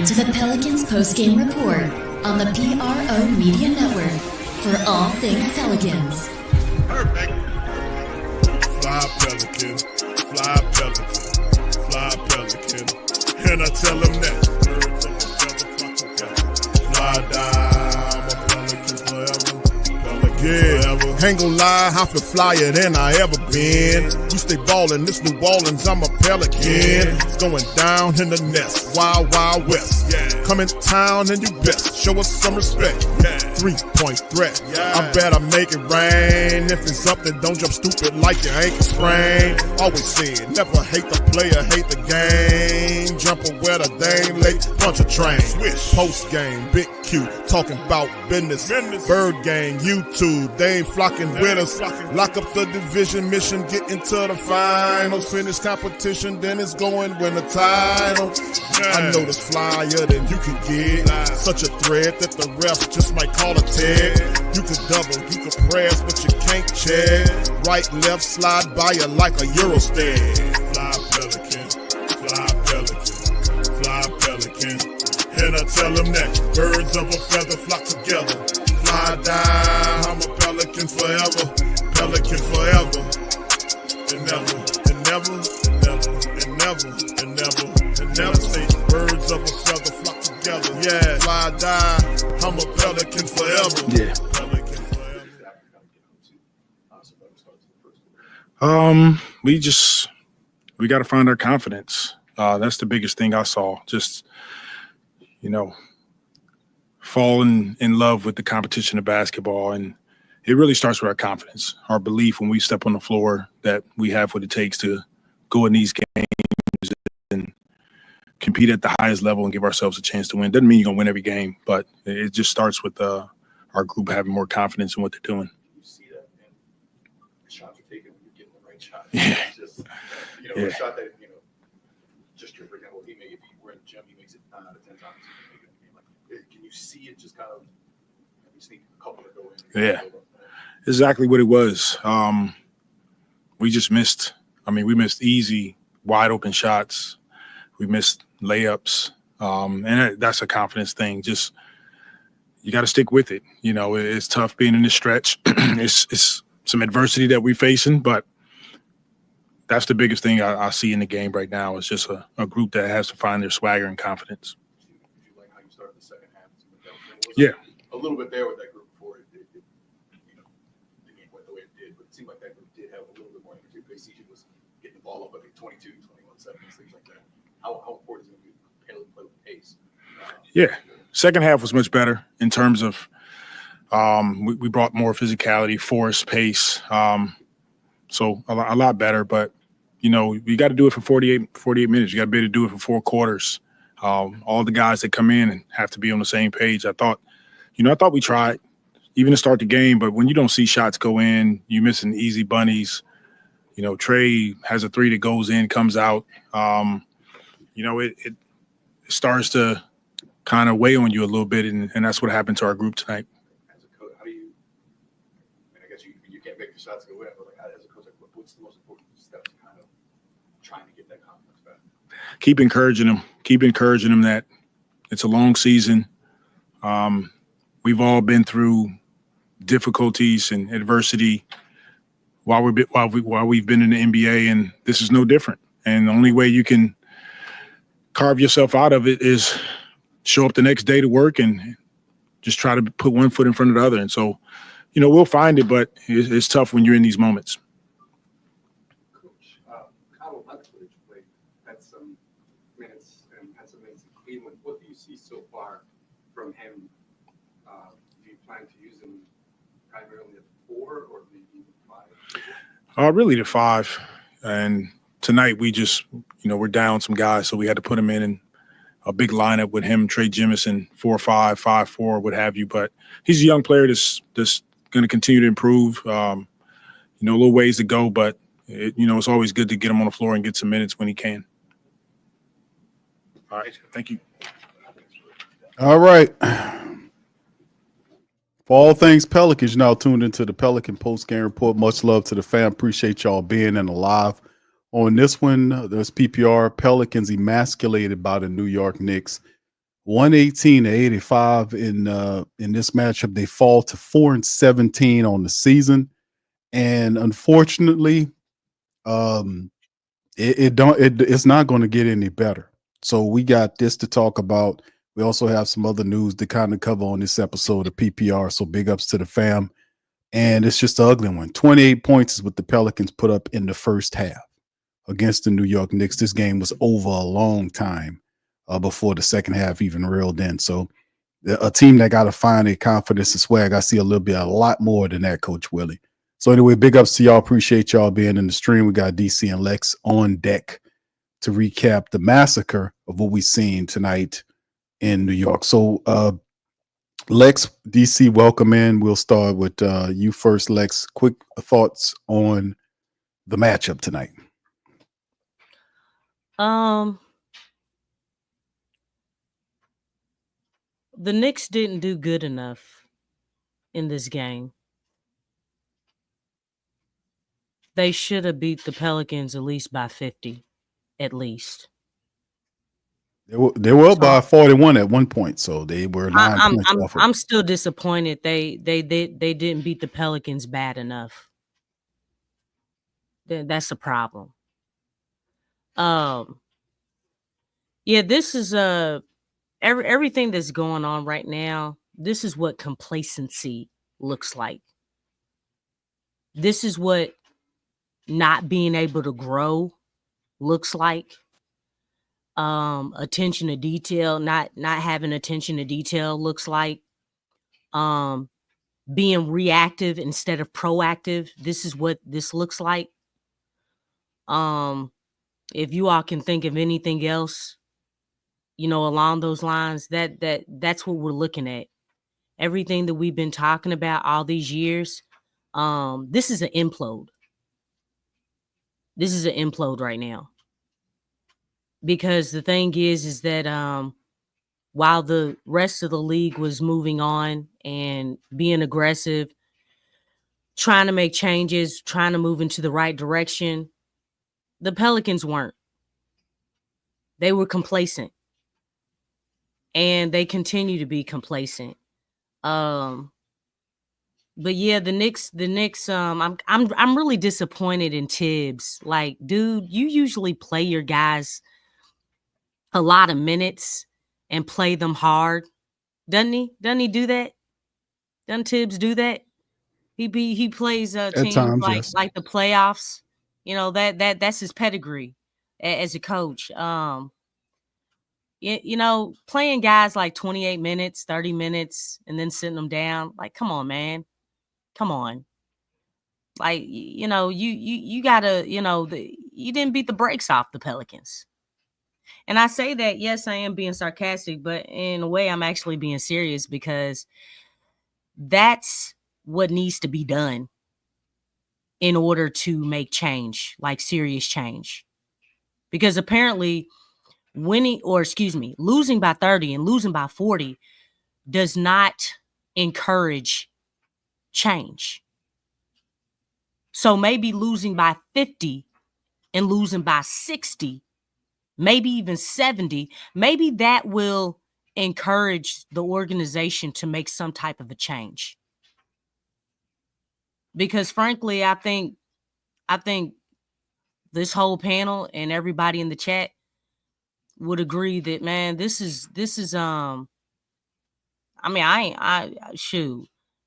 to the Pelicans postgame report on the PRO Media Network for all things Pelicans. Perfect. Fly Pelican, fly Pelican, fly Pelican. And I tell them that birds of a feather flock together. Fly down, I'm a Pelican forever. Pelican forever. Ain't gon' lie, I feel flyer than I ever been. We stay ballin', this New Orleans, I'm a Pelican. It's going down in the nest, wild, wild west. Come in town and you best show us some respect. 3-point threat, I better make it rain. If it's up, then don't jump stupid like your ankle sprain. Always said, never hate the player, hate the game. Jumper where the dame late, punch a train. Post game, big Q, talking about business. Bird gang, YouTube, they ain't flocking with us. Lock up the division mission, get into the finals. Finish competition, then it's going win the title. I know this flyer than you can get. Such a threat that the refs just might call a tag. You could double, you could press, but you can't check. Right, left, slide by you like a Eurostep. Fly Pelican, fly Pelican, fly Pelican. And I tell them that birds of a feather flock together. Fly down, I'm a Pelican forever. Pelican forever. And never, and never, and never, and never, and never, and never say birds of a feather flock together. Yeah, fly down, I'm a Pelican forever. Yeah. Pelican forever. We got to find our confidence. That's the biggest thing I saw. Just, falling in love with the competition of basketball. And it really starts with our confidence, our belief when we step on the floor that we have what it takes to go in these games and compete at the highest level and give ourselves a chance to win. Doesn't mean you're going to win every game, but it just starts with our group having more confidence in what they're doing. You see that, and the shots are taken when you're getting the right shot. Yeah. It's just, a shot that, just for example, he may, if he were in the gym, he makes it 9 out of 10 times. Can you see it just kind of, you sneak a couple that go in? Yeah. Exactly what it was. We just missed. We missed easy, wide open shots. We missed layups. And that's a confidence thing. Just, you got to stick with it. It's tough being in this stretch. It's some adversity that we're facing, but that's the biggest thing I see in the game right now. Is just a group that has to find their swagger and confidence. Did you like how you started the second half? Yeah. A little bit there with that group before the game went the way it did, but it seemed like that group did have a little bit more energy. ACG was getting the ball up, I think 22, 21 seconds, things like that. How important is it to play with pace? Yeah. Second half was much better in terms of we brought more physicality, force, pace. So a lot better, but you got to do it for 48 minutes. You got to be able to do it for 4 quarters. All the guys that come in and have to be on the same page. I thought we tried even to start the game, but when you don't see shots go in, you're missing easy bunnies. Trey has a 3 that goes in, comes out. It starts to kind of weigh on you a little bit, and that's what happened to our group tonight. As a coach, how do you? I guess you can't make the shots go in, but as a coach, what's the most important step to kind of trying to get that confidence back? Keep encouraging them that it's a long season. We've all been through difficulties and adversity while we've been in the NBA, and this is no different. And the only way you can carve yourself out of it is show up the next day to work and just try to put one foot in front of the other. And so, we'll find it, but it's tough when you're in these moments. Cleveland. What do you see so far from him? Do you plan to use him primarily at 4 or maybe even 5? Really the 5. And tonight we just, we're down some guys, so we had to put him in a big lineup with him, Trey Jemison, 4-5, 5-4, what have you. But he's a young player that's going to continue to improve. A little ways to go, but it's always good to get him on the floor and get some minutes when he can. All right. Thank you. All right. For all things Pelicans, you're now tuned into the Pelican Postgame Report. Much love to the fam. Appreciate y'all being in alive. On this one, there's PPR. Pelicans emasculated by the New York Knicks, 118-85 in this matchup. They fall to 4-17 on the season, and unfortunately, it's not going to get any better. So we got this to talk about. We also have some other news to kind of cover on this episode of PPR. So big ups to the fam. And it's just an ugly one. 28 points is what the Pelicans put up in the first half against the New York Knicks. This game was over a long time before the second half even reeled in. So a team that got to find their confidence and swag. I see a lot more than that, Coach Willie. So anyway, big ups to y'all. Appreciate y'all being in the stream. We got DC and Lex on deck to recap the massacre of what we seen tonight in New York. So Lex, DC, welcome in. We'll start with you first, Lex. Quick thoughts on the matchup tonight. The Knicks didn't do good enough in this game. They should have beat the Pelicans at least by 50, at least. They were up by 41 at one point, so they were 9 points off. I'm still disappointed they didn't beat the Pelicans bad enough. That's a problem. Yeah, this is everything that's going on right now. This is what complacency looks like. This is what not being able to grow looks like. Attention to detail, not having attention to detail looks like. Being reactive instead of proactive. This is what this looks like. If you all can think of anything else, along those lines, that's what we're looking at. Everything that we've been talking about all these years, this is an implode. This is an implode right now. Because the thing is that while the rest of the league was moving on and being aggressive, trying to make changes, trying to move into the right direction, the Pelicans weren't. They were complacent. And they continue to be complacent. But yeah, the Knicks, I'm really disappointed in Tibbs. Like, dude, you usually play your guys a lot of minutes and play them hard. Doesn't he do that? Doesn't Tibbs do that? He plays teams times, like yes. like the playoffs. That's his pedigree as a coach. Playing guys like 28 minutes, 30 minutes, and then sitting them down. Like, come on, man. Come on. Like, you gotta, you didn't beat the brakes off the Pelicans. And I say that, yes, I am being sarcastic, but in a way I'm actually being serious because that's what needs to be done in order to make change, like serious change. Because apparently losing by 30 and losing by 40 does not encourage change. So maybe losing by 50 and losing by 60, maybe even 70, maybe that will encourage the organization to make some type of a change. Because frankly, I think this whole panel and everybody in the chat would agree that, man, this is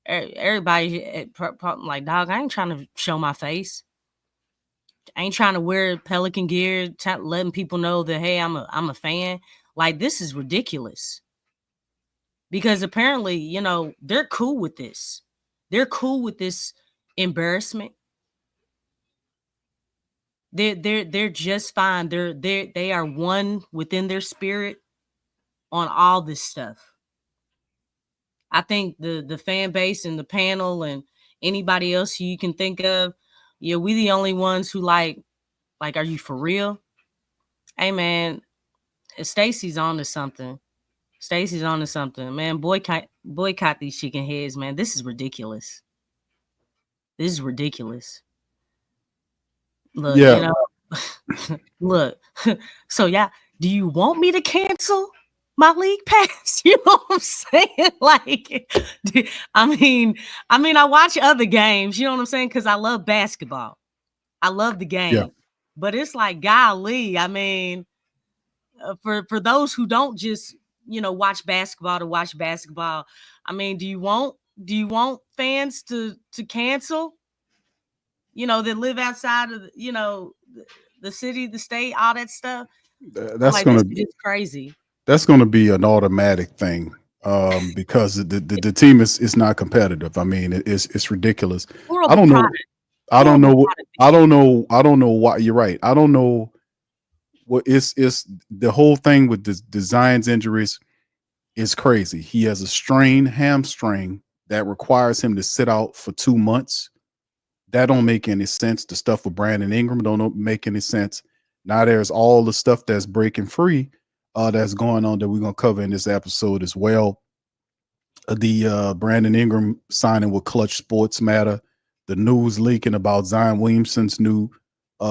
everybody like, dog, I ain't trying to show my face. I ain't trying to wear Pelican gear, letting people know that, hey, I'm a fan. Like, this is ridiculous. Because apparently, they're cool with this. They're cool with this embarrassment. They're just fine. They are one within their spirit on all this stuff. I think the fan base and the panel and anybody else you can think of, we the only ones who like, are you for real? Hey, man, Stacey's on to something. Man, boycott these chicken heads, man. This is ridiculous. Look, Yeah. look. So, yeah, do you want me to cancel my league pass. You know what I'm saying? Like, I mean, I watch other games, you know what I'm saying? Because I love basketball. I love the game. Yeah. But it's like, golly, I mean, for those who don't just, watch basketball to watch basketball, I mean, do you want fans to cancel? That live outside of, the city, the state, all that stuff. That's Like, gonna this is crazy. That's gonna be an automatic thing because the team is not competitive. I mean, it's ridiculous. I don't know. Product. I don't know. Product. I don't know why. You're right. I don't know what it's the whole thing with the Zion's injuries is crazy. He has a strained hamstring that requires him to sit out for 2 months. That don't make any sense. The stuff with Brandon Ingram don't make any sense. Now there's all the stuff that's breaking free that's going on that we're going to cover in this episode as well. The Brandon Ingram signing with Clutch Sports Matter, the news leaking about Zion Williamson's new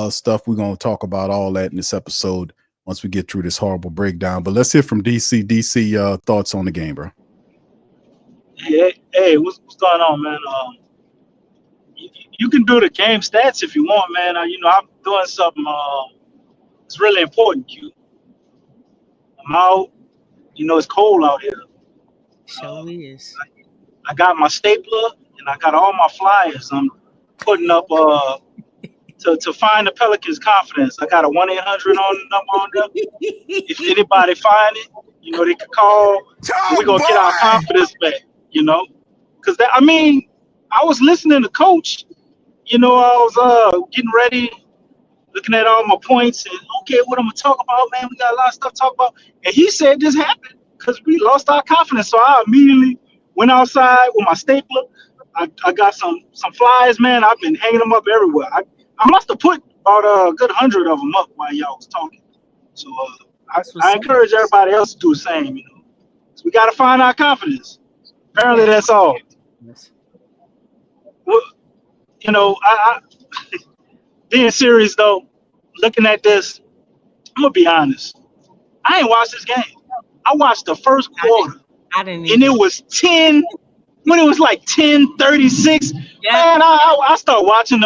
stuff. We're going to talk about all that in this episode once we get through this horrible breakdown. But let's hear from DC. DC, thoughts on the game, bro. Hey, what's going on, man? You can do the game stats if you want, man. I'm doing something. It's really important, Q. I'm out. It's cold out here. Sure is. I got my stapler and I got all my flyers. I'm putting up to find the Pelicans' confidence. I got a 1-800 on number on there. If anybody find it, they could call. We're gonna get our confidence back. Because I was listening to Coach. I was getting ready, looking at all my points, and okay, what I'm gonna talk about, man? We got a lot of stuff to talk about. And he said this happened because we lost our confidence. So I immediately went outside with my stapler. I got some flyers, man. I've been hanging them up everywhere. I must have put about a good 100 of them up while y'all was talking. So I encourage everybody else to do the same. So we got to find our confidence. Apparently, that's all. Well, I being serious though, looking at this, I'm gonna be honest. I ain't watched this game. I watched the first quarter, I didn't and it was 10. When it was like 10:36, Yeah. man, I started watching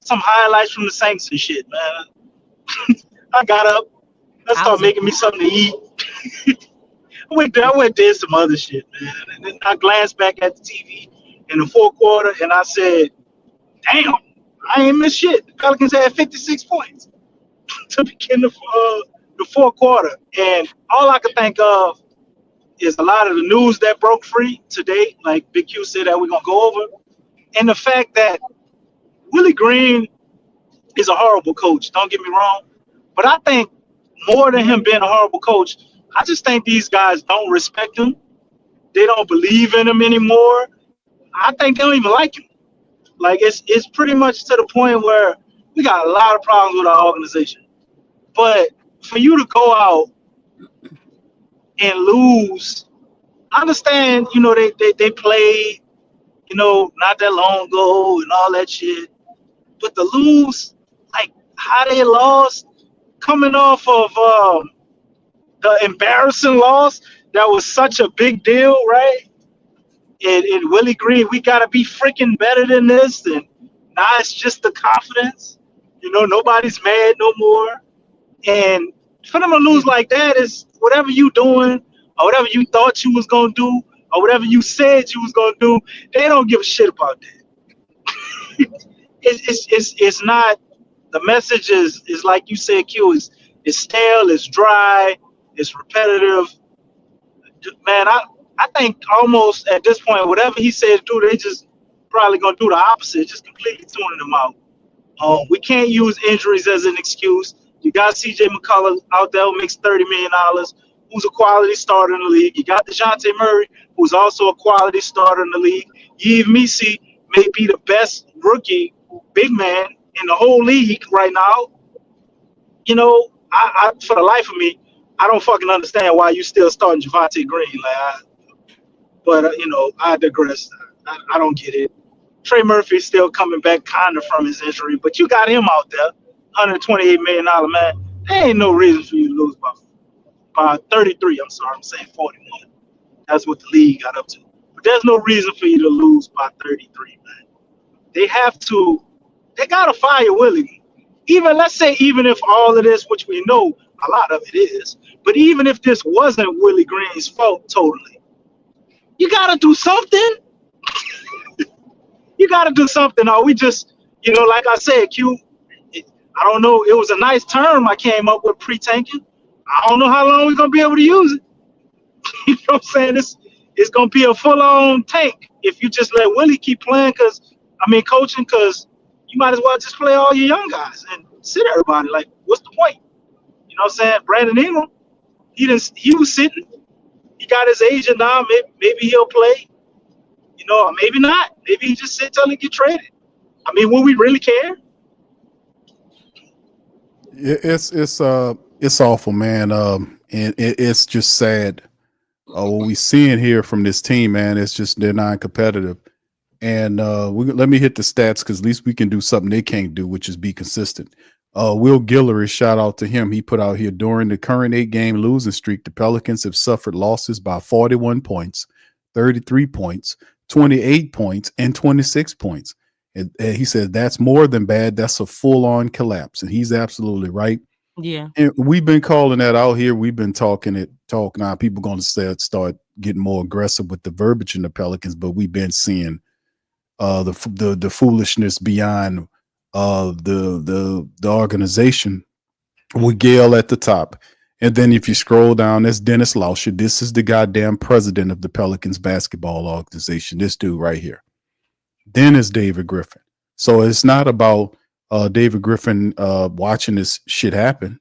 some highlights from the Saints and shit, man. I got up. I started making me something to eat. I went did some other shit, man. And then I glanced back at the TV in the fourth quarter, and I said, damn, I ain't missed shit. The Pelicans had 56 points to begin the fourth quarter. And all I could think of is a lot of the news that broke free today, like Big Q said that we're going to go over. And the fact that Willie Green is a horrible coach, don't get me wrong. But I think more than him being a horrible coach, I just think these guys don't respect him. They don't believe in him anymore. I think they don't even like him. Like, it's pretty much to the point where we got a lot of problems with our organization. But for you to go out and lose, I understand, they played, not that long ago and all that shit. But to lose, like how they lost, coming off of the embarrassing loss, that was such a big deal, right? And Willie Green, we got to be freaking better than this. And now it's just the confidence. Nobody's mad no more. And for them to lose like that is whatever you doing or whatever you thought you was going to do or whatever you said you was going to do, they don't give a shit about that. It's not, the message is like you said, Q, is stale, it's dry, it's repetitive. Man, I think almost at this point, whatever he said to do, they just probably going to do the opposite, just completely tuning them out. We can't use injuries as an excuse. You got CJ McCullough out there who makes $30 million, who's a quality starter in the league. You got DeJounte Murray, who's also a quality starter in the league. Yves Missi may be the best rookie big man in the whole league right now. I for the life of me, I don't fucking understand why you still starting Javonte Green. I digress. I don't get it. Trey Murphy's still coming back kind of from his injury, but you got him out there, $128 million man. There ain't no reason for you to lose by by 33. I'm sorry, I'm saying 41. That's what the league got up to. But there's no reason for you to lose by 33, man. They gotta fire Willie. Even if all of this, which we know a lot of it is, but even if this wasn't Willie Green's fault totally, you gotta do something. You gotta do something. Or we just, like I said, I don't know. It was a nice term I came up with pre-tanking. I don't know how long we're gonna be able to use it. You know what I'm saying? It's gonna be a full-on tank if you just let Willie keep playing. Coaching. Because you might as well just play all your young guys and sit everybody. Like, what's the point? You know what I'm saying? Brandon Ingram, he was sitting. He got his agent now. Maybe he'll play. Or maybe not. Maybe he just sit till he get traded. Will we really care? It's awful, man. And it's just sad. What we seeing here from this team, man, it's just they're non-competitive. And let me hit the stats because at least we can do something they can't do, which is be consistent. Will Guillory, shout out to him. He put out here during the current 8-game losing streak, the Pelicans have suffered losses by 41 points, 33 points, 28 points, and 26 points. And he said that's more than bad. That's a full-on collapse. And he's absolutely right. Yeah. And we've been calling that out here. We've been talking now. People going to start getting more aggressive with the verbiage in the Pelicans, but we've been seeing the foolishness beyond the organization with Gail at the top. And then if you scroll down, that's Dennis Lauscher. This is the goddamn president of the Pelicans basketball organization. This dude right here. Then is David Griffin. So it's not about David Griffin watching this shit happen.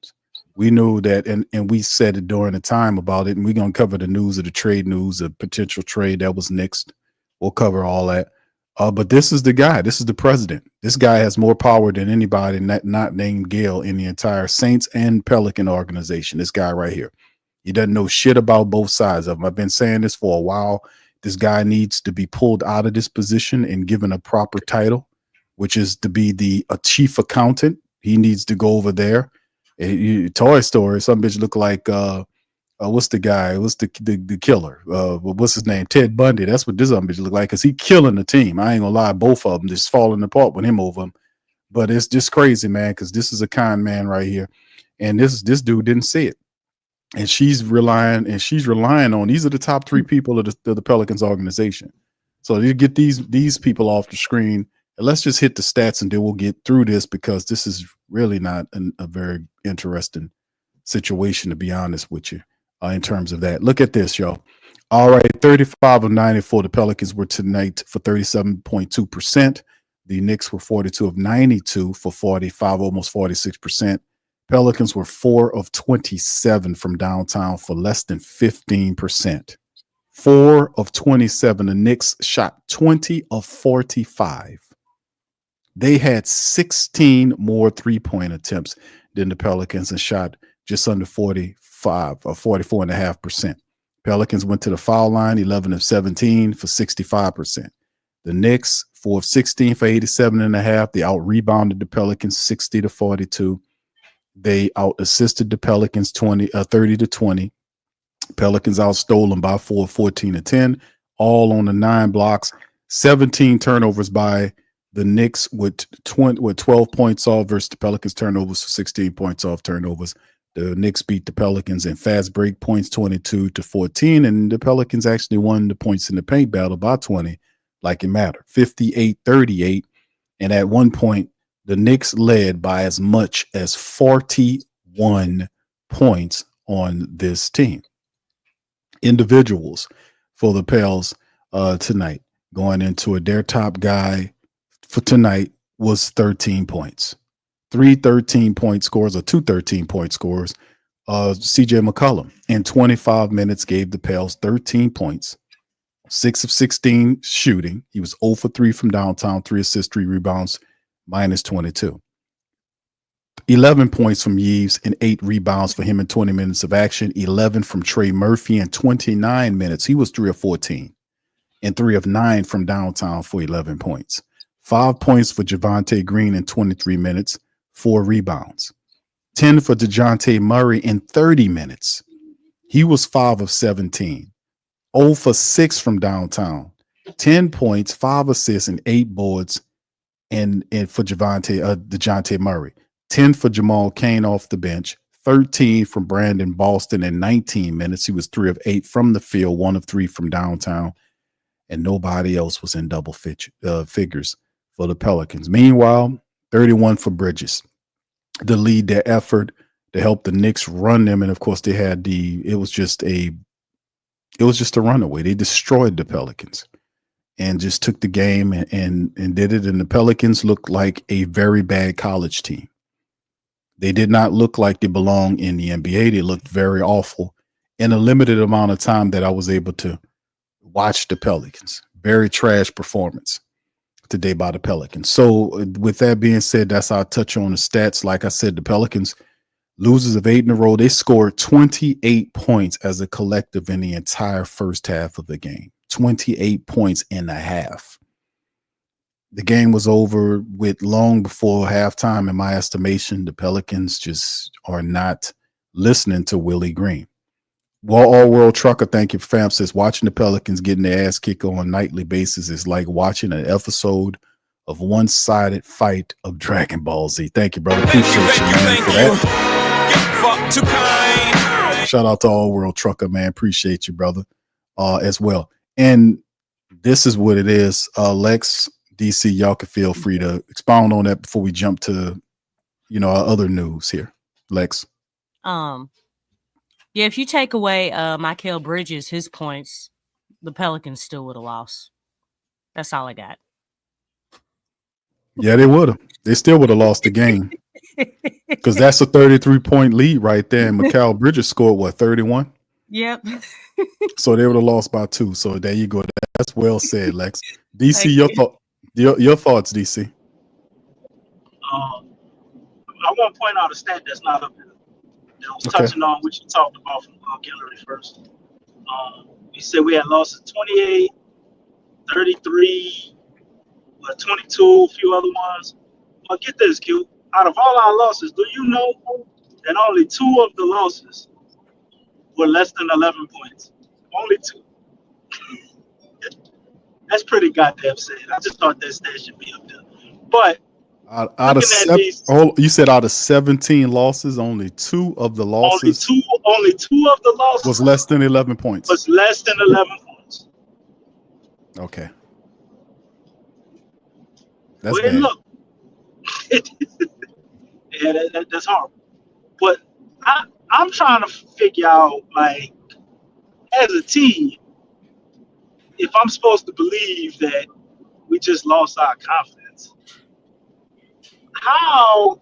We knew that, and we said it during the time about it, and we're going to cover the news of the trade news, the potential trade that was next. We'll cover all that. But this is the guy. This is the president. This guy has more power than anybody not named Gail in the entire Saints and Pelican organization. This guy right here. He doesn't know shit about both sides of them. I've been saying this for a while. This guy needs to be pulled out of this position and given a proper title, which is to be a chief accountant. He needs to go over there. Toy Story, some bitch look like what's the guy? What's the killer? What's his name? Ted Bundy. That's what this bitch look like because he killing the team. I ain't gonna lie, both of them just falling apart with him over him. But it's just crazy, man, because this is a con man right here, and this dude didn't see it, and she's relying on. These are the top 3 people of the Pelicans organization. So you get these people off the screen. And let's just hit the stats, and then we'll get through this because this is really not a very interesting situation, to be honest with you. In terms of that, look at this, y'all. All right, 35 of 94. The Pelicans were tonight for 37.2%. The Knicks were 42 of 92 for 45, almost 46%. Pelicans were 4 of 27 from downtown for less than 15%. 4 of 27. The Knicks shot 20 of 45. They had 16 more 3-point attempts than the Pelicans and shot just under 45 or 44.5%. Pelicans went to the foul line 11 of 17 for 65%. The Knicks 4 of 16 for 87.5. They out rebounded the Pelicans 60 to 42. They out assisted the Pelicans 30 to 20. Pelicans out stole them by 4, 14 to 10, all on the 9 blocks. 17 turnovers by the Knicks with 12 points off versus the Pelicans turnovers, 16 points off turnovers. The Knicks beat the Pelicans in fast break points 22 to 14, and the Pelicans actually won the points in the paint battle by 20, like it mattered, 58-38. And at one point, the Knicks led by as much as 41 points on this team. Individuals for the Pels tonight, going into it, their top guy for tonight was 13 points. 3 13-point scores or 2 13-point scores. CJ McCollum in 25 minutes gave the Pels 13 points, 6 of 16 shooting. He was 0 for 3 from downtown, 3 assists, 3 rebounds, minus 22. 11 points from Yves and 8 rebounds for him in 20 minutes of action. 11 from Trey Murphy in 29 minutes. He was 3 of 14 and 3 of 9 from downtown for 11 points. 5 points for Javonte Green in 23 minutes. 4 rebounds, 10 for DeJounte Murray in 30 minutes, He was 5 of 17, 0 for 6 from downtown, 10 points, 5 assists, and 8 boards. And for DeJounte Murray, 10 for Jamal Cain off the bench, 13 from Brandon Boston in 19 minutes. He was 3 of 8 from the field, 1 of 3 from downtown, and nobody else was in double figures for the Pelicans. Meanwhile, 31 for Bridges to lead their effort to help the Knicks run them. And of course, they had it was just a runaway. They destroyed the Pelicans and just took the game and did it. And the Pelicans looked like a very bad college team. They did not look like they belong in the NBA. They looked very awful in a limited amount of time that I was able to watch the Pelicans. Very trash performance today by the Pelicans. So with that being said, that's our touch on the stats. Like I said, the Pelicans, losers of 8 in a row, they scored 28 points as a collective in the entire first half of the game. 28 points in a half. The game was over with long before halftime. In my estimation, the Pelicans just are not listening to Willie Green. Well, All World Trucker, thank you, fam, says watching the Pelicans getting their ass kicked on a nightly basis is like watching an episode of one-sided fight of Dragon Ball Z. Thank you, brother. Appreciate you, man, for that. Shout out to All World Trucker, man. Appreciate you, brother, as well. And this is what it is. Lex, DC, y'all can feel free to expound on that before we jump to, our other news here. Lex. Yeah, if you take away Mikal Bridges, his points, the Pelicans still would have lost. That's all I got. Yeah, they would have. They still would have lost the game. Because that's a 33-point lead right there. And Mikal Bridges scored, 31? Yep. So they would have lost by 2. So there you go. That's well said, Lex. DC, your thoughts, DC. I want to point out a stat that's not up there. I was touching on what you talked about from Gallery first. You said we had losses 28, 33, 22, a few other ones. But get this, Q. Out of all our losses, do you know that only 2 of the losses were less than 11 points? Only 2. That's pretty goddamn sad. I just thought that stat should be up there. But out of you said out of 17 losses, only 2 of the losses. Only two of the losses was less than 11 points. Was less than 11 points. Okay. That's bad. Look, yeah, that's horrible. But I'm trying to figure out, like, as a team, if I'm supposed to believe that we just lost our confidence. How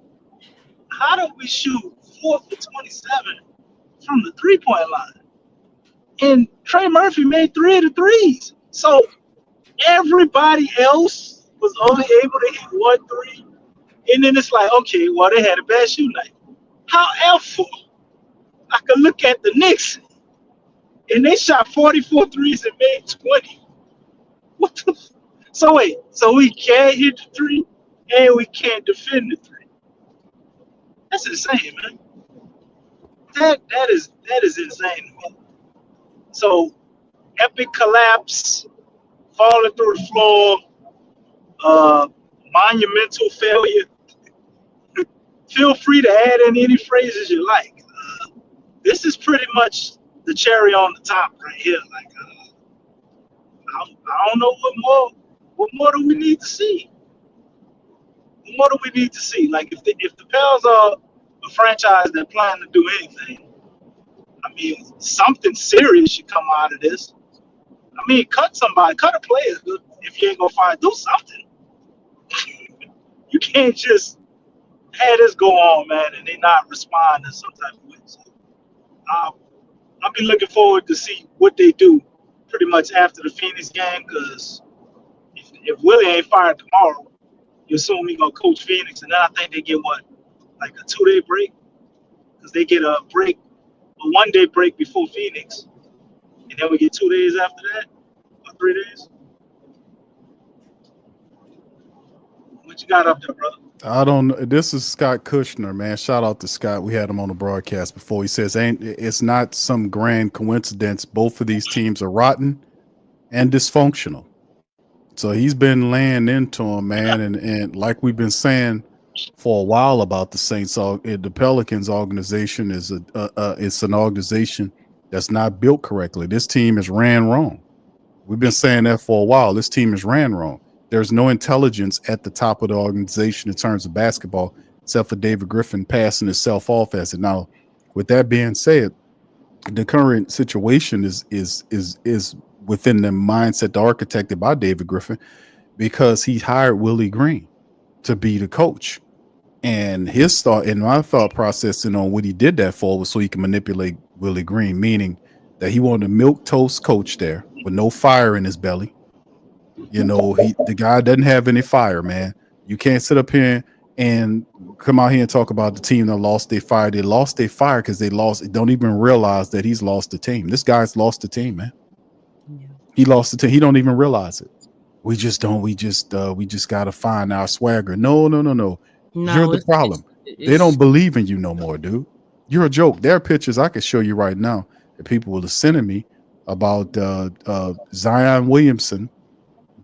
did we shoot 4 for 27 from the 3-point line? And Trey Murphy made 3 of the threes. So everybody else was only able to hit 1 3. And then it's like, okay, well, they had a bad shoot night. However, I could look at the Knicks and they shot 44 threes and made 20. What the So wait, so we can't hit the 3 and we can't defend the 3. That's insane, man. That is insane to me. So epic collapse, falling through the floor, monumental failure. Feel free to add in any phrases you like. This is pretty much the cherry on the top right here. Like, I don't know what more do we need to see? What more do we need to see? Like, if the Pels are a franchise that plan to do anything, I mean, something serious should come out of this. I mean, cut somebody, cut a player if you ain't gonna fire. Do something. You can't just have this go on, man, and they not respond in some type of way. So, I'll be looking forward to see what they do pretty much after the Phoenix game, because if Willie ain't fired tomorrow, you assume he gonna coach Phoenix, and then I think they get like a 2-day break, because they get a 1-day break before Phoenix, and then we get 2 days after that, or 3 days. What you got up there, brother? I don't know. This is Scott Kushner, man. Shout out to Scott. We had him on the broadcast before. He says, it's not some grand coincidence. Both of these teams are rotten and dysfunctional. So he's been laying into him, man. And like we've been saying for a while about the Saints, the Pelicans organization is it's an organization that's not built correctly. This team is ran wrong. We've been saying that for a while. This team is ran wrong. There's no intelligence at the top of the organization in terms of basketball, except for David Griffin passing himself off as it. Now, with that being said, the current situation is within the mindset architected by David Griffin, because he hired Willie Green to be the coach. And his thought and my thought process on what he did that for was so he can manipulate Willie Green, meaning that he wanted a milk toast coach there with no fire in his belly. You know, the guy doesn't have any fire, man. You can't sit up here and come out here and talk about the team that lost their fire. They lost their fire because they don't even realize that he's lost the team. This guy's lost the team, man. Yeah. He lost the team. He don't even realize it. We just got to find our swagger. No. You're the problem. They don't believe in you no more, dude. You're a joke. There are pictures I could show you right now that people will send me about Zion Williamson,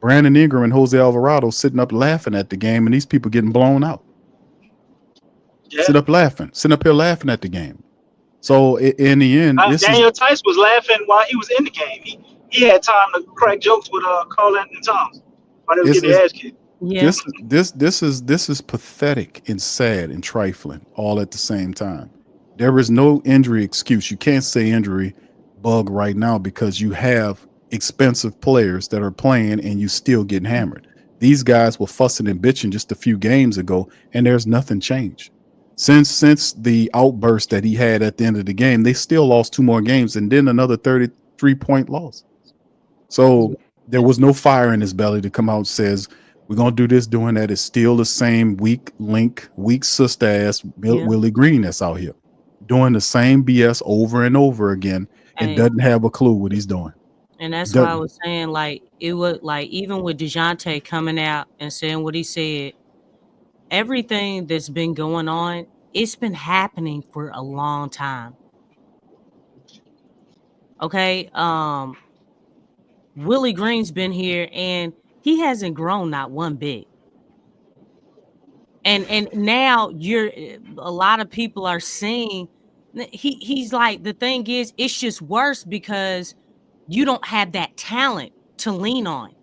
Brandon Ingram, and Jose Alvarado sitting up laughing at the game, and these people getting blown out. Yeah. Sitting up here laughing at the game. So in the end, Daniel Tice was laughing while he was in the game. He had time to crack jokes with Carl Anthony Towns while they were getting their ass kicked. Yeah. This is pathetic and sad and trifling all at the same time. There is no injury excuse. You can't say injury bug right now because you have expensive players that are playing and you still getting hammered. These guys were fussing and bitching just a few games ago, and there's nothing changed. Since the outburst that he had at the end of the game, they still lost 2 more games and then another 33-point loss. So there was no fire in his belly to come out and says, we're going to do this, doing that. It's still the same weak sister ass Willie Green that's out here doing the same BS over and over again and doesn't have a clue what he's doing. And that's why I was saying, like, it was like, even with DeJounte coming out and saying what he said, everything that's been going on, it's been happening for a long time. Okay. Willie Green's been here and he hasn't grown not one bit. And now a lot of people are saying he's like, the thing is, it's just worse because you don't have that talent to lean on.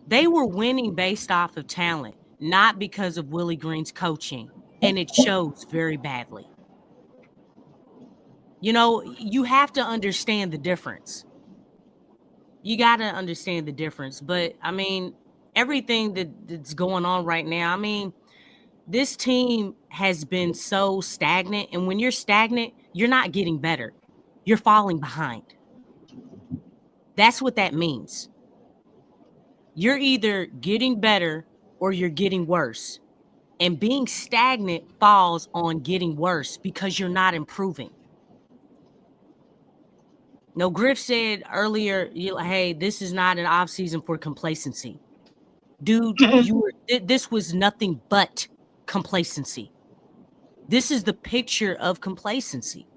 They were winning based off of talent, not because of Willie Green's coaching. And it shows very badly. You know, you have to understand the difference. You got to understand the difference. But, I mean, everything that's going on right now, I mean, this team has been so stagnant. And when you're stagnant, you're not getting better. You're falling behind. That's what that means. You're either getting better or you're getting worse. And being stagnant falls on getting worse because you're not improving. No, Griff said earlier, hey, this is not an off season for complacency. Dude, this was nothing but complacency. This is the picture of complacency.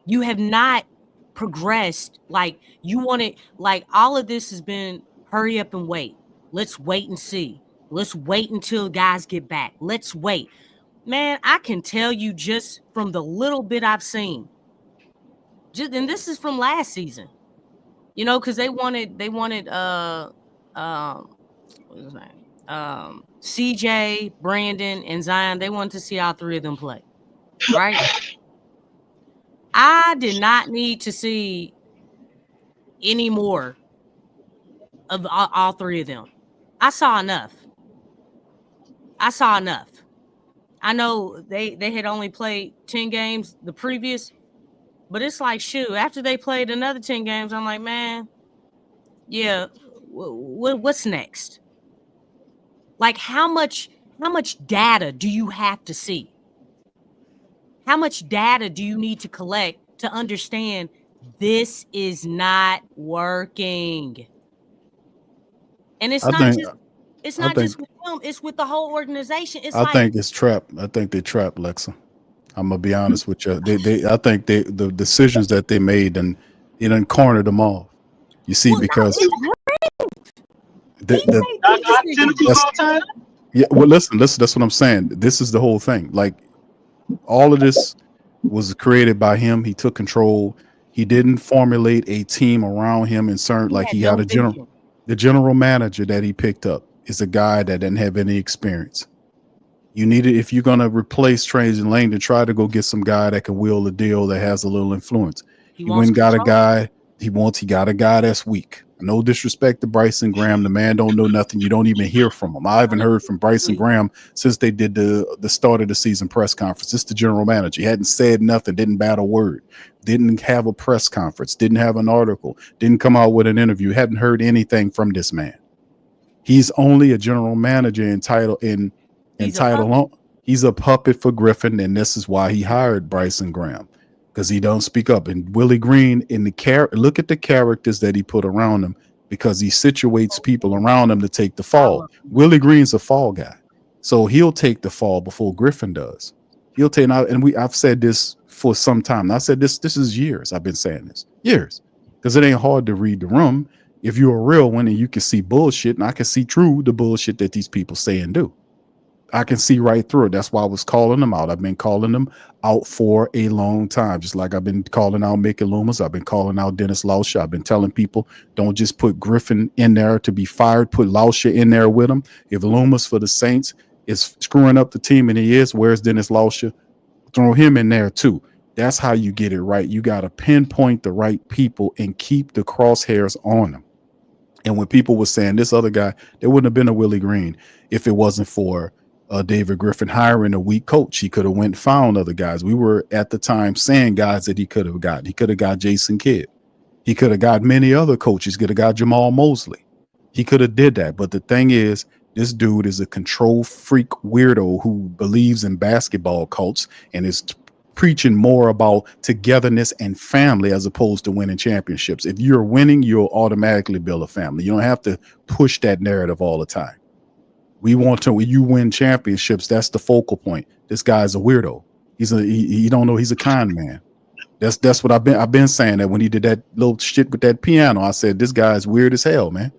You have not progressed. Like, you wanted, like, all of this has been hurry up and wait. Let's wait and see. Let's wait until guys get back. Let's wait. Man, I can tell you just from the little bit I've seen, and this is from last season, you know, because they wanted what is his name? CJ, Brandon, and Zion. They wanted to see all 3 of them play, right? I did not need to see any more of all 3 of them. I saw enough. I know they had only played 10 games the previous, but it's like, shoot, after they played another 10 games, I'm like, man, yeah, what's next? Like, how much data do you have to see? How much data do you need to collect to understand this is not working? And it's It's I not think just with him, it's with the whole organization. It's I like think it's trapped. I think they trapped Lexxah. I'm gonna be honest with you. I think the decisions that they made and it done cornered them off. You see, well, no, because it's great. the, He the made Knock good out decisions. tentacles that's all the time. yeah. Well, listen. That's what I'm saying. This is the whole thing. Like all of this was created by him. He took control. He didn't formulate a team around him and certain He like had he no had a general. vision. The general manager that he picked up is a guy that didn't have any experience. You needed if you're gonna replace Trains and Lane to try to go get some guy that can wheel the deal that has a little influence. He He wants went and got a control. guy. He got a guy that's weak. No disrespect to Bryson Graham. The man don't know nothing. You don't even hear from him. I haven't heard from Bryson Graham since they did the start of the season press conference. This is the general manager. He hadn't said nothing, didn't bat a word, didn't have a press conference, didn't have an article, didn't come out with an interview. Hadn't heard anything from this man. He's only a general manager entitled on. He's a puppet for Griffin, and this is why he hired Bryson Graham, because he don't speak up. And Willie Green look at the characters that he put around him, because he situates people around him to take the fall. Willie Green's a fall guy, so he'll take the fall before Griffin does. He'll take I've said this for some time. I said this is years. I've been saying this years, because it ain't hard to read the room. If you're a real one and you can see bullshit, and I can see through the bullshit that these people say and do. I can see right through it. That's why I was calling them out. I've been calling them out for a long time, just like I've been calling out Mickey Loomis. I've been calling out Dennis Lauscher. I've been telling people, don't just put Griffin in there to be fired. Put Lauscher in there with him. If Loomis for the Saints is screwing up the team, and he is, where's Dennis Lauscher? Throw him in there too. That's how you get it right. You got to pinpoint the right people and keep the crosshairs on them. And when people were saying this other guy, there wouldn't have been a Willie Green if it wasn't for David Griffin hiring a weak coach. He could have went and found other guys. We were at the time saying guys that he could have got. He could have got Jason Kidd. He could have got many other coaches. He could have got Jamal Mosley. He could have did that. But the thing is, this dude is a control freak weirdo who believes in basketball cults and is preaching more about togetherness and family as opposed to winning championships. If you're winning, you'll automatically build a family. You don't have to push that narrative all the time. We want to, when you win championships, that's the focal point. This guy's a weirdo. He don't know he's a con man. That's what I've been saying, that when he did that little shit with that piano, I said, this guy's weird as hell, man.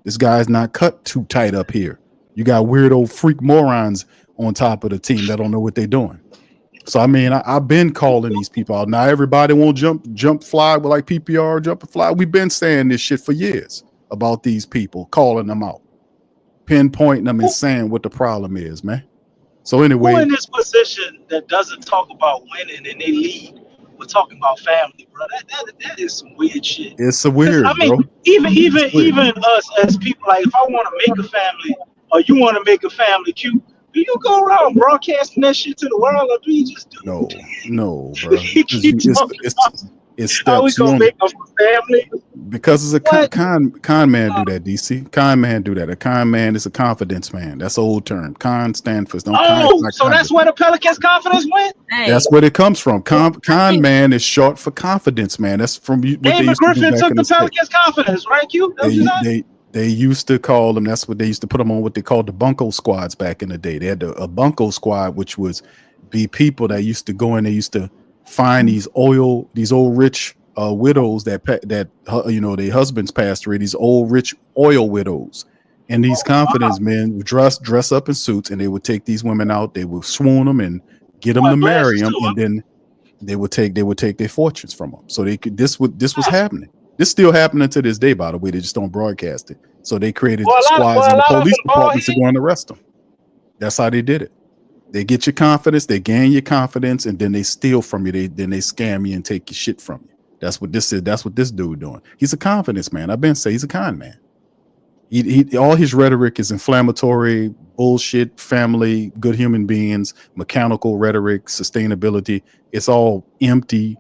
This guy's not cut too tight up here. You got weirdo freak morons on top of the team that don't know what they're doing. So I mean, I've been calling these people out. Now everybody won't jump fly with like PPR, jump and fly. We've been saying this shit for years about these people, calling them out, pinpointing them and saying what the problem is, man. So anyway, Who in this position that doesn't talk about winning and they lead, we're talking about family, bro? That is some weird shit. it's a weird, I mean, bro. even us as people, like if I want to make a family or you want to make a family cute, do you go around broadcasting that shit to the world, or do you just do No, bro. You keep talking about It's how we steps. You gonna don't, make a family? because it's a What? con man do that, DC. Con man do that. A con man is a confidence man. That's an old term. Con stand for Oh, con, so that's where the Pelicans' confidence went? Hey, that's where it comes from. Con man is short for confidence man. That's from what they David used to do Griffin back took in the the States. Pelicans' confidence, right, Q? That's what you said? They used to call them. That's what they used to put them on. What they called the bunco squads back in the day. They had a bunco squad, which was be people that used to go in. They used to find these old rich widows that their husbands passed away. These old rich oil widows, and these confidence men would dress up in suits, and they would take these women out. They would swoon them and get them to marry them, and then they would take their fortunes from them. So they could. This was happening. This still happening to this day, by the way. They just don't broadcast it. So they created squads in the police departments to go and arrest them. That's how they did it. They get your confidence, they gain your confidence, and then they steal from you. Then they scam you and take your shit from you. That's what this is. That's what this dude doing. He's a confidence man. I've been saying he's a con man. He all his rhetoric is inflammatory, bullshit, family, good human beings, mechanical rhetoric, sustainability. It's all empty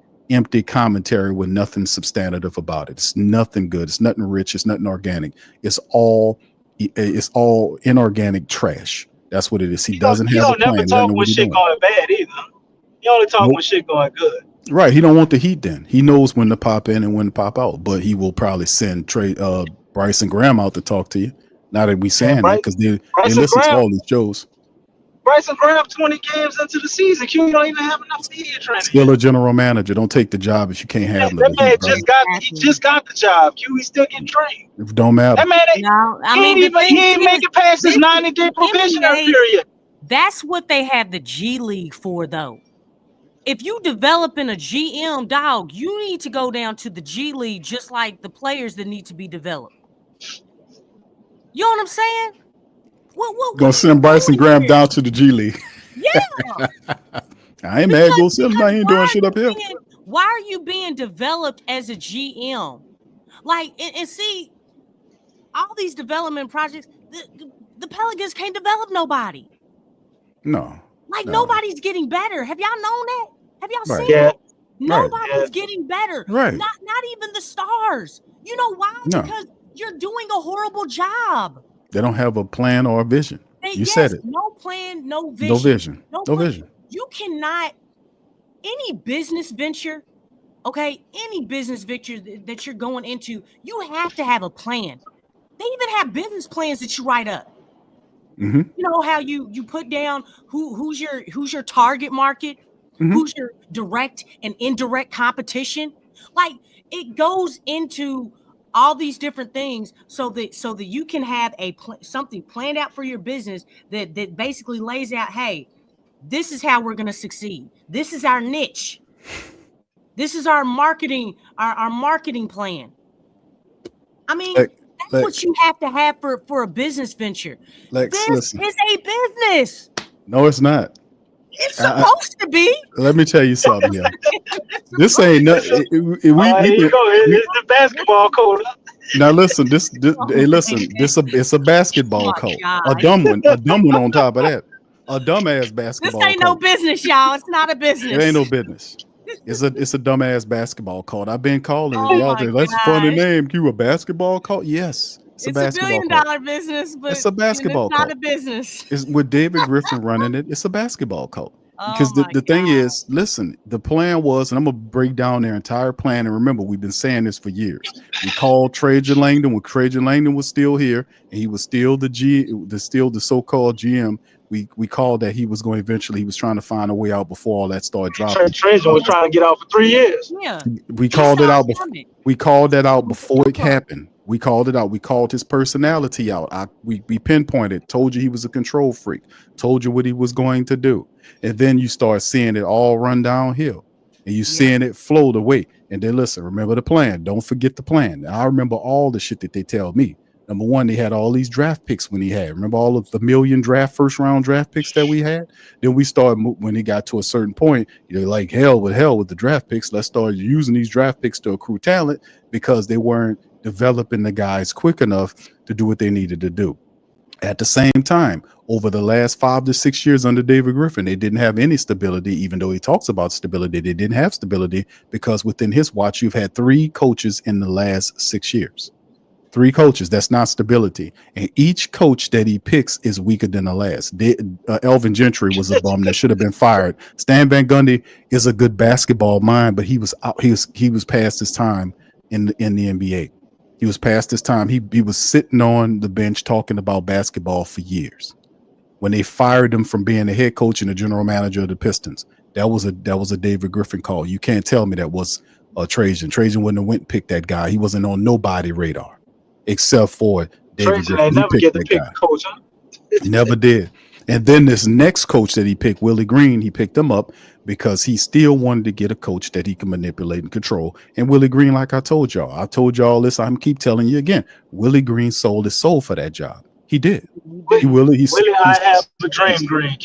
commentary with nothing substantive about it. It's nothing good. It's nothing rich. It's nothing organic. It's all inorganic trash. That's what it is. He doesn't have a plan. Never talk when shit going bad either. He only talk when shit going good. Right. He don't want the heat then. He knows when to pop in and when to pop out, but he will probably send Bryson Graham out to talk to you. Now that we saying that, because they Bryson listen to Graham, all these shows. Bryson Graham, 20 games into the season. Q don't even have enough media training. Still a general manager. Don't take the job if you can't have That man brother. just got the job. Q, he still getting trained. It don't matter. That man, No, I he mean, ain't even make it past his 90-day probationary NBA, period. That's what they have the G League for, though. If you developing a GM, dog, you need to go down to the G League just like the players that need to be developed. You know what I'm saying? Gonna send Bryson Graham down to the G League. Yeah. I ain't mad. Go send him. I ain't doing shit up here. Why are you being developed as a GM? Like, and see, all these development projects, the Pelicans can't develop nobody. No. Like, nobody's getting better. Have y'all known that? Have y'all Right. seen Yeah. that? Nobody's getting better. Right. Not even the stars. You know why? No. Because you're doing a horrible job. They don't have a plan or a vision. You said it. No plan, no vision. No vision. No plan. vision. You cannot, any business venture, okay, any business venture that you're going into, you have to have a plan. They even have business plans that you write up. Mm-hmm. You know how you put down who's your target market, Mm-hmm. who's your direct and indirect competition. Like, it goes into all these different things so that you can have something planned out for your business that basically lays out, hey, this is how we're going to succeed. This is our niche. This is our marketing, our marketing plan. I mean, that's what you have to have for a business venture. This is a business. No, it's not. It's supposed to be. Let me tell you something, yeah. This ain't nothing. There you go. It's the basketball court. Now listen, it's a basketball court. A dumb one on top of that. A dumbass basketball. This ain't no business, y'all. It's not a business. It ain't no business. It's a dumbass basketball court. I've been calling it. Y'all think that's a funny name. You a basketball court? Yes. It's a basketball $1 billion business, but it's a basketball it's not court. a business. It's with David Griffin running it. It's a basketball court. Because the thing is, listen, the plan was, and I'm gonna break down their entire plan. And remember, we've been saying this for years. We called Trajan Langdon when Trajan Langdon was still here, and he was still the so-called GM. We called that he was going eventually. He was trying to find a way out before all that started dropping. Trajan was trying to get out for 3 years. Yeah, we called it out. We called that out before it happened. We called it out. We called his personality out. We pinpointed, told you he was a control freak, told you what he was going to do. And then you start seeing it all run downhill and you seeing it float away. And then listen, remember the plan. Don't forget the plan. I remember all the shit that they tell me. Number one, they had all these draft picks when he had. Remember all of the million first round draft picks that we had? Then we started, when it got to a certain point, you're like, hell with the draft picks. Let's start using these draft picks to accrue talent because they weren't developing the guys quick enough to do what they needed to do. At the same time, over the last 5 to 6 years under David Griffin, they didn't have any stability, even though he talks about stability. They didn't have stability because within his watch, you've had 3 coaches in the last 6 years. 3 coaches. That's not stability. And each coach that he picks is weaker than the last. Elvin Gentry was a bum that should have been fired. Stan Van Gundy is a good basketball mind, but he was past his time in the NBA. He was past his time. He was sitting on the bench talking about basketball for years. When they fired him from being the head coach and the general manager of the Pistons, that was a David Griffin call. You can't tell me that was Trajan. Trajan wouldn't have went and picked that guy. He wasn't on nobody's radar except for David Griffin. Trajan never get to pick coach, huh? Never did. And then this next coach that he picked, Willie Green, he picked him up because he still wanted to get a coach that he can manipulate and control. And Willie Green, like I told y'all this, I'm keep telling you again, Willie Green sold his soul for that job. He did. Willie, I have a dream, Green.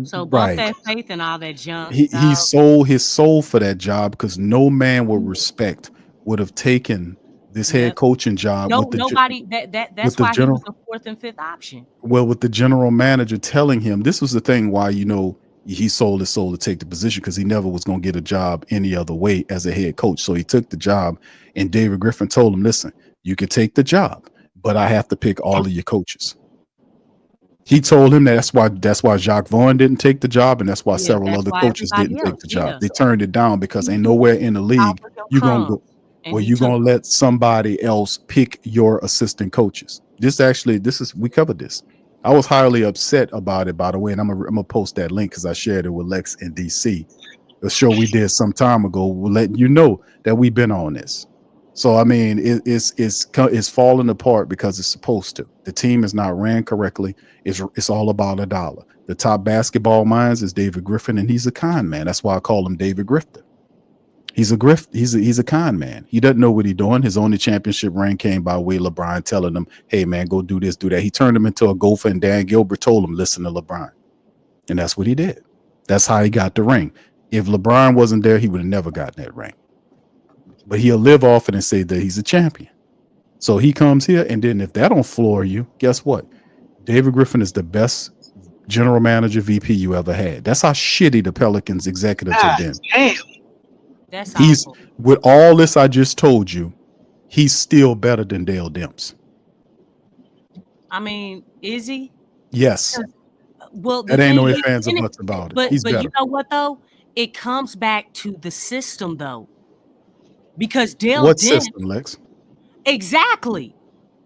So bump that faith and all that junk. He sold his soul for that job because no man with respect would have taken this head coaching job. Nobody. That's why he was the 4th and 5th option. Well, with the general manager telling him, this was the thing why he sold his soul to take the position because he never was going to get a job any other way as a head coach. So he took the job, and David Griffin told him, "Listen, you can take the job, but I have to pick all of your coaches." He told him that's why Jacques Vaughn didn't take the job, and that's why several other coaches didn't take the job. They turned it down because ain't nowhere in the league you're gonna go where you're gonna let somebody else pick your assistant coaches. we covered this. I was highly upset about it, by the way, and I'm gonna post that link because I shared it with Lex in DC. The show we did some time ago, we're letting you know that we've been on this. So I mean, it's falling apart because it's supposed to. The team is not ran correctly. It's all about a dollar. The top basketball minds is David Griffin, and he's a con man. That's why I call him David Grifter. He's a con man. He doesn't know what he's doing. His only championship ring came by way of LeBron telling him, "Hey man, go do this, do that." He turned him into a gopher, and Dan Gilbert told him, "Listen to LeBron," and that's what he did. That's how he got the ring. If LeBron wasn't there, he would have never gotten that ring. But he'll live off it and say that he's a champion. So he comes here, and then if that don't floor you, guess what? David Griffin is the best general manager VP you ever had. That's how shitty the Pelicans executives have been. Damn. That's He's awful. with all this I just told you, he's still better than Dale Demps. I mean, is he? Yes. Well, That ain't no thing is, ifs, ands, or buts about it. But He's but better. you know what though? It comes back to the system though, because Dale What Demps, system, Lex? exactly,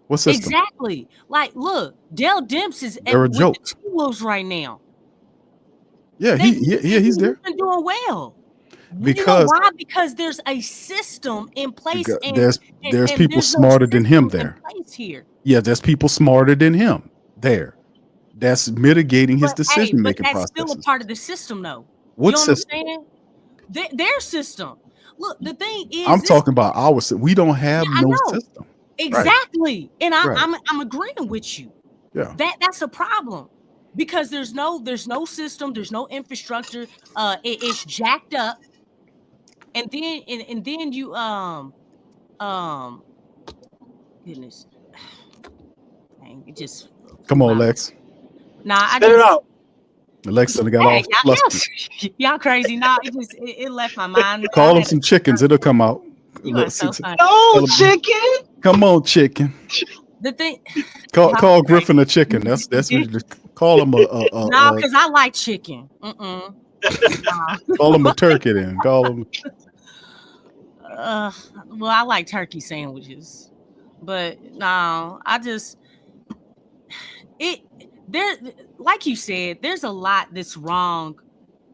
What system? exactly. Like, look, Dale Demps is They're a with joke. the T-Wolves right now. Yeah, he's there. Been doing well. Because you know why? Because there's a system in place, Because and there's and people there's no smarter than him system in there. place here. Yeah, there's people smarter than him there. That's mitigating his decision making But that's process. still a part of the system, though. What you know system? what I'm saying? Their system. Look, the thing is, I'm talking about our system. We don't have I no know. system. Exactly, and Right. I'm agreeing with you. Yeah. That's a problem because there's no system, there's no infrastructure. It's jacked up, and then you goodness, dang, it just Come on, Lex. Nah, I Spit it just. out. Alexa got all flustered. Y'all crazy. Nah, it left my mind. Call him some chickens. It'll come out. You are so funny. No, chicken. Come on, chicken. The thing, Call Griffin a chicken. That's what you just call him no, because I like chicken. Nah. call him a turkey then. Call him. Well, I like turkey sandwiches, but no, there, like you said, there's a lot that's wrong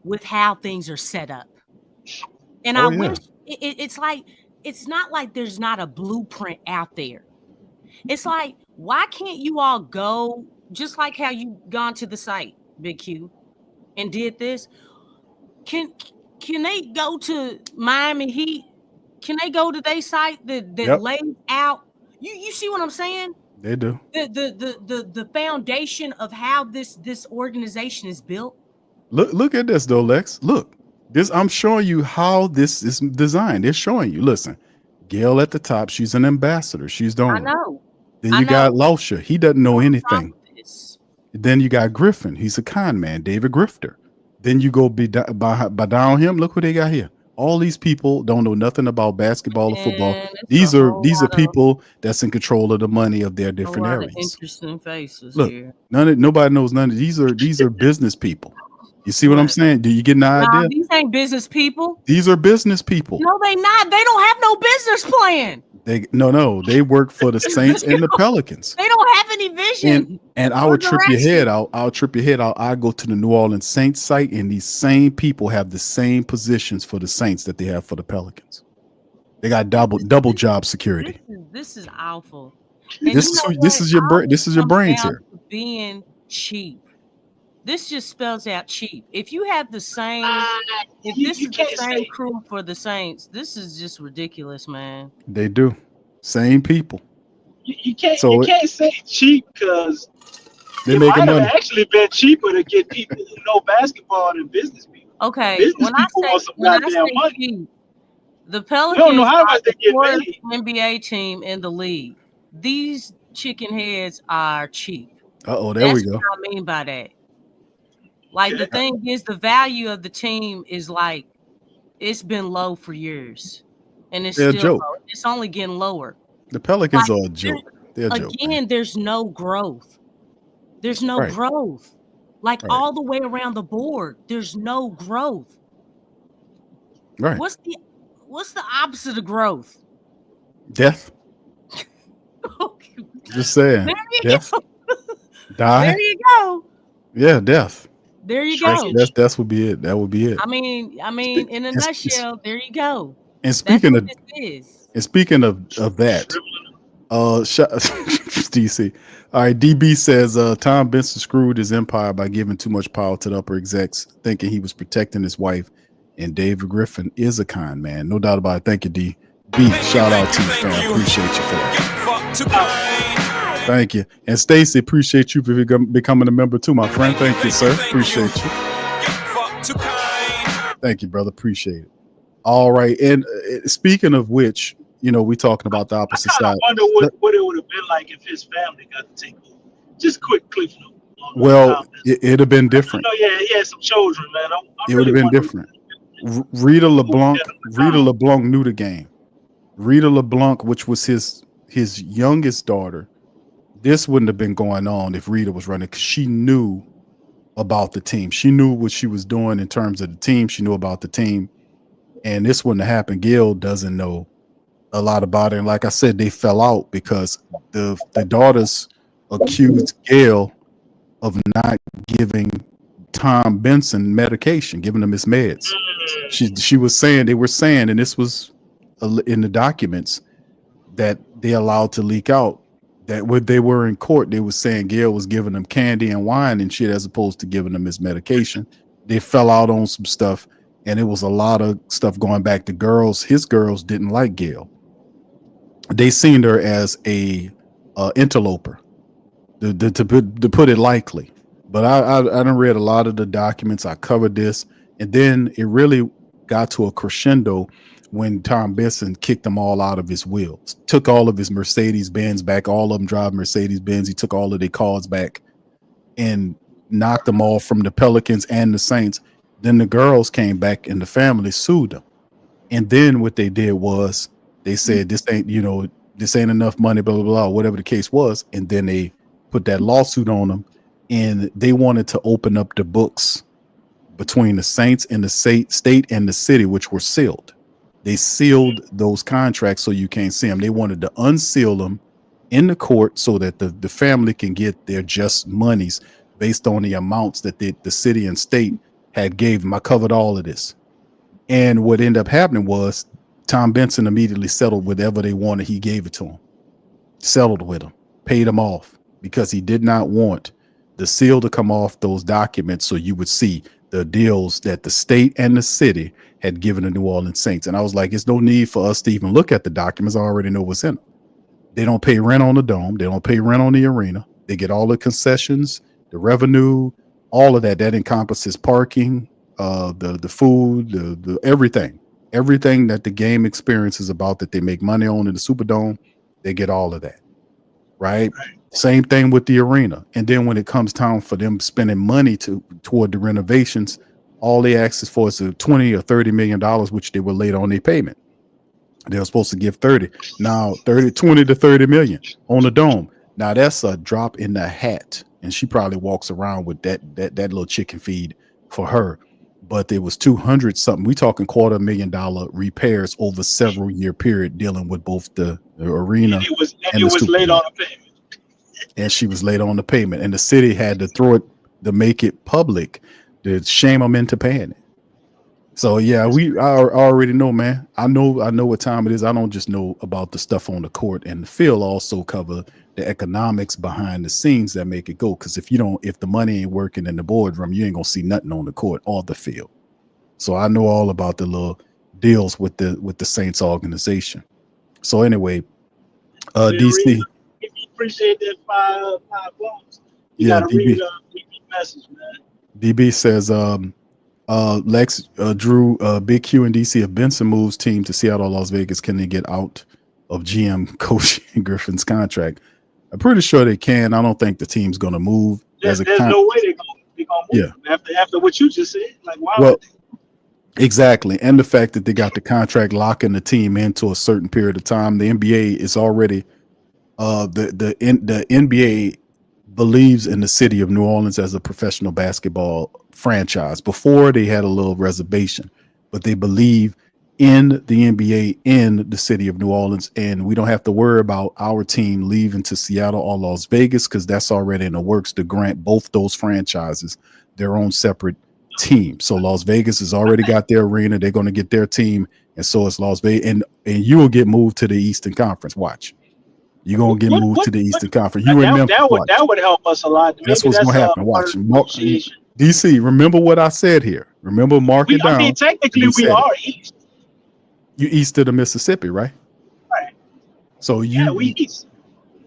with how things are set up, and I wish it's like it's not like there's not a blueprint out there. It's like, why can't you all go just like how you gone to the site, Big Q, and did this? Can they go to Miami Heat? Can they go to their site that lays out? You see what I'm saying? They do. The foundation of how this organization is built. Look at this though, Lex. Look, this I'm showing you how this is designed. They're showing you. Listen, Gail at the top. She's an ambassador. She's the owner. I know. Then you got Lexxah. He doesn't know anything. Then you got Griffin. He's a con man. David Grifter. Then you go by down him. Look what they got here. All these people don't know nothing about basketball or football. These are people that's in control of the money of their different areas. Interesting faces. Look, here. nobody knows none of these are business people. You see what I'm saying? Do you get an idea? These ain't business people. These are business people. No, they not. They don't have no business plan. They work for the Saints and the Pelicans. They don't have any vision. And I would trip your head out. I'll trip your head out. I go to the New Orleans Saints site, and these same people have the same positions for the Saints that they have for the Pelicans. They got double job security. This is awful. This is your brains here. Being cheap. This just spells out cheap. If you have the same, if this is the same crew for the Saints, this is just ridiculous, man. They do. Same people. You can't say cheap because they it make might money. have actually been cheaper to get people who know basketball than business people. Okay, business people want some goddamn money. Cheap, the Pelicans don't know how much they get are paid. the NBA team in the league. These chicken heads are cheap. There we go. What I mean by that. Like the thing is, the value of the team is like it's been low for years, and it's still low. It's only getting lower. The Pelicans are a joke. They're a joke. Again, there's no growth. There's no growth. Like all the way around the board, there's no growth. Right. What's the opposite of growth? Death. Just saying. There you Death. go. Die. There you go. Yeah, death. There you go. That's would be it. That would be it. I mean, in a It's- nutshell, there you go. And That's speaking what of this is. and speaking of that, DC. All right, DB says Tom Benson screwed his empire by giving too much power to the upper execs, thinking he was protecting his wife. And David Griffin is a kind man, no doubt about it. Thank you, D. B. Shout out to you, fam. Appreciate you for that. Thank you. And Stacy, appreciate you for becoming a member too, my friend. Thank you, sir. Appreciate you. Thank you, brother. Appreciate it. All right. And speaking of which, you know, we talking about the opposite I side. wonder what it would have been like if his family got to take over. Just quick cliff note. Well, it'd have been different. Yeah, he had some children, man. It would have been different. Rita LeBlanc knew the game. Rita LeBlanc, which was his youngest daughter, this wouldn't have been going on if Rita was running, because she knew about the team. She knew what she was doing in terms of the team. She knew about the team, and this wouldn't have happened. Gail doesn't know a lot about it, and like I said, they fell out because the daughters accused Gail of not giving Tom Benson medication, giving him his meds. She was saying, they were saying, and this was in the documents that they allowed to leak out, that when they were in court, they were saying Gail was giving them candy and wine and shit as opposed to giving them his medication. They fell out on some stuff, and it was a lot of stuff going back to girls. His girls didn't like Gail. They seen her as a interloper, to put it lightly. But I done read a lot of the documents. I covered this, and then it really got to a crescendo when Tom Benson kicked them all out of his will, took all of his Mercedes-Benz back. All of them drive Mercedes-Benz. He took all of their cars back and knocked them all from the Pelicans and the Saints. Then the girls came back and the family sued them. And then what they did was they said, this ain't enough money, blah, blah, blah, whatever the case was. And then they put that lawsuit on them, and they wanted to open up the books between the Saints and the state and the city, which were sealed. They sealed those contracts so you can't see them. They wanted to unseal them in the court so that the family can get their just monies based on the amounts that the city and state had gave them. I covered all of this. And what ended up happening was Tom Benson immediately settled whatever they wanted. He gave it to them, settled with them, paid them off, because he did not want the seal to come off those documents so you would see the deals that the state and the city had given the New Orleans Saints. And I was like, it's no need for us to even look at the documents. I already know what's in them. They don't pay rent on the dome. They don't pay rent on the arena. They get all the concessions, the revenue, all of that. That encompasses parking, the food, the everything that the game experience is about, that they make money on in the Superdome. They get all of that, right? Same thing with the arena. And then when it comes time for them spending money toward the renovations, all they ask for is $20 or $30 million, which they were late on their payment. They were supposed to give 30. Now 20 to 30 million on the dome. Now that's a drop in the hat. And she probably walks around with that little chicken feed for her. But there was 200 something. We talking $250,000 repairs over several year period, dealing with both the arena. And it was late on the payment. And she was late on the payment, and the city had to throw it to make it public to shame them into paying it. So yeah, I already know, man. I know what time it is. I don't just know about the stuff on the court and the field. Also cover the economics behind the scenes that make it go. Because if the money ain't working in the boardroom, you ain't gonna see nothing on the court or the field. So I know all about the little deals with the Saints organization. So anyway, DC. Appreciate that five bucks. Yeah, gotta read DB message, man. DB says Lex Drew Big Q and DC, if Benson moves team to Seattle, Las Vegas, can they get out of GM coach Griffin's contract? I'm pretty sure they can. I don't think the team's gonna move. There's no way they're gonna move. Yeah. After what you just said. Like, why would they? Exactly. And the fact that they got the contract locking the team into a certain period of time. The NBA is already the NBA believes in the city of New Orleans as a professional basketball franchise. Before, they had a little reservation, but they believe in the NBA in the city of New Orleans, and we don't have to worry about our team leaving to Seattle or Las Vegas because that's already in the works to grant both those franchises their own separate team. So Las Vegas has already got their arena; they're going to get their team, and so is Las Vegas, and you will get moved to the Eastern Conference. Watch, you're gonna get moved to the Eastern Conference. You in Memphis? That would help us a lot. That's Maybe what's gonna happen. Watch, DC. Remember what I said here. Remember, mark it down. I mean, technically, we are East. You east of the Mississippi, right? Right. So we east.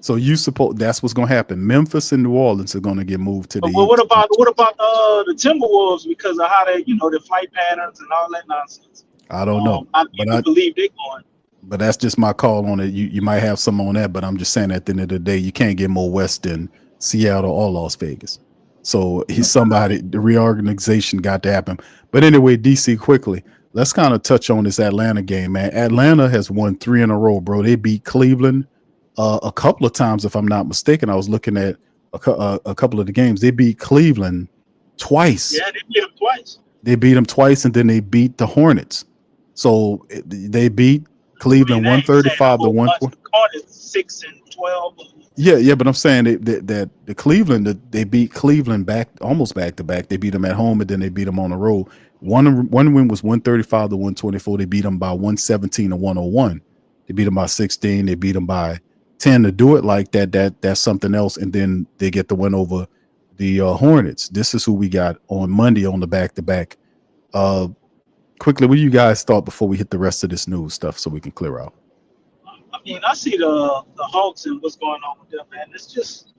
So you suppose that's what's going to happen. Memphis and New Orleans are going to get moved to the. But what about the Timberwolves because of how they, the flight patterns and all that nonsense? I don't know. I believe they're going. But that's just my call on it. You might have some on that, but I'm just saying at the end of the day, you can't get more west than Seattle or Las Vegas. So the reorganization got to happen. But anyway, DC, quickly. Let's kind of touch on this Atlanta game, man. Atlanta has won 3 in a row, bro. They beat Cleveland a couple of times, if I'm not mistaken. I was looking at a couple of the games. They beat Cleveland twice. Yeah, they beat them twice. They beat them twice, and then they beat the Hornets. So they beat Cleveland 135 to 120. Hornets 6-12. Yeah, but I'm saying that the Cleveland, they beat Cleveland almost back to back. They beat them at home, and then they beat them on the road. One win was 135 to 124. They beat them by 117 to 101. They beat them by 16. They beat them by 10. To do it like that's something else. And then they get the win over the Hornets. This is who we got on Monday on the back-to-back. Quickly, what do you guys thought before we hit the rest of this news stuff so we can clear out? I mean, I see the Hawks and what's going on with them, man. It's just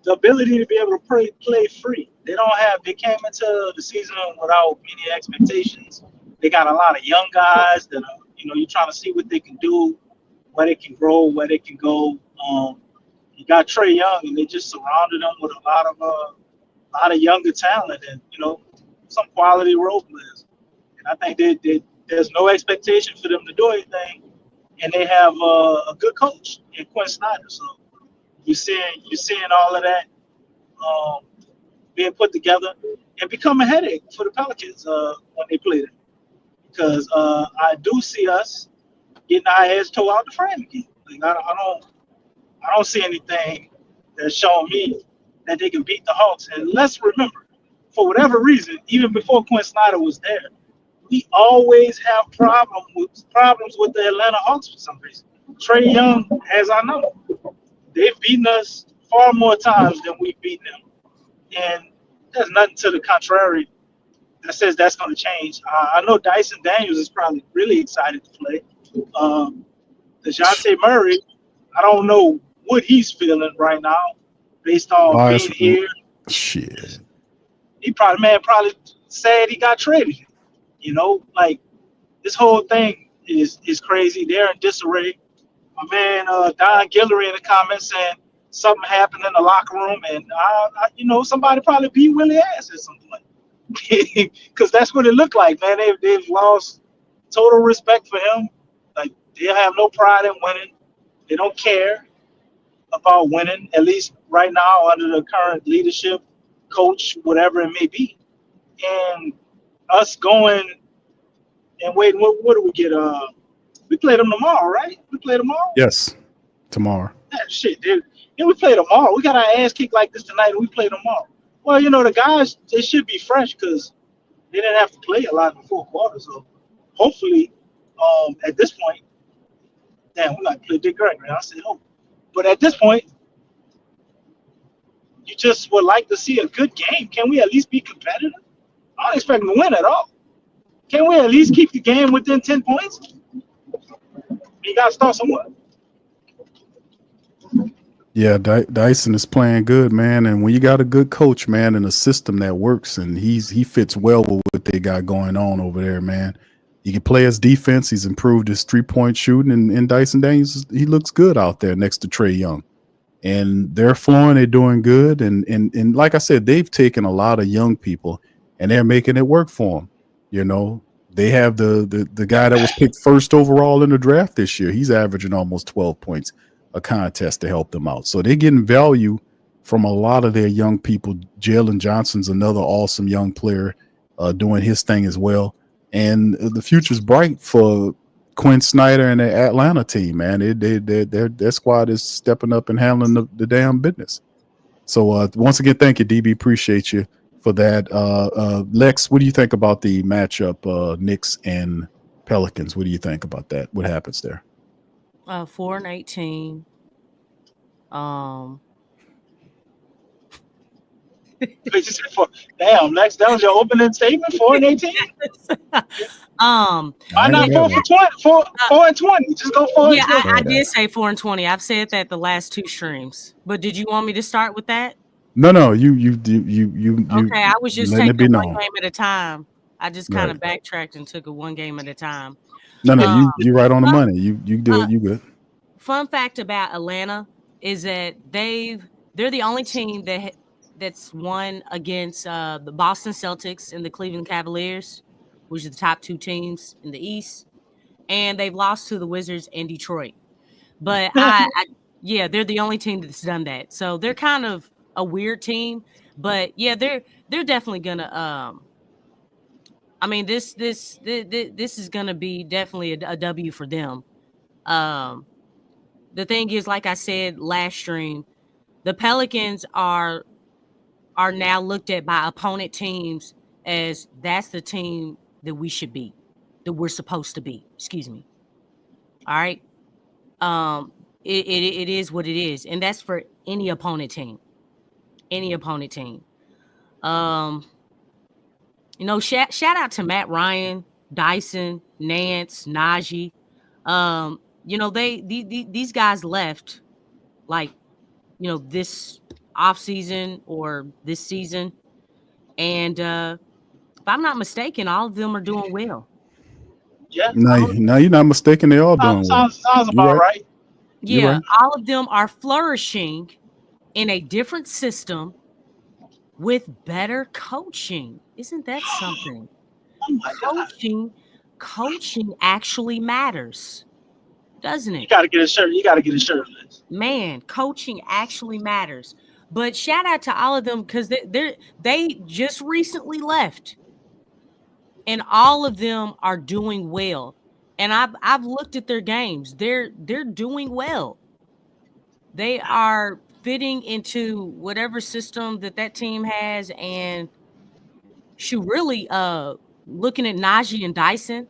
the ability to be able to play free. They came into the season without many expectations. They got a lot of young guys that are, you're trying to see what they can do, where they can grow, where they can go. You got Trae Young, and they just surrounded them with a lot of younger talent and, some quality role players. And I think there's no expectation for them to do anything. And they have a good coach in Quinn Snyder. So you're seeing all of that being put together and become a headache for the Pelicans when they play them. Because I do see us getting our heads tore out the frame again. Like, I don't see anything that's showing me that they can beat the Hawks. And let's remember, for whatever reason, even before Quinn Snyder was there, we always have problems with the Atlanta Hawks for some reason. Trae Young has our number. They've beaten us far more times than we've beaten them. And there's nothing to the contrary that says that's going to change. I know Dyson Daniels is probably really excited to play. DeJounte Murray, I don't know what he's feeling right now based on being here. Shit. He probably sad he got traded. Like this whole thing is crazy. They're in disarray. My man Don Guillory in the comments saying something happened in the locker room, and somebody probably beat Willie ass at some point because that's what it looked like, man. They've lost total respect for him. Like they have no pride in winning. They don't care about winning, at least right now under the current leadership, coach, whatever it may be. And us going and waiting, what do we get? We play them tomorrow, right? We play tomorrow? Yes, tomorrow. Yeah, shit, dude. Yeah, we play tomorrow. We got our ass kicked like this tonight, and we play tomorrow. Well, the guys, they should be fresh because they didn't have to play a lot in the fourth quarter. So hopefully, at this point, damn, we got to play Dick Gregory. I said hope. But at this point, you just would like to see a good game. Can we at least be competitive? I don't expect them to win at all. Can we at least keep the game within 10 points? You got to start somewhere. Yeah, Dyson is playing good, man. And when you got a good coach, man, and a system that works, and he fits well with what they got going on over there, man. He can play his defense. He's improved his 3-point shooting, and Dyson Daniels, he looks good out there next to Trae Young. And they're flowing, they're doing good. And like I said, they've taken a lot of young people, and they're making it work for them. They have the guy that was picked first overall in the draft this year. He's averaging almost 12 points a contest to help them out. So they're getting value from a lot of their young people. Jalen Johnson's another awesome young player doing his thing as well. and the future's bright for Quinn Snyder and the Atlanta team. Man, their squad is stepping up and handling the damn business. So once again, thank you, DB. Appreciate you for that. Lex, what do you think about the matchup, Knicks and Pelicans? What do you think about that? What happens there? 4-18. Damn, Lex, that was your opening statement. 4-18. Why not 4-20? Just go 4-20. Yeah, I did say 4-20. I've said that the last two streams. But did you want me to start with that? No, you. Okay, I was just letting it taking be one known. game at a time. I just kind of backtracked and took it one game at a time. No, you right on the money. You do it. You good. Fun fact about Atlanta is that they're the only team that's won against the Boston Celtics and the Cleveland Cavaliers, which are the top two teams in the East, and they've lost to the Wizards and Detroit. But yeah, they're the only team that's done that. So they're kind of a weird team, but yeah, they're definitely gonna. I mean, this is gonna be definitely a W for them. The thing is, like I said last stream, the Pelicans are now looked at by opponent teams as that's the team that we should be, that we're supposed to be. Excuse me. All right. It is what it is, and that's for any opponent team. Any opponent team. Shout out to Matt Ryan, Dyson, Nance, Najee. These guys left this offseason or this season. And if I'm not mistaken, all of them are doing well. Yeah. No, you're not mistaken. They all doing well. Sounds about right. Yeah, all of them are flourishing in a different system with better coaching. Isn't that something? Oh my God. Coaching actually matters, doesn't it? You gotta get a shirt. Man, coaching actually matters. But shout out to all of them because they just recently left, and all of them are doing well. And I've looked at their games. They're doing well. They are fitting into whatever system that team has, and really looking at Najee and Dyson.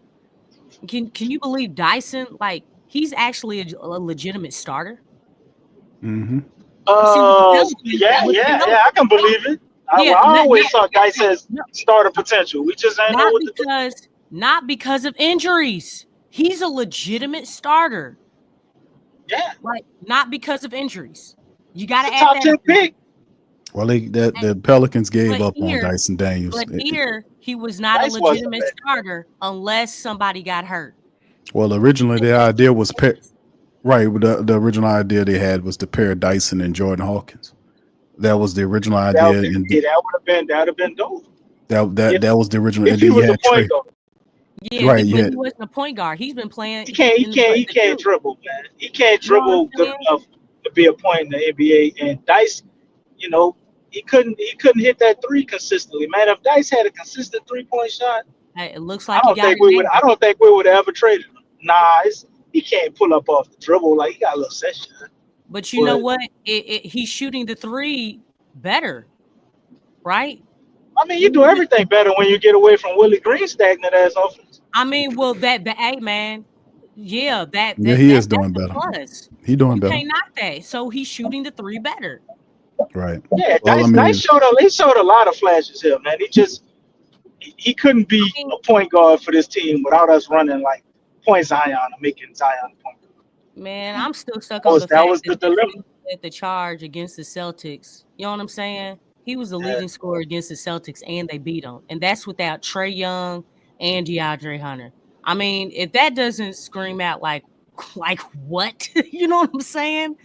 Can you believe Dyson? Like, he's actually a legitimate starter. Mm-hmm. Yeah, I can believe it. I always saw Dyson's starter potential. We just ain't know what to do. Not because of injuries. He's a legitimate starter. Yeah. Like, not because of injuries. You got to add top that. 10 pick. Well, the Pelicans gave up on Dyson Daniels. But here, he was not a legitimate starter unless somebody got hurt. Well, originally the idea was the original idea they had was to pair Dyson and Jordan Hawkins. That was the original idea. That would have been dope. That was the original. If he was a point guard. Yeah, he wasn't a point guard. He's been playing. He can't dribble, man. He can't dribble good enough to be a point in the NBA. And Dice, he couldn't hit that three consistently, man. If Dice had a consistent 3-point shot, it looks like I don't think we would have ever traded him. Nah, he can't pull up off the dribble. Like, he got a little session. But you know what? He's shooting the three better, right? I mean, you do everything better when you get away from Willie Green stagnant ass offense. I mean, well, man, he is doing better. He's doing better. You can't knock that. So he's shooting the three better. Right. Yeah, Dice showed a lot of flashes here, man. He couldn't be a point guard for this team without us running like point Zion and making Zion a point guard. Man, I'm still stuck on the fact that was the dilemma. At the charge against the Celtics. You know what I'm saying? He was the leading scorer against the Celtics, and they beat him. And that's without Trae Young and DeAndre Hunter. I mean, if that doesn't scream out like what? You know what I'm saying?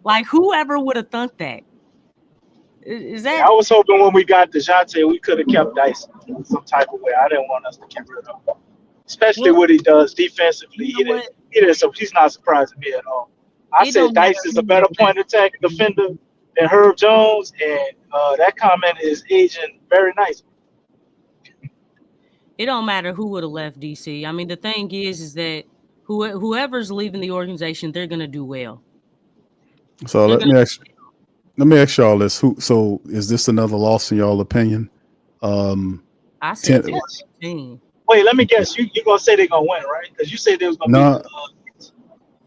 Like, whoever would have thought that? Is that? I was hoping when we got DeJounte, we could have kept Dice in some type of way. I didn't want us to get rid of him, especially what he does defensively. He's not surprising me at all. I said Dice is a better point attack defender than Herb Jones, and that comment is aging very nice. It don't matter who would have left DC. I mean, the thing is that whoever's leaving the organization, they're gonna do well. So They're gonna. let me ask y'all this. So is this another loss in y'all opinion? I said 10, 14. Wait, let me guess. You gonna say they're gonna win, right? Because you said they was gonna No. beat the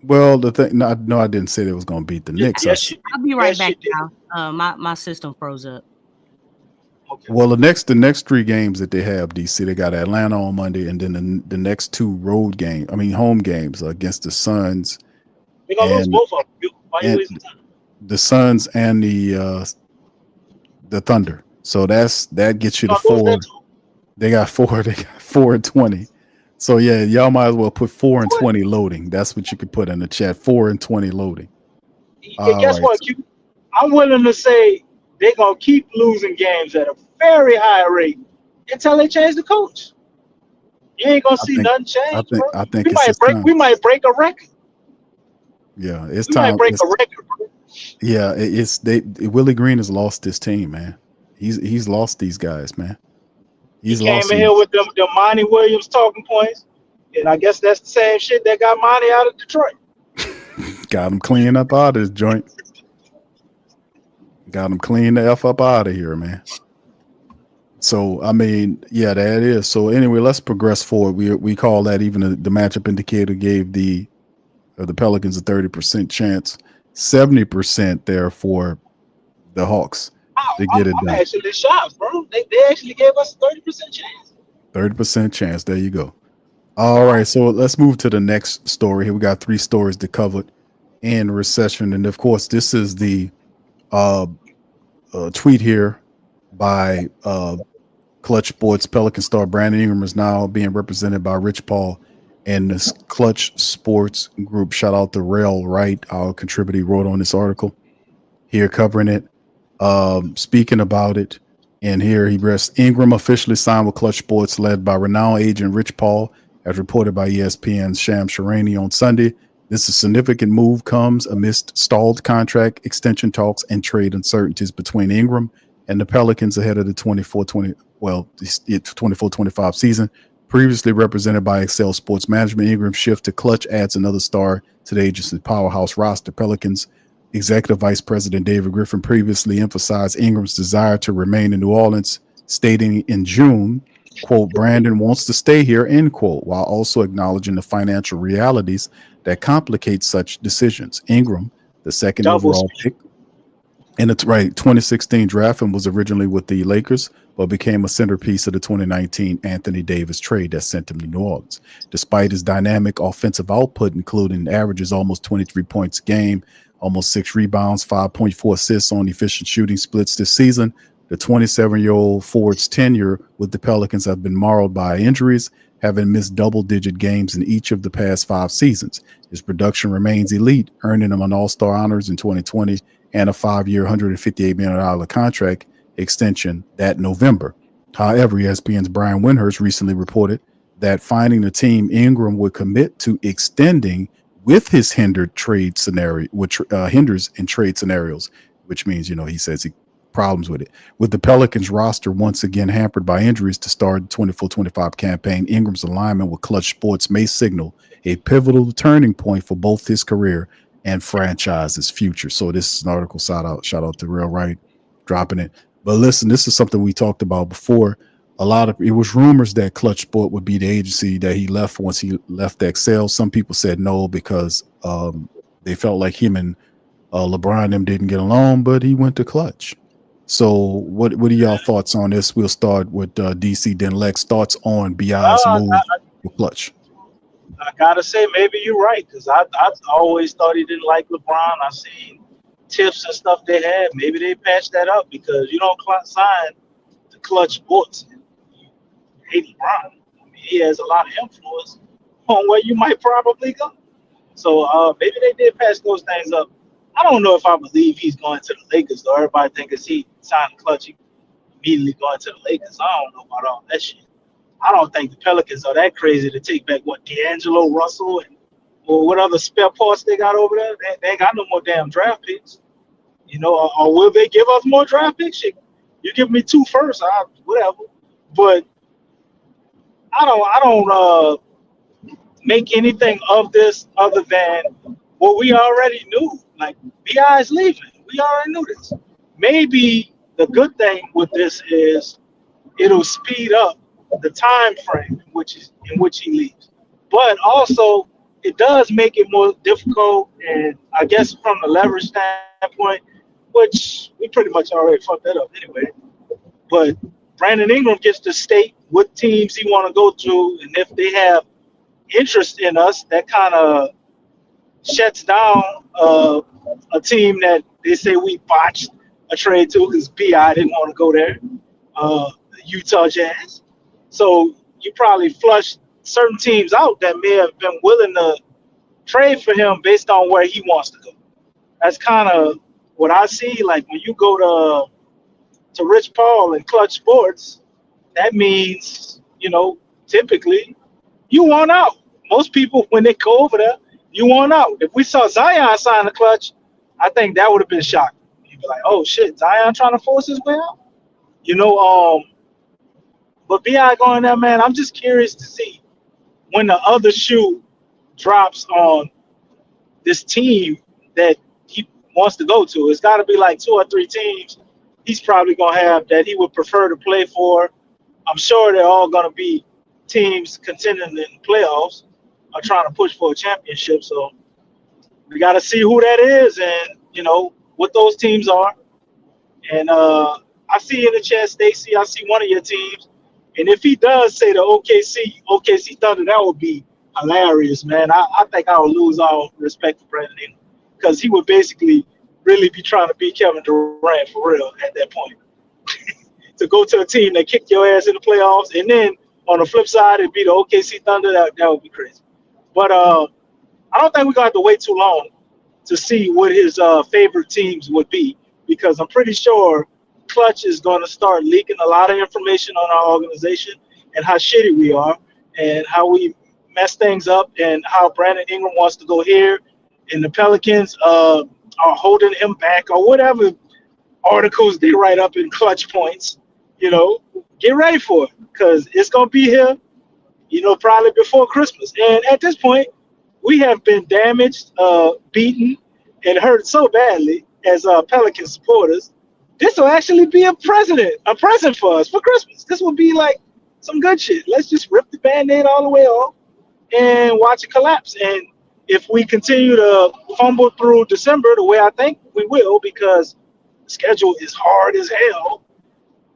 well, the thing, no, I didn't say they was going to beat the Knicks. yes, you did. I'll be right Yes, back you did. now. My system froze up. Okay. Well, the next 3 games that they have, DC, they got Atlanta on Monday, and then the next 2 home games against the Suns, We're gonna lose and both of them. Why you and wasting time? the Suns and the Thunder. So that gets you to We're gonna lose 4. that too. They got 4. They got 4 and 20. So yeah, y'all might as well put 4 and 20 loading. That's what you could put in the chat. 4 and 20 loading. And guess what? I'm willing to say they're gonna keep losing games at a very high rate until they change the coach. You ain't gonna see nothing change, bro. I think it's just time. We might break a record. Yeah, it's We time. might break a record, bro. Yeah, Willie Green has lost this team, man. He's lost these guys, man. He came in here with them Monty Williams talking points, and I guess that's the same shit that got Monty out of Detroit. Got him clean up out of this joint. Got him clean the F up out of here, man. So, I mean, yeah, that is. So, anyway, let's progress forward. We call that even the matchup indicator gave the Pelicans a 30% chance, 70% there for the Hawks to get it I'm done. actually shocked, bro. They actually gave us a 30% chance. 30% chance. There you go. All right, so let's move to the next story here. We got 3 stories to cover in recession, and of course, this is the tweet here by Clutch Sports. Pelican star Brandon Ingram is now being represented by Rich Paul and this Clutch Sports group. Shout out to Rail Wright, our contributor. He wrote on this article here covering it, speaking about it. And here he rests. Ingram officially signed with Clutch Sports, led by renowned agent Rich Paul, as reported by ESPN's Sham Sharani on Sunday. This is significant move comes amidst stalled contract extension talks and trade uncertainties between Ingram and the Pelicans ahead of the 24-25 season. Previously represented by Excel Sports Management, Ingram's shift to Clutch adds another star to the agency's powerhouse roster. Pelicans Executive Vice President David Griffin previously emphasized Ingram's desire to remain in New Orleans, stating in June, quote, Brandon wants to stay here, end quote, while also acknowledging the financial realities that complicate such decisions. Ingram, the second overall pick in the 2016 draft, and was originally with the Lakers, but became a centerpiece of the 2019 Anthony Davis trade that sent him to New Orleans. Despite his dynamic offensive output, including averages almost 23 points a game, almost 6 rebounds, 5.4 assists on efficient shooting splits this season, the 27-year-old forward's tenure with the Pelicans have been marred by injuries, having missed double-digit games in each of the past 5 seasons. His production remains elite, earning him an All-Star honors in 2020 and a 5-year, $158 million contract extension that November. However, ESPN's Brian Windhurst recently reported that finding the team Ingram would commit to extending with his hindered trade scenario, which hinders in trade scenarios, which means, he says he problems with it. With the Pelicans roster once again hampered by injuries to start the 24-25 campaign, Ingram's alignment with Clutch Sports may signal a pivotal turning point for both his career and franchise's future. So this is an article, shout out to Real Right dropping it. But listen, this is something we talked about before. It was rumors that Clutch Sport would be the agency that he left once he left Excel. Some people said no because they felt like him and LeBron and them didn't get along, but he went to Clutch. So what are y'all thoughts on this? We'll start with DC, then Lex. Thoughts on BI's move with Clutch? I gotta say, maybe you're right, because I always thought he didn't like LeBron. I seen tips and stuff they had. Maybe they patched that up, because you don't sign to Clutch Sports and you hate LeBron. I mean, he has a lot of influence on where you might probably go. So maybe they did patch those things up. I don't know if I believe he's going to the Lakers, though. Everybody thinks he signed Clutch, he immediately going to the Lakers. I don't know about all that shit. I don't think the Pelicans are that crazy to take back D'Angelo Russell and or what other spare parts they got over there. They ain't got no more damn draft picks, or will they give us more draft picks? You give me 2 first, whatever. But I don't make anything of this other than what we already knew. Like Bi is leaving. We already knew this. Maybe the good thing with this is it'll speed up the time frame in which he leaves. But also it does make it more difficult, and I guess from the leverage standpoint, which we pretty much already fucked that up anyway. But Brandon Ingram gets to state what teams he want to go to, and if they have interest in us, that kind of shuts down a team that they say we botched a trade to because Bi didn't want to go there, Utah Jazz. So you probably flushed certain teams out that may have been willing to trade for him based on where he wants to go. That's kind of what I see. Like when you go to Rich Paul and Clutch Sports, that means, typically you want out. Most people, when they go over there, you want out. If we saw Zion sign the Clutch, I think that would have been shocking. You'd be like, oh shit, Zion trying to force his way out? But Bi going there, man, I'm just curious to see when the other shoe drops on this team that he wants to go to. It's got to be like 2 or 3 teams he's probably going to have that he would prefer to play for. I'm sure they're all going to be teams contending in the playoffs or trying to push for a championship. So we got to see who that is and, what those teams are. And I see in the chat, Stacy, I see one of your teams. And if he does say the OKC Thunder, that would be hilarious, man. I think I would lose all respect for Brandon Ingram because he would basically really be trying to beat Kevin Durant for real at that point. To go to a team that kicked your ass in the playoffs, and then on the flip side, it'd be the OKC Thunder, that would be crazy. But I don't think we're going to have to wait too long to see what his favorite teams would be, because I'm pretty sure Clutch is going to start leaking a lot of information on our organization and how shitty we are and how we mess things up and how Brandon Ingram wants to go here and the Pelicans are holding him back or whatever articles they write up in Clutch Points. Get ready for it because it's going to be here, probably before Christmas. And at this point, we have been damaged, beaten, and hurt so badly as Pelican supporters. This will actually be a present for us for Christmas. This will be like some good shit. Let's just rip the Band-Aid all the way off and watch it collapse. And if we continue to fumble through December the way I think we will, because the schedule is hard as hell,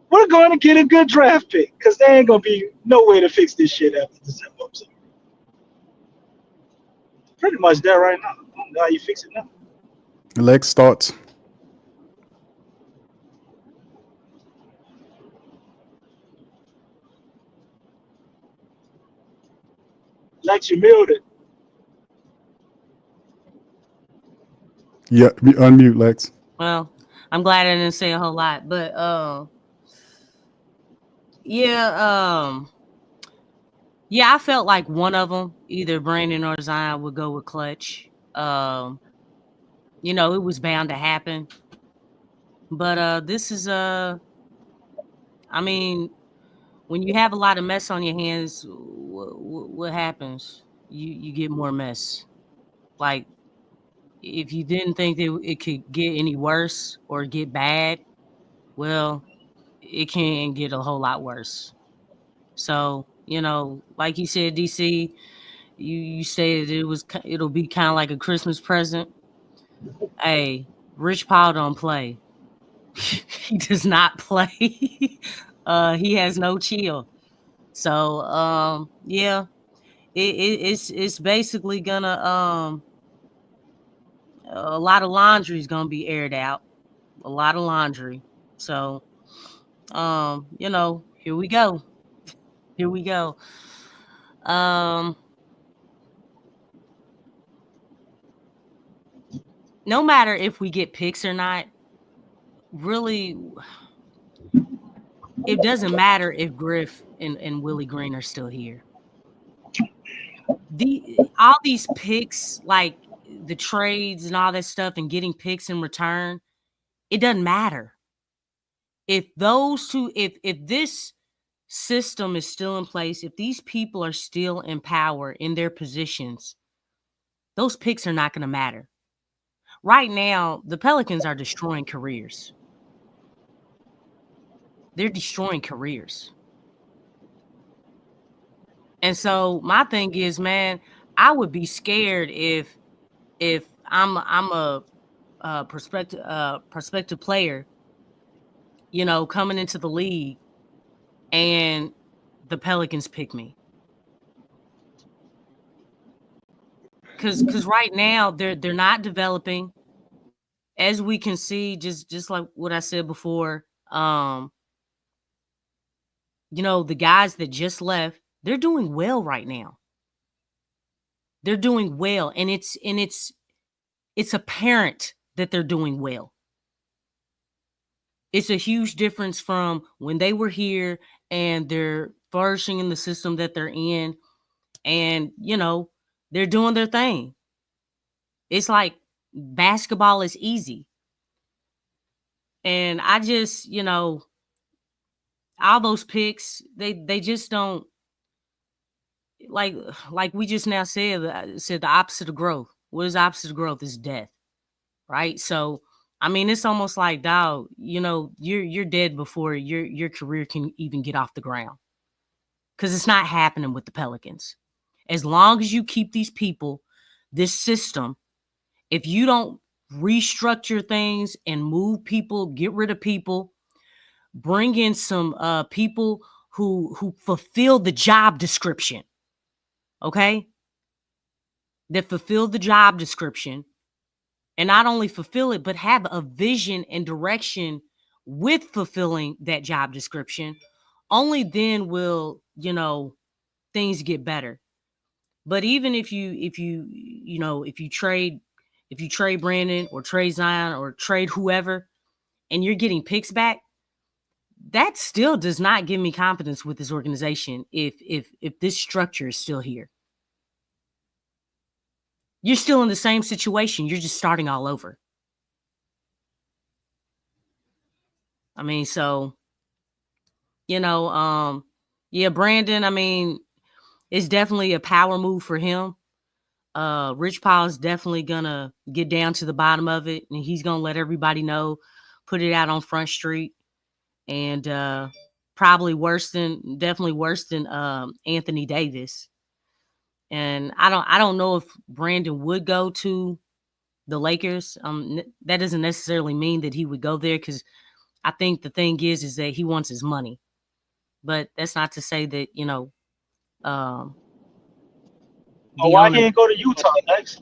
we're going to get a good draft pick because there ain't going to be no way to fix this shit after December. So pretty much there right now. I don't know how you fix it now. Lex, thoughts? Lex, you muted. Yeah, unmute, Lex. Well, I'm glad I didn't say a whole lot, but I felt like one of them, either Brandon or Zion, would go with Clutch. It was bound to happen. But this is when you have a lot of mess on your hands, what happens? You get more mess. Like, if you didn't think that it could get any worse or get bad, well, it can get a whole lot worse. So, like you said, DC, you said it'll be kind of like a Christmas present. Hey, Rich Paul don't play. He does not play. He has no chill. So, it's basically gonna a lot of laundry is gonna be aired out. A lot of laundry. So, here we go. Here we go. No matter if we get picks or not, really, it doesn't matter if Griff and Willie Green are still here. All these picks, like the trades and all that stuff, and getting picks in return, it doesn't matter. If those two, if this system is still in place, if these people are still in power in their positions, those picks are not going to matter. Right now, the Pelicans are destroying careers. They're destroying careers. And so my thing is, man, I would be scared if I'm a prospective player, you know, coming into the league and the Pelicans pick me. Cause right now they're not developing. As we can see, just like what I said before, you know, the guys that just left, they're doing well right now. They're doing well, and it's apparent that they're doing well. It's a huge difference from when they were here and they're flourishing in the system that they're in, and you know, they're doing their thing. It's like basketball is easy. And I just, you know, all those picks, they just don't, like we just now said the opposite of growth. What is the opposite of growth? Is death, right? So I mean, it's almost like, dog, you know, you're dead before your career can even get off the ground, because it's not happening with the Pelicans. As long as you keep these people, this system, if you don't restructure things and move people, get rid of people, bring in some people who fulfill the job description, okay? That fulfill the job description, and not only fulfill it, but have a vision and direction with fulfilling that job description. Only then will, you know, things get better. But even if you trade Brandon or trade Zion or trade whoever, and you're getting picks back, that still does not give me confidence with this organization if this structure is still here. You're still in the same situation. You're just starting all over. I mean, so, you know, yeah, Brandon, I mean, it's definitely a power move for him. Rich Paul is definitely gonna get down to the bottom of it, and he's gonna let everybody know, put it out on Front Street, and definitely worse than Anthony Davis. And I don't know if Brandon would go to the Lakers. That doesn't necessarily mean that he would go there, because I think the thing is that he wants his money. But that's not to say that, you know, why he didn't go to Utah next?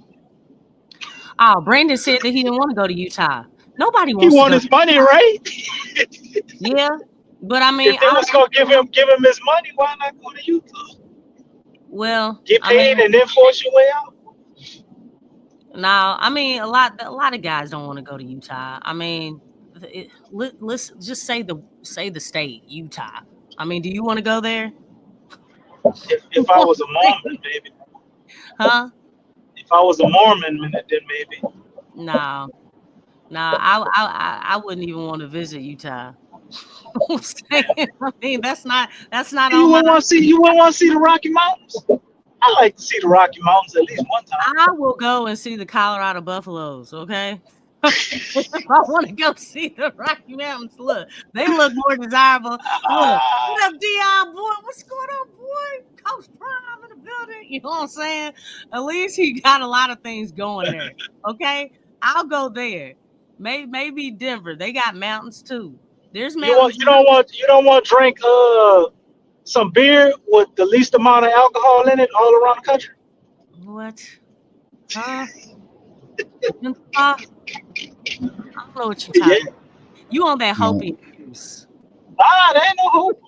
Oh, Brandon said that he didn't want to go to Utah. Nobody wants. He wanted his money, right? Yeah, but I mean, if they was gonna give him his money, why not go to Utah? Well, get paid and then force your way out. No, I mean a lot of guys don't want to go to Utah. I mean, let's just say the state Utah. I mean, do you want to go there? If I was a Mormon, maybe. Huh? If I was a Mormon, then maybe. No, I wouldn't even want to visit Utah. I'm saying, I mean, that's not. You wouldn't want to see the Rocky Mountains. I like to see the Rocky Mountains at least one time. I will go and see the Colorado Buffaloes. Okay. If I want to go see the Rocky Mountains, look, they look more desirable. Look, what up, Dion, boy? What's going on, boy? Coach Prime in the building. You know what I'm saying? At least he got a lot of things going there. Okay, I'll go there. Maybe Denver. They got mountains too. There's mountains. You don't want to drink some beer with the least amount of alcohol in it all around the country. What? Huh? I don't know what you're talking about. You on that Hopi juice. There ain't no hope.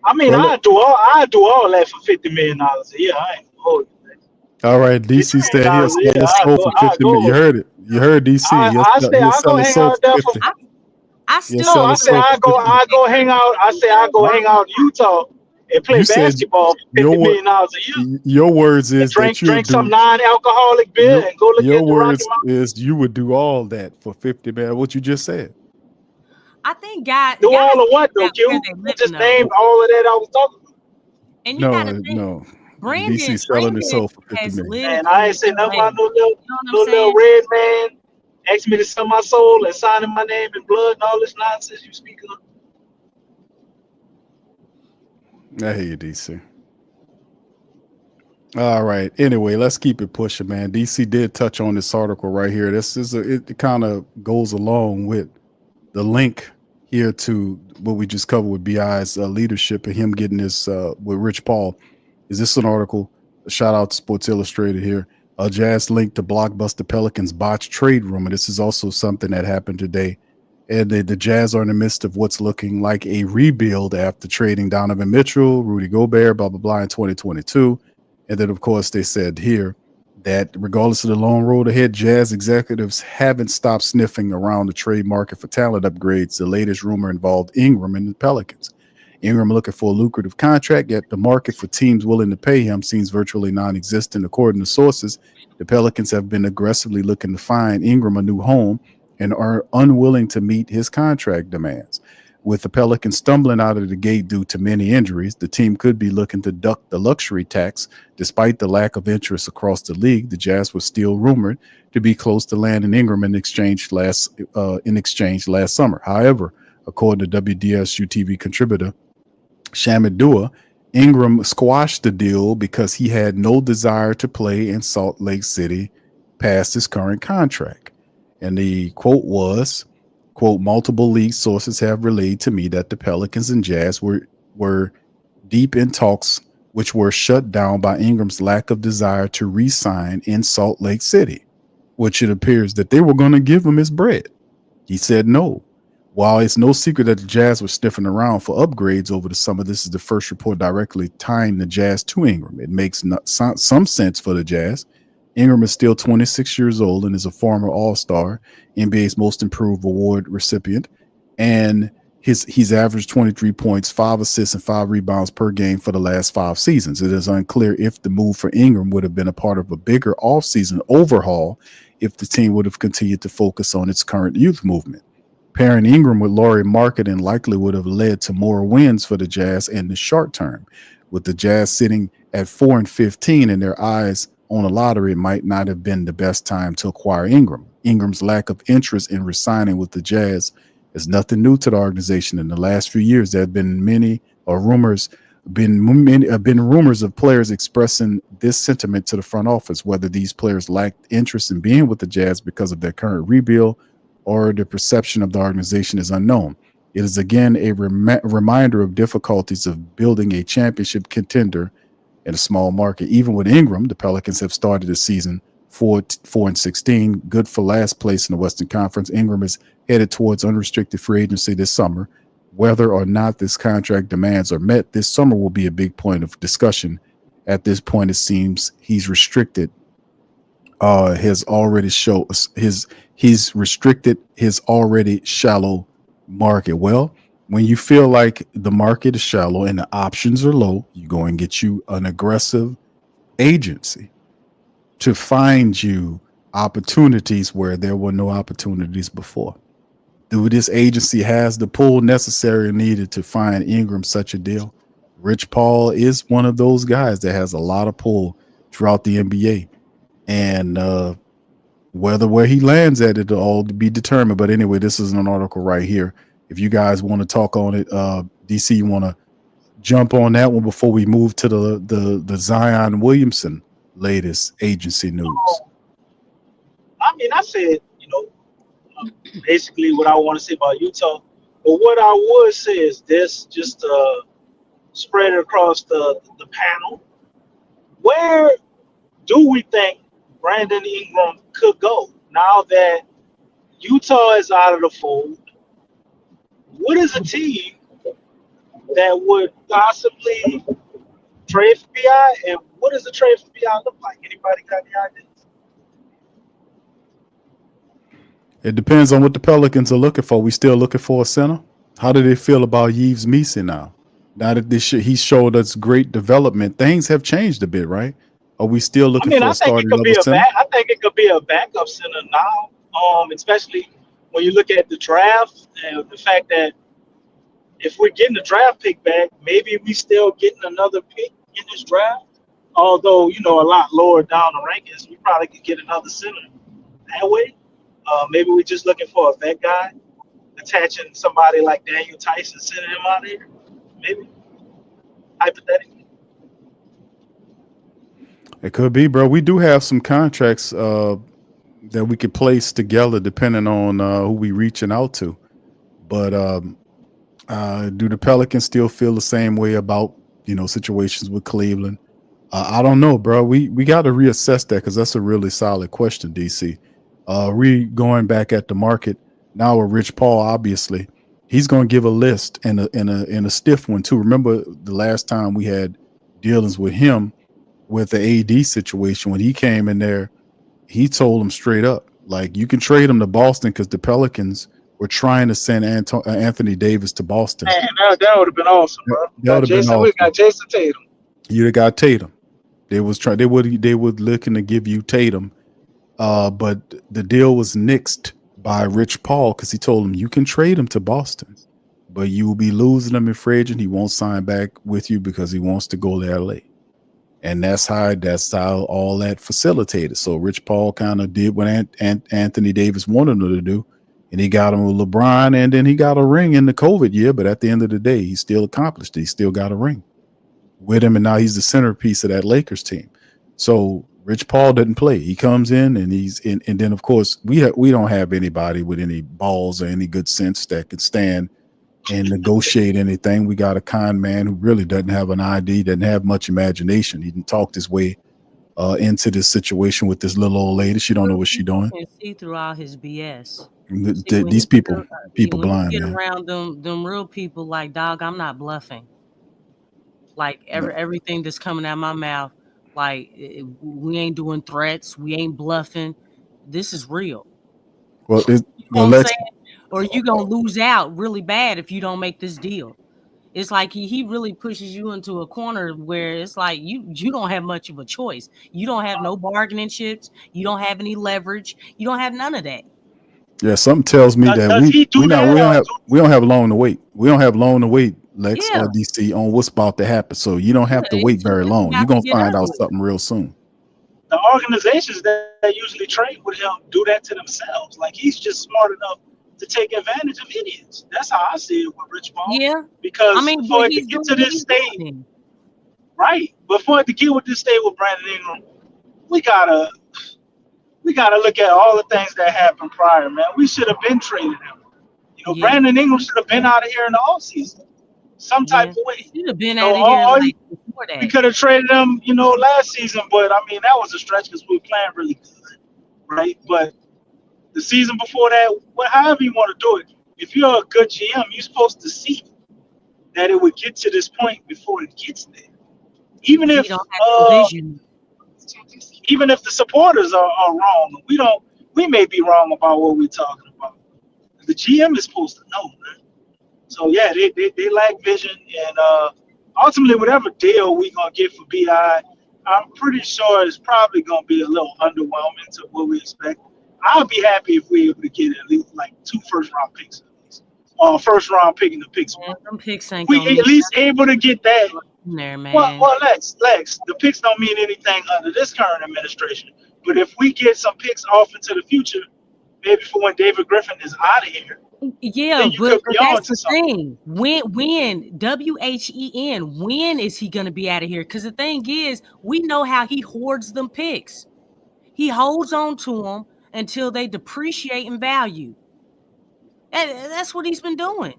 I mean, I do all that for $50 million a year. I ain't holding that. All right, DC said he'll sell his soul for $50 million. You heard it. You heard DC. He'll sell his soul for $50. I go hang out. I say I go hang out in Utah and play basketball for $50 million a year. Your words is drink some non-alcoholic beer and go look at the Rocky Mountains. Is you would do all that for $50 million. What you just said. I think guys Do all of what though, out where Q? they You living, just though. named all of that I was talking about. And you gotta think, No. Brandon DC selling his soul for 50 has million. lived Man, I ain't in saying nothing LA. about no You know what I'm little saying? red man asked me to sell my soul and signing my name in blood and all this nonsense you speak of. I hear you, DC. All right. Anyway, let's keep it pushing, man. DC did touch on this article right here. This is it kind of goes along with the link here to what we just covered with BI's leadership and him getting this with Rich Paul. Is this an article? A shout out to Sports Illustrated here. Jazz linked to blockbuster Pelicans botched trade rumor. This is also something that happened today. And the Jazz are in the midst of what's looking like a rebuild after trading Donovan Mitchell, Rudy Gobert, blah, blah, blah in 2022. And then, of course, they said here that regardless of the long road ahead, Jazz executives haven't stopped sniffing around the trade market for talent upgrades. The latest rumor involved Ingram and the Pelicans. Ingram looking for a lucrative contract, yet the market for teams willing to pay him seems virtually non-existent. According to sources, the Pelicans have been aggressively looking to find Ingram a new home and are unwilling to meet his contract demands. With the Pelicans stumbling out of the gate due to many injuries, the team could be looking to duck the luxury tax. Despite the lack of interest across the league, the Jazz were still rumored to be close to landing Ingram in exchange last summer. However, according to WDSU TV contributor Shamit Dua, Ingram squashed the deal because he had no desire to play in Salt Lake City past his current contract. And the quote was, quote, multiple league sources have relayed to me that the Pelicans and Jazz were deep in talks, which were shut down by Ingram's lack of desire to re-sign in Salt Lake City, which it appears that they were going to give him his bread. He said no. While it's no secret that the Jazz were sniffing around for upgrades over the summer, this is the first report directly tying the Jazz to Ingram. It makes some sense for the Jazz. Ingram is still 26 years old and is a former All-Star, NBA's Most Improved Award recipient, and he's averaged 23 points, 5 assists, and 5 rebounds per game for the last 5 seasons. It is unclear if the move for Ingram would have been a part of a bigger offseason overhaul if the team would have continued to focus on its current youth movement. Pairing Ingram with Lauri Markkanen likely would have led to more wins for the Jazz in the short term. With the Jazz sitting at 4-15 and their eyes on a lottery, it might not have been the best time to acquire Ingram. Ingram's lack of interest in resigning with the Jazz is nothing new to the organization. In the last few years, there have been rumors of players expressing this sentiment to the front office. Whether these players lacked interest in being with the Jazz because of their current rebuild or the perception of the organization is unknown. It is again a reminder of difficulties of building a championship contender in a small market. Even with Ingram, the Pelicans have started the season 4-16, good for last place in the Western Conference. Ingram is headed towards unrestricted free agency this summer. Whether or not this contract demands are met this summer will be a big point of discussion. At this point, it seems he's restricted. He's restricted his already shallow market. Well, when you feel like the market is shallow and the options are low, you go and get you an aggressive agency to find you opportunities where there were no opportunities before. This agency has the pull necessary and needed to find Ingram such a deal. Rich Paul is one of those guys that has a lot of pull throughout the NBA. And where he lands at it will all be determined. But anyway, this is an article right here. If you guys want to talk on it, DC, you want to jump on that one before we move to the Zion Williamson latest agency news? I mean, I said, basically what I want to say about Utah. But what I would say is this, just spread it across the panel. Where do we think Brandon Ingram could go now that Utah is out of the fold? What is a team that would possibly trade for BI, and what does a trade for BI look like? Anybody got any ideas? It depends on what the Pelicans are looking for. We still looking for a center? How do they feel about Yves Missi now? Now that he showed us great development, things have changed a bit, right? Are we still looking for a starting level center? I think it could be a backup center now, especially when you look at the draft and the fact that if we're getting the draft pick back, maybe we still getting another pick in this draft. Although, a lot lower down the rankings, we probably could get another center that way. Maybe we're just looking for a vet guy, attaching somebody like Daniel Tyson, sending him out of here. Maybe. Hypothetically. It could be, bro. We do have some contracts that we could place together depending on who we reaching out to. But do the Pelicans still feel the same way about, situations with Cleveland? I don't know, bro. We got to reassess that because that's a really solid question, DC. Going back at the market now with Rich Paul, obviously, he's going to give a list and a stiff one too. Remember the last time we had dealings with him with the AD situation when he came in there, he told him straight up, like, you can trade him to Boston because the Pelicans were trying to send Anthony Davis to Boston. Man, that would have been awesome, bro. That would have been awesome. We got Jason Tatum. You'd have got Tatum. They were looking to give you Tatum, but the deal was nixed by Rich Paul because he told him you can trade him to Boston, but you will be losing him in free agent. He won't sign back with you because he wants to go to LA. And that's how all that facilitated. So Rich Paul kind of did what Anthony Davis wanted him to do, and he got him with LeBron, and then he got a ring in the COVID year. But at the end of the day, he still accomplished it. He still got a ring with him, and now he's the centerpiece of that Lakers team. So Rich Paul didn't play. He comes in, and he's in, and then of course we don't have anybody with any balls or any good sense that could stand and negotiate anything. We got a con man who really doesn't have an ID, doesn't have much imagination. He didn't talk his way into this situation with this little old lady. She don't know what she's doing. You can see through all his BS. These people blind, you get man. around them real people, like, dog, I'm not bluffing. Like everything that's coming out of my mouth, like, we ain't doing threats, we ain't bluffing. This is real. Well, or you gonna lose out really bad if you don't make this deal. It's like he really pushes you into a corner where it's like you don't have much of a choice. You don't have no bargaining chips. You don't have any leverage. You don't have none of that. Yeah, something tells me that we don't have long to wait. We don't have long to wait, Lex or DC, on what's about to happen. So you don't have to wait very long. You're gonna find out something real soon. The organizations that usually trade with him do that to themselves. Like, he's just smart enough to take advantage of idiots. That's how I see it with Rich Paul. Yeah. Because before it to get to this state, right? Before it to get with this state with Brandon Ingram, we gotta look at all the things that happened prior, man. We should have been traded him. Brandon Ingram should have been out of here in the offseason. Some type of way. Should have been out of here before that. We could have traded him, last season, but I mean that was a stretch because we were playing really good, right? But the season before that, however you want to do it, if you're a good GM, you're supposed to see that it would get to this point before it gets there. Even if the supporters are wrong, we may be wrong about what we're talking about. The GM is supposed to know, man. So yeah, they lack vision, and ultimately, whatever deal we're gonna get for BI, I'm pretty sure it's probably gonna be a little underwhelming to what we expect. I'll be happy if we're able to get at least like 2 first-round picks, at least, or a first-round pick in the picks. Them picks ain't we at least able to get that. There, man. Well, Lex, the picks don't mean anything under this current administration. But if we get some picks off into the future, maybe for when David Griffin is out of here. Yeah, but that's the thing. When WHEN, when is he going to be out of here? Because the thing is, we know how he hoards them picks. He holds on to them until they depreciate in value. And that's what he's been doing.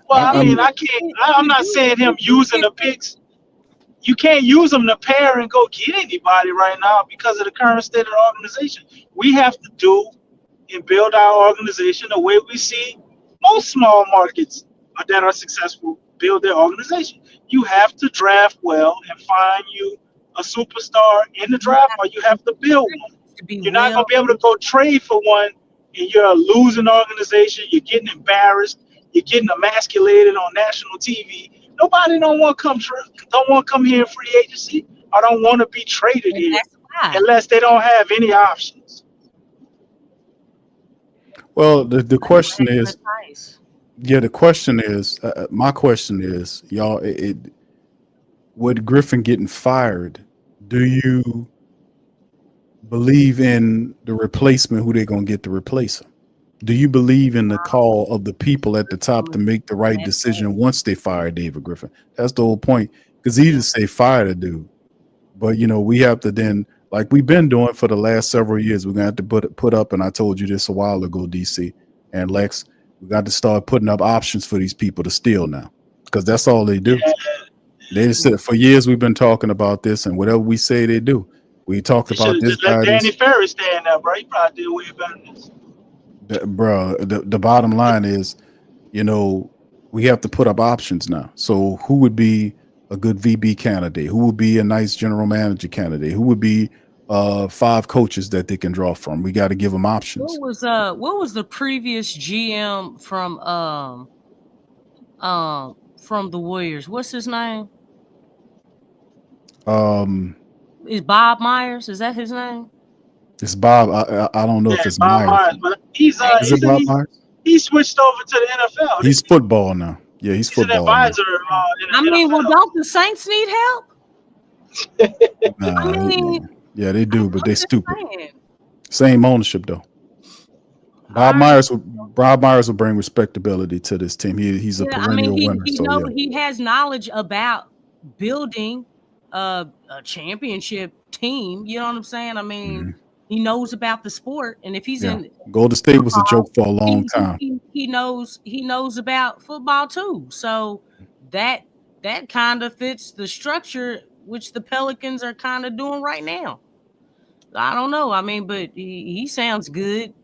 Well, I mean, I'm not saying him using the picks. You can't use them to pair and go get anybody right now because of the current state of the organization. We have to do and build our organization the way we see most small markets that are successful build their organization. You have to draft well and find you a superstar in the draft, or you have to build one. You're not going to be able to go trade for one, and you're a losing organization. You're getting embarrassed. You're getting emasculated on national TV. Nobody don't want to come here in free agency, or don't want to be traded here unless they don't have any options. Well, the question is, Nice. the question is, my question is, y'all, with Griffin getting fired, do you believe in the replacement? Who they're gonna get to replace him? Do you believe in the call of the people at the top to make the right decision once they fire David Griffin? That's the whole point. Because he just say fire the dude, but we have to then, like we've been doing for the last several years, we're gonna have to put up. And I told you this a while ago, DC and Lex. We got to start putting up options for these people to steal now, because that's all they do. They just said for years we've been talking about this, and whatever we say they do. We talked You about should have this just let guy. Danny Ferry stand there, bro. He probably did way better than this. Bro, the bottom line is, we have to put up options now. So who would be a good VB candidate? Who would be a nice general manager candidate? Who would be 5 coaches that they can draw from? We got to give them options. What was the previous GM from the Warriors? What's his name? Is Bob Myers? Is that his name? It's Bob. I don't know if it's Bob Myers. but he's Is it Bob Myers? he switched over to the NFL. He's football now. Yeah, he's football. An advisor. I mean, well, don't the Saints need help? Yeah, they do, but they stupid. Saying. Same ownership though. Bob Myers will bring respectability to this team. He's a perennial winner. He has knowledge about building a championship team. You know what I'm saying? I mean, he knows about the sport, and if he's in Golden State was a joke for a long time. He knows about football too. So that kind of fits the structure which the Pelicans are kind of doing right now. I don't know. I mean, but he sounds good.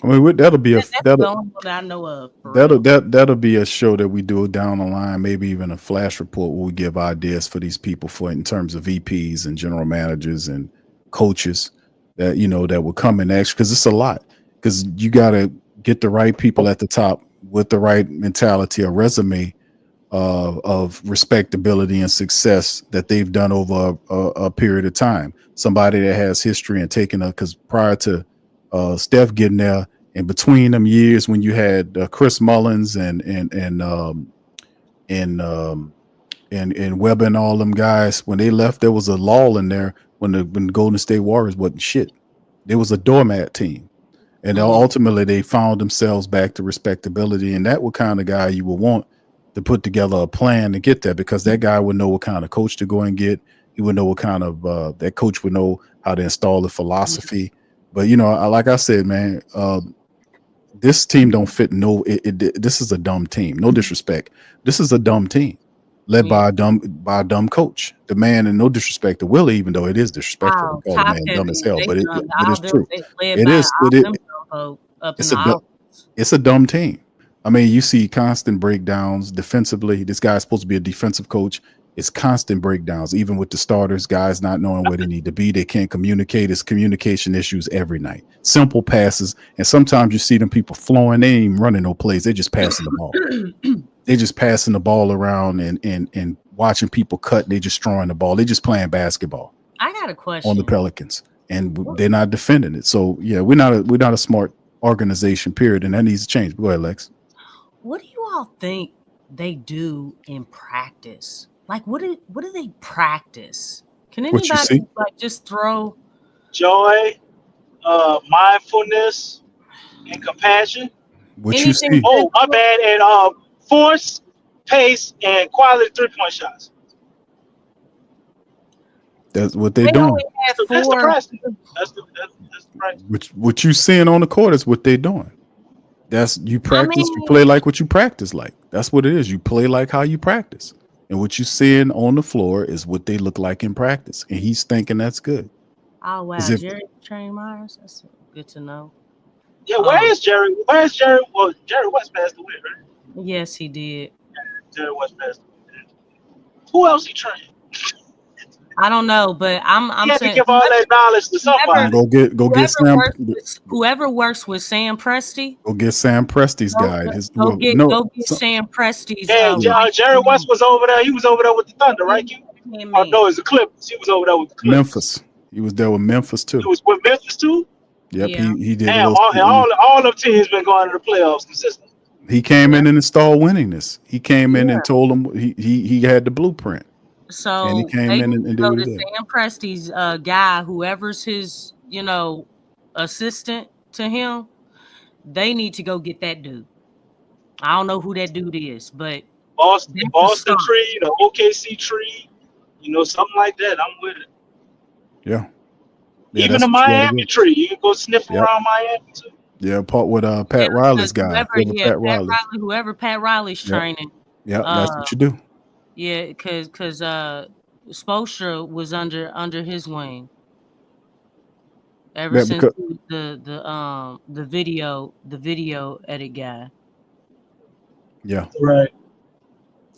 I mean, that'll be that's the only one that I know of. That'll be a show that we do down the line, maybe even a flash report where we give ideas for these people in terms of VPs and general managers and coaches that that will come in next, because it's a lot. Because you got to get the right people at the top with the right mentality, a resume of respectability and success that they've done over a period of time. Somebody that has history and taken because prior to Steph getting there, in between them years when you had Chris Mullins and Webber and all them guys, when they left, there was a lull in there when the Golden State Warriors wasn't shit. There was a doormat team, and ultimately they found themselves back to respectability. And that what kind of guy you would want to put together a plan to get there, because that guy would know what kind of coach to go and get. He would know what kind of that coach would know how to install the philosophy. But like I said, man, this team don't fit. This is a dumb team. No disrespect. This is a dumb team led by a dumb coach. The man, and no disrespect to Willie, even though it is disrespectful to call the man dumb as hell, but it's true. It's a dumb team. I mean, you see constant breakdowns defensively. This guy's supposed to be a defensive coach. It's constant breakdowns, even with the starters, guys not knowing where they need to be. They can't communicate. It's communication issues every night. Simple passes. And sometimes you see them people flowing. They ain't even running no plays. They're just passing the ball. They're just passing the ball around and watching people cut. They're just throwing the ball. They're just playing basketball. I got a question on the Pelicans, and they're not defending it. So yeah, we're not a smart organization, period. And that needs to change. Go ahead, Lex. What do you all think they do in practice? Like, what do they practice? Can anybody just throw joy, mindfulness, and compassion? What you see? Oh, my bad. And force, pace, and quality 3-point shots. That's what they're doing. That's the practice. That's the practice. What you seeing on the court is what they're doing. That's you practice. You play like what you practice like. That's what it is. You play like how you practice. And what you're seeing on the floor is what they look like in practice. And he's thinking that's good. Oh, wow. Jerry Train Myers? That's good to know. Yeah, where is Jerry? Where's Jerry? Well, Jerry West passed away, right? Yes, he did. Jerry West passed away. Who else he trained? I don't know, but I'm saying, to give all that knowledge to somebody. Go get Sam. Whoever works with Sam Presti. Go get Sam Presti's guy. Go get Sam Presti's. Yeah, Jerry West was over there. He was over there with the Thunder, right? No, it's the Clippers. He was over there with the Clippers. Memphis. He was there with Memphis too. He was with Memphis too. Yep, Yeah. he did a Damn, little. all of teams been going to the playoffs consistently. He came in and installed winningness. He came in Yeah. and told him he had the blueprint, and he So came they in need and to did go what to he did. Sam Presti's guy, whoever's his, assistant to him. They need to go get that dude. I don't know who that dude is, but Boston, that's a Boston start. tree, the OKC tree, something like that. I'm with it. Yeah, Even the that's what you got to Miami do. tree, you can go sniff Yep. around Miami too. Yeah, part with Yeah, Pat Riley's because guy, whoever Pat Riley. Whoever Pat Riley's Yep. training. Yep, that's what you do. Yeah, because Spoelstra was under his wing ever Yeah, since because he was the video edit guy. yeah. Right.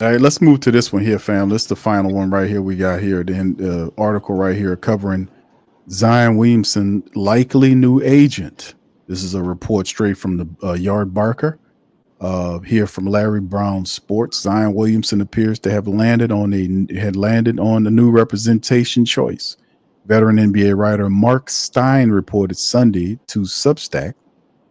All right, let's move to this one here, fam. This is the final one right here we got here. The article right here covering Zion Williamson, likely new agent. This is a report straight from the Yard Barker. Here from Larry Brown Sports. Zion Williamson appears to have landed on a new representation choice. Veteran NBA writer Mark Stein reported Sunday to Substack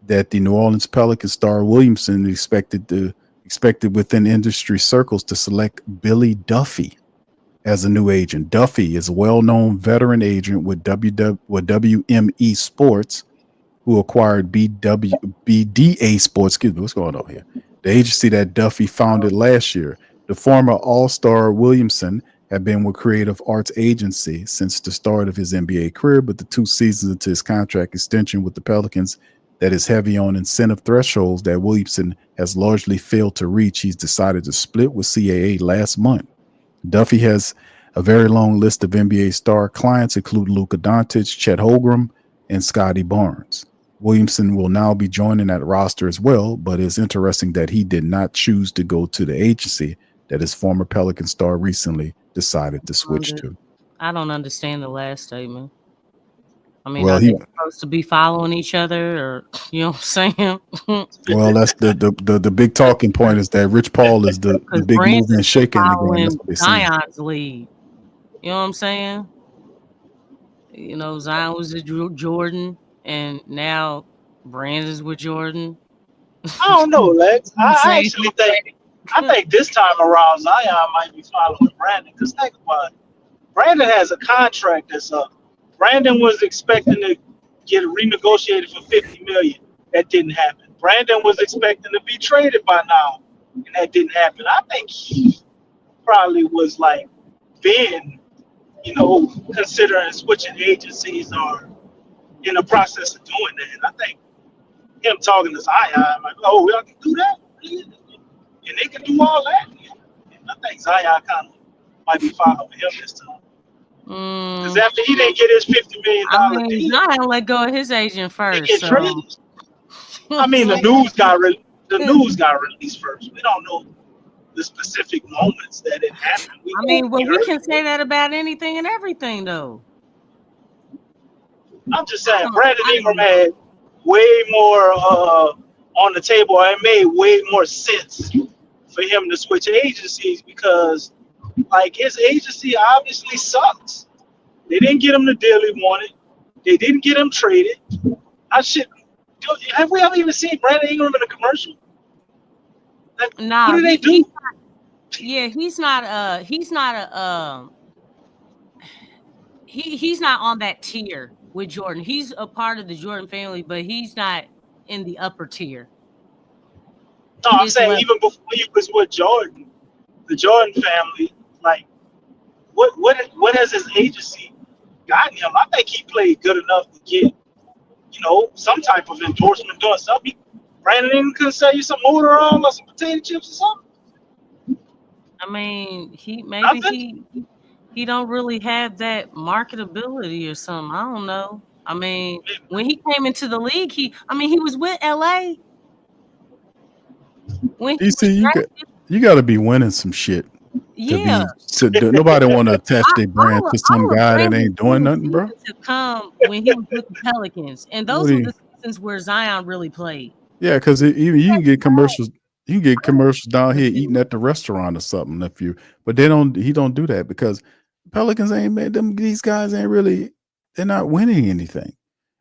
that the New Orleans Pelicans star Williamson expected within industry circles to select Billy Duffy as a new agent. Duffy is a well-known veteran agent with WME Sports, who acquired BDA Sports. Excuse me, what's going on here? The agency that Duffy founded last year. The former All-Star Williamson had been with Creative Arts Agency since the start of his NBA career, but the 2 seasons into his contract extension with the Pelicans that is heavy on incentive thresholds that Williamson has largely failed to reach, he's decided to split with CAA last month. Duffy has a very long list of NBA star clients, including Luka Doncic, Chet Holmgren, and Scotty Barnes. Williamson will now be joining that roster as well, but it's interesting that he did not choose to go to the agency that his former Pelican star recently decided to switch to. I don't understand the last statement. I mean, Well, are they supposed to be following each other, or you know what I'm saying? Well, that's the big talking point is that Rich Paul is the big movement shaking the game. That's what they're saying. Zion's lead. You know what I'm saying? Zion was with Jordan, and now Brandon's with Jordan. I don't know, Lex. I actually think this time around Zion might be following Brandon, because think about it. Brandon has a contract that's up. Brandon was expecting to get renegotiated for $50 million. That didn't happen. Brandon was expecting to be traded by now, and that didn't happen. I think he probably was like Ben, considering switching agencies or in the process of doing that. And I think him talking to Zion, like, oh, y'all can do that? And they can do all that? And I think Zion kind of might be following him this time. Because after he didn't get his $50 million deal, Zion let go of his agent first. he get traded. I mean, the news got released first. We don't know the specific moments that it happened. We can say that about anything and everything, though. I'm just saying, Brandon Ingram had way more on the table. It made way more sense for him to switch agencies because, like, his agency obviously sucks. They didn't get him the deal he wanted. They didn't get him traded. Have we ever even seen Brandon Ingram in a commercial? Like, nah, what do they do? He's not on that tier with Jordan. He's a part of the Jordan family, but he's not in the upper tier. No, I'm saying even before he was with Jordan, the Jordan family, like, what has his agency gotten him? I think he played good enough to get, some type of endorsement doing something. Brandon Ingram could sell you some motor oil or some potato chips or something. I mean, he don't really have that marketability or something. I don't know. I mean, when he came into the league, he was with LA. You got to be winning some shit. Yeah. Nobody want to attach their brand to some guy that ain't doing nothing, bro. To come when he was with the Pelicans, and those were the seasons where Zion really played. Yeah, because you can get commercials. You can get commercials down here eating at the restaurant or something but they don't. He don't do that because Pelicans ain't made them. These guys ain't really. They're not winning anything.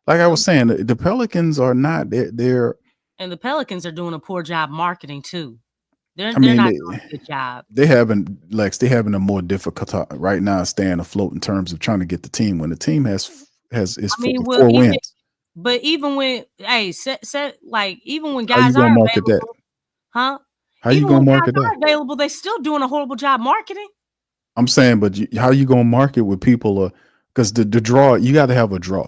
Like I was saying, the Pelicans are not. They're. And the Pelicans are doing a poor job marketing too. They're I mean, not doing a good job. they haven't They having a more difficult time right now staying afloat in terms of trying to get the team when the team is four wins. But even when even when How you guys gonna are market that? available, huh? How you Even gonna when market guys that? are available, they're still doing a horrible job marketing. I'm saying, but how you gonna market with people? Because the draw, you got to have a draw.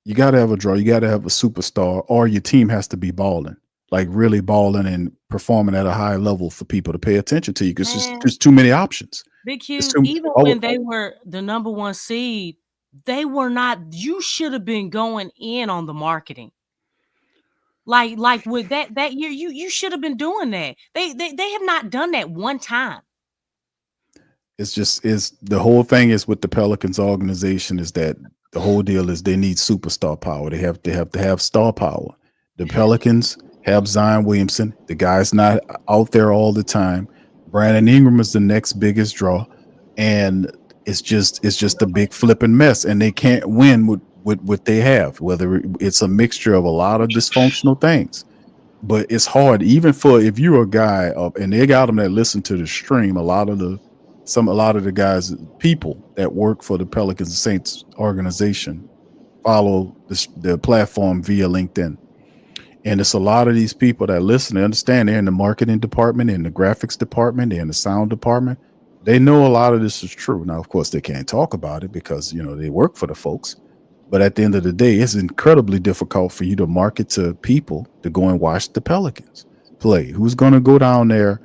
You got to have a draw. You got to have a superstar, or your team has to be balling, like really balling and performing at a high level for people to pay attention to you. Because there's too many options. Big Q, even when they were the number one seed, they were not. You should have been going in on the marketing. Like with that year, you should have been doing that. They have not done that one time. It's the whole thing is with the Pelicans organization is that the whole deal is they need superstar power. They have to have star power. The Pelicans have Zion Williamson. The guy's not out there all the time. Brandon Ingram is the next biggest draw, and it's just a big flipping mess. And they can't win with what they have. Whether it's a mixture of a lot of dysfunctional things, but it's hard even for if you're a guy and they got them that listen to the stream. A lot of the guys, people that work for the Pelicans and Saints organization follow the platform via LinkedIn. And it's a lot of these people that listen, they understand they're in the marketing department, in the graphics department, they're in the sound department. They know a lot of this is true. Now, of course, they can't talk about it because, they work for the folks. But at the end of the day, it's incredibly difficult for you to market to people to go and watch the Pelicans play. Who's going to go down there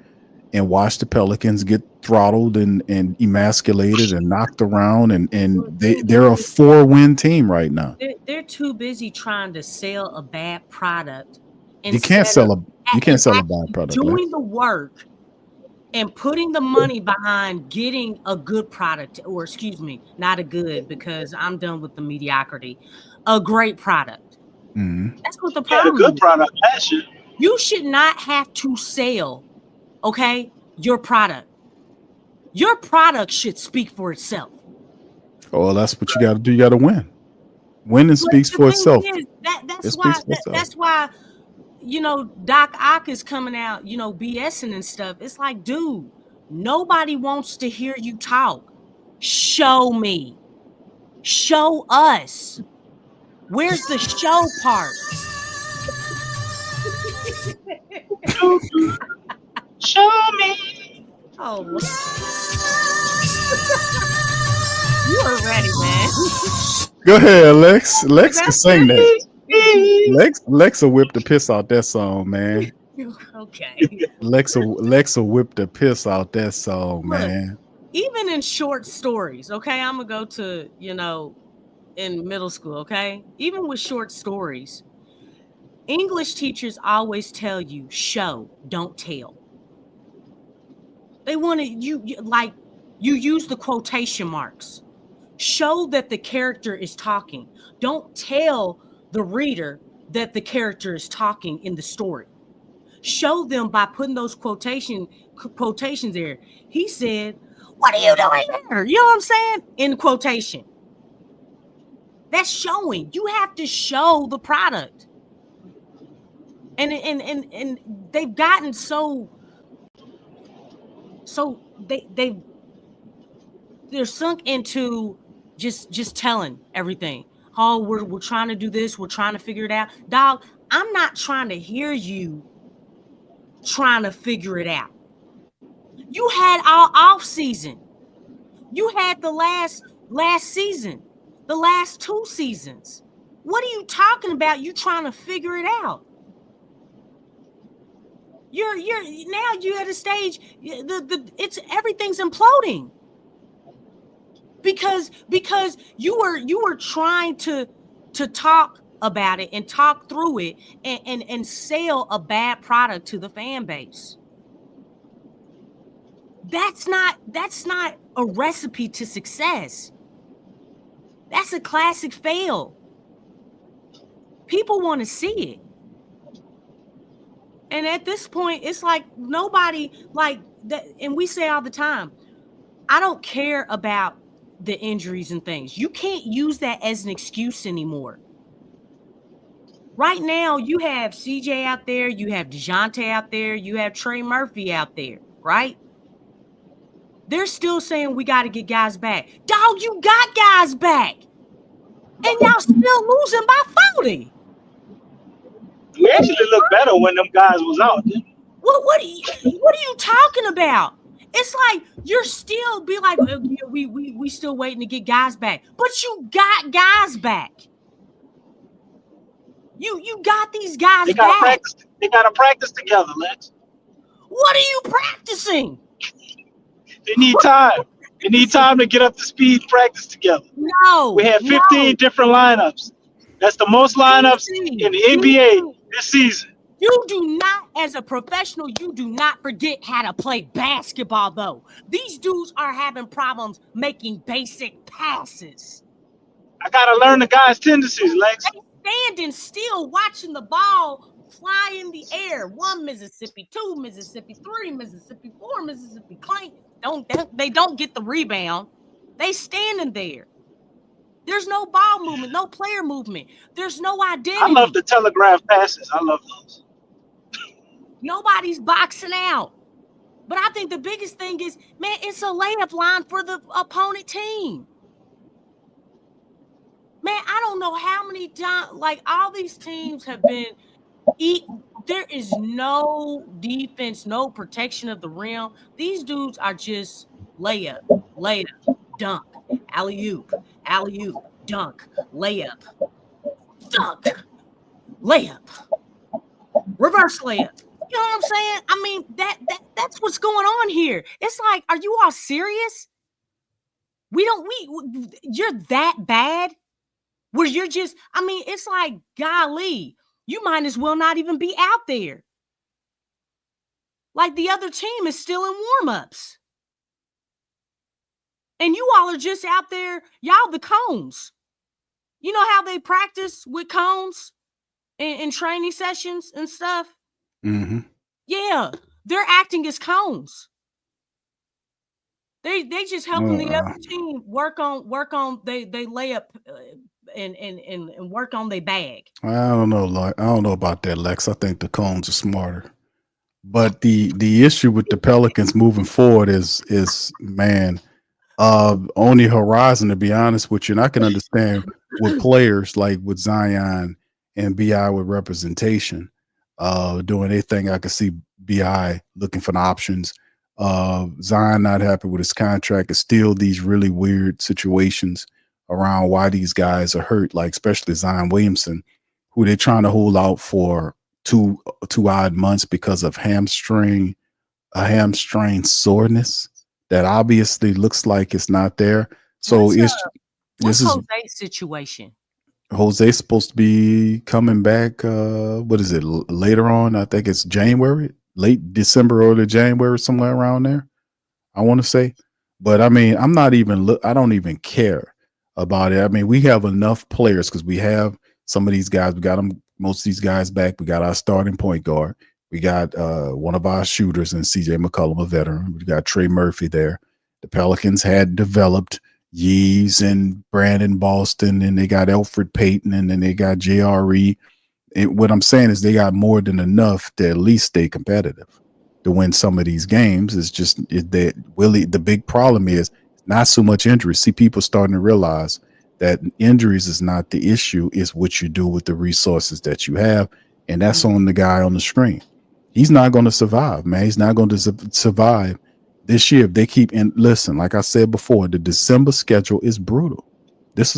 and watch the Pelicans get throttled and emasculated and knocked around, and they're a 4-win team right now. They're too busy trying to sell a bad product. You can't sell a bad product. Doing the work and putting the money behind getting a good product, or excuse me, not a good, because I'm done with the mediocrity. A great product. Mm-hmm. That's what the problem is. A good product. You should not have to sell. Okay, your product. Your product should speak for itself. Oh, that's what you got to do. You got to win. Winning speaks for itself. That's why, Doc Ock is coming out, BSing and stuff. It's like, dude, nobody wants to hear you talk. Show me. Show us. Where's the show part? Show me. Oh, you are ready, man. Go ahead, Lex. Lex can sing that. Lexxah whipped the piss out that song, man. Okay. Lexxah whipped the piss out that song, man. Even in short stories, okay? I'm gonna go to, in middle school, okay? Even with short stories, English teachers always tell you, show, don't tell. They want you use the quotation marks. Show that the character is talking. Don't tell the reader that the character is talking in the story. Show them by putting those quotations there. He said, "What are you doing there?" You know what I'm saying? In quotation. That's showing. You have to show the product. And they've gotten so they're sunk into just telling everything. Oh, we're trying to do this, we're trying to figure it out. Dog, I'm not trying to hear you trying to figure it out. You had our off season. You had the last season, the last 2 seasons. What are you talking about? You trying to figure it out? You're at a stage. Everything's imploding because you were trying to talk about it and talk through it and sell a bad product to the fan base. That's not a recipe to success. That's a classic fail. People want to see it. And at this point, it's like nobody like that. And we say all the time, I don't care about the injuries and things. You can't use that as an excuse anymore. Right now, you have CJ out there, you have DeJounte out there, you have Trey Murphy out there, right? They're still saying we got to get guys back. Dog, you got guys back. And y'all still losing by 40. We actually looked better when them guys was out. What are you talking about? It's like you're still be like, we still waiting to get guys back. But you got guys back. You got these guys They gotta back. practice. They gotta practice together, Lex. What are you practicing? They need time. They need time to get up to speed and practice together. No. We had 15 different lineups. That's the most lineups in the NBA this season. You do not, as a professional, you do not forget how to play basketball, though. These dudes are having problems making basic passes. I gotta learn the guys' tendencies, Lex. They standing still, watching the ball fly in the air. 1 Mississippi, 2 Mississippi, 3 Mississippi, 4 Mississippi. They don't get the rebound. They standing there. There's no ball movement, no player movement. There's no identity. I love the telegraph passes. I love those. Nobody's boxing out. But I think the biggest thing is, man, it's a layup line for the opponent team. Man, I don't know how many times, like, all these teams have been there is no defense, no protection of the rim. These dudes are just layup, dunk, alley-oop, dunk, layup, dunk, layup, reverse layup. You know what I'm saying? I mean, that's what's going on here. It's like, are you all serious? You're that bad where you're just, I mean, it's like, golly, you might as well not even be out there. Like the other team is still in warm-ups. And you all are just out there, y'all the cones. You know how they practice with cones in training sessions and stuff? Mm-hmm. Yeah, they're acting as cones. They just helping the other team work on they lay up and work on their bag. I don't know about that, Lex. I think the cones are smarter. But the issue with the Pelicans moving forward is man, on the horizon, to be honest with you. And I can understand with players like with Zion and BI with representation, doing anything. I could see BI looking for the options. Zion not happy with his contract. It's still these really weird situations around why these guys are hurt, like especially Zion Williamson, who they're trying to hold out for two odd months because of hamstring soreness that obviously looks like it's not there. So what's Jose's situation? Jose's supposed to be coming back. What is it? Later on, I think it's January, late December, early January, somewhere around there. I want to say, but I mean, I don't even care about it. I mean, we have enough players because we have some of these guys. We got most of these guys back. We got our starting point guard. We got one of our shooters in CJ McCollum, a veteran. We got Trey Murphy there. The Pelicans had developed Yees and Brandon Boston, and they got Elfrid Payton, and then they got JRE. And what I'm saying is they got more than enough to at least stay competitive to win some of these games. It's just that Willie, the big problem is not so much injuries. See, people starting to realize that injuries is not the issue. It's what you do with the resources that you have. And that's on the guy on the screen. He's not going to survive, man. He's not going to survive this year if they keep in. Listen, like I said before, the December schedule is brutal. This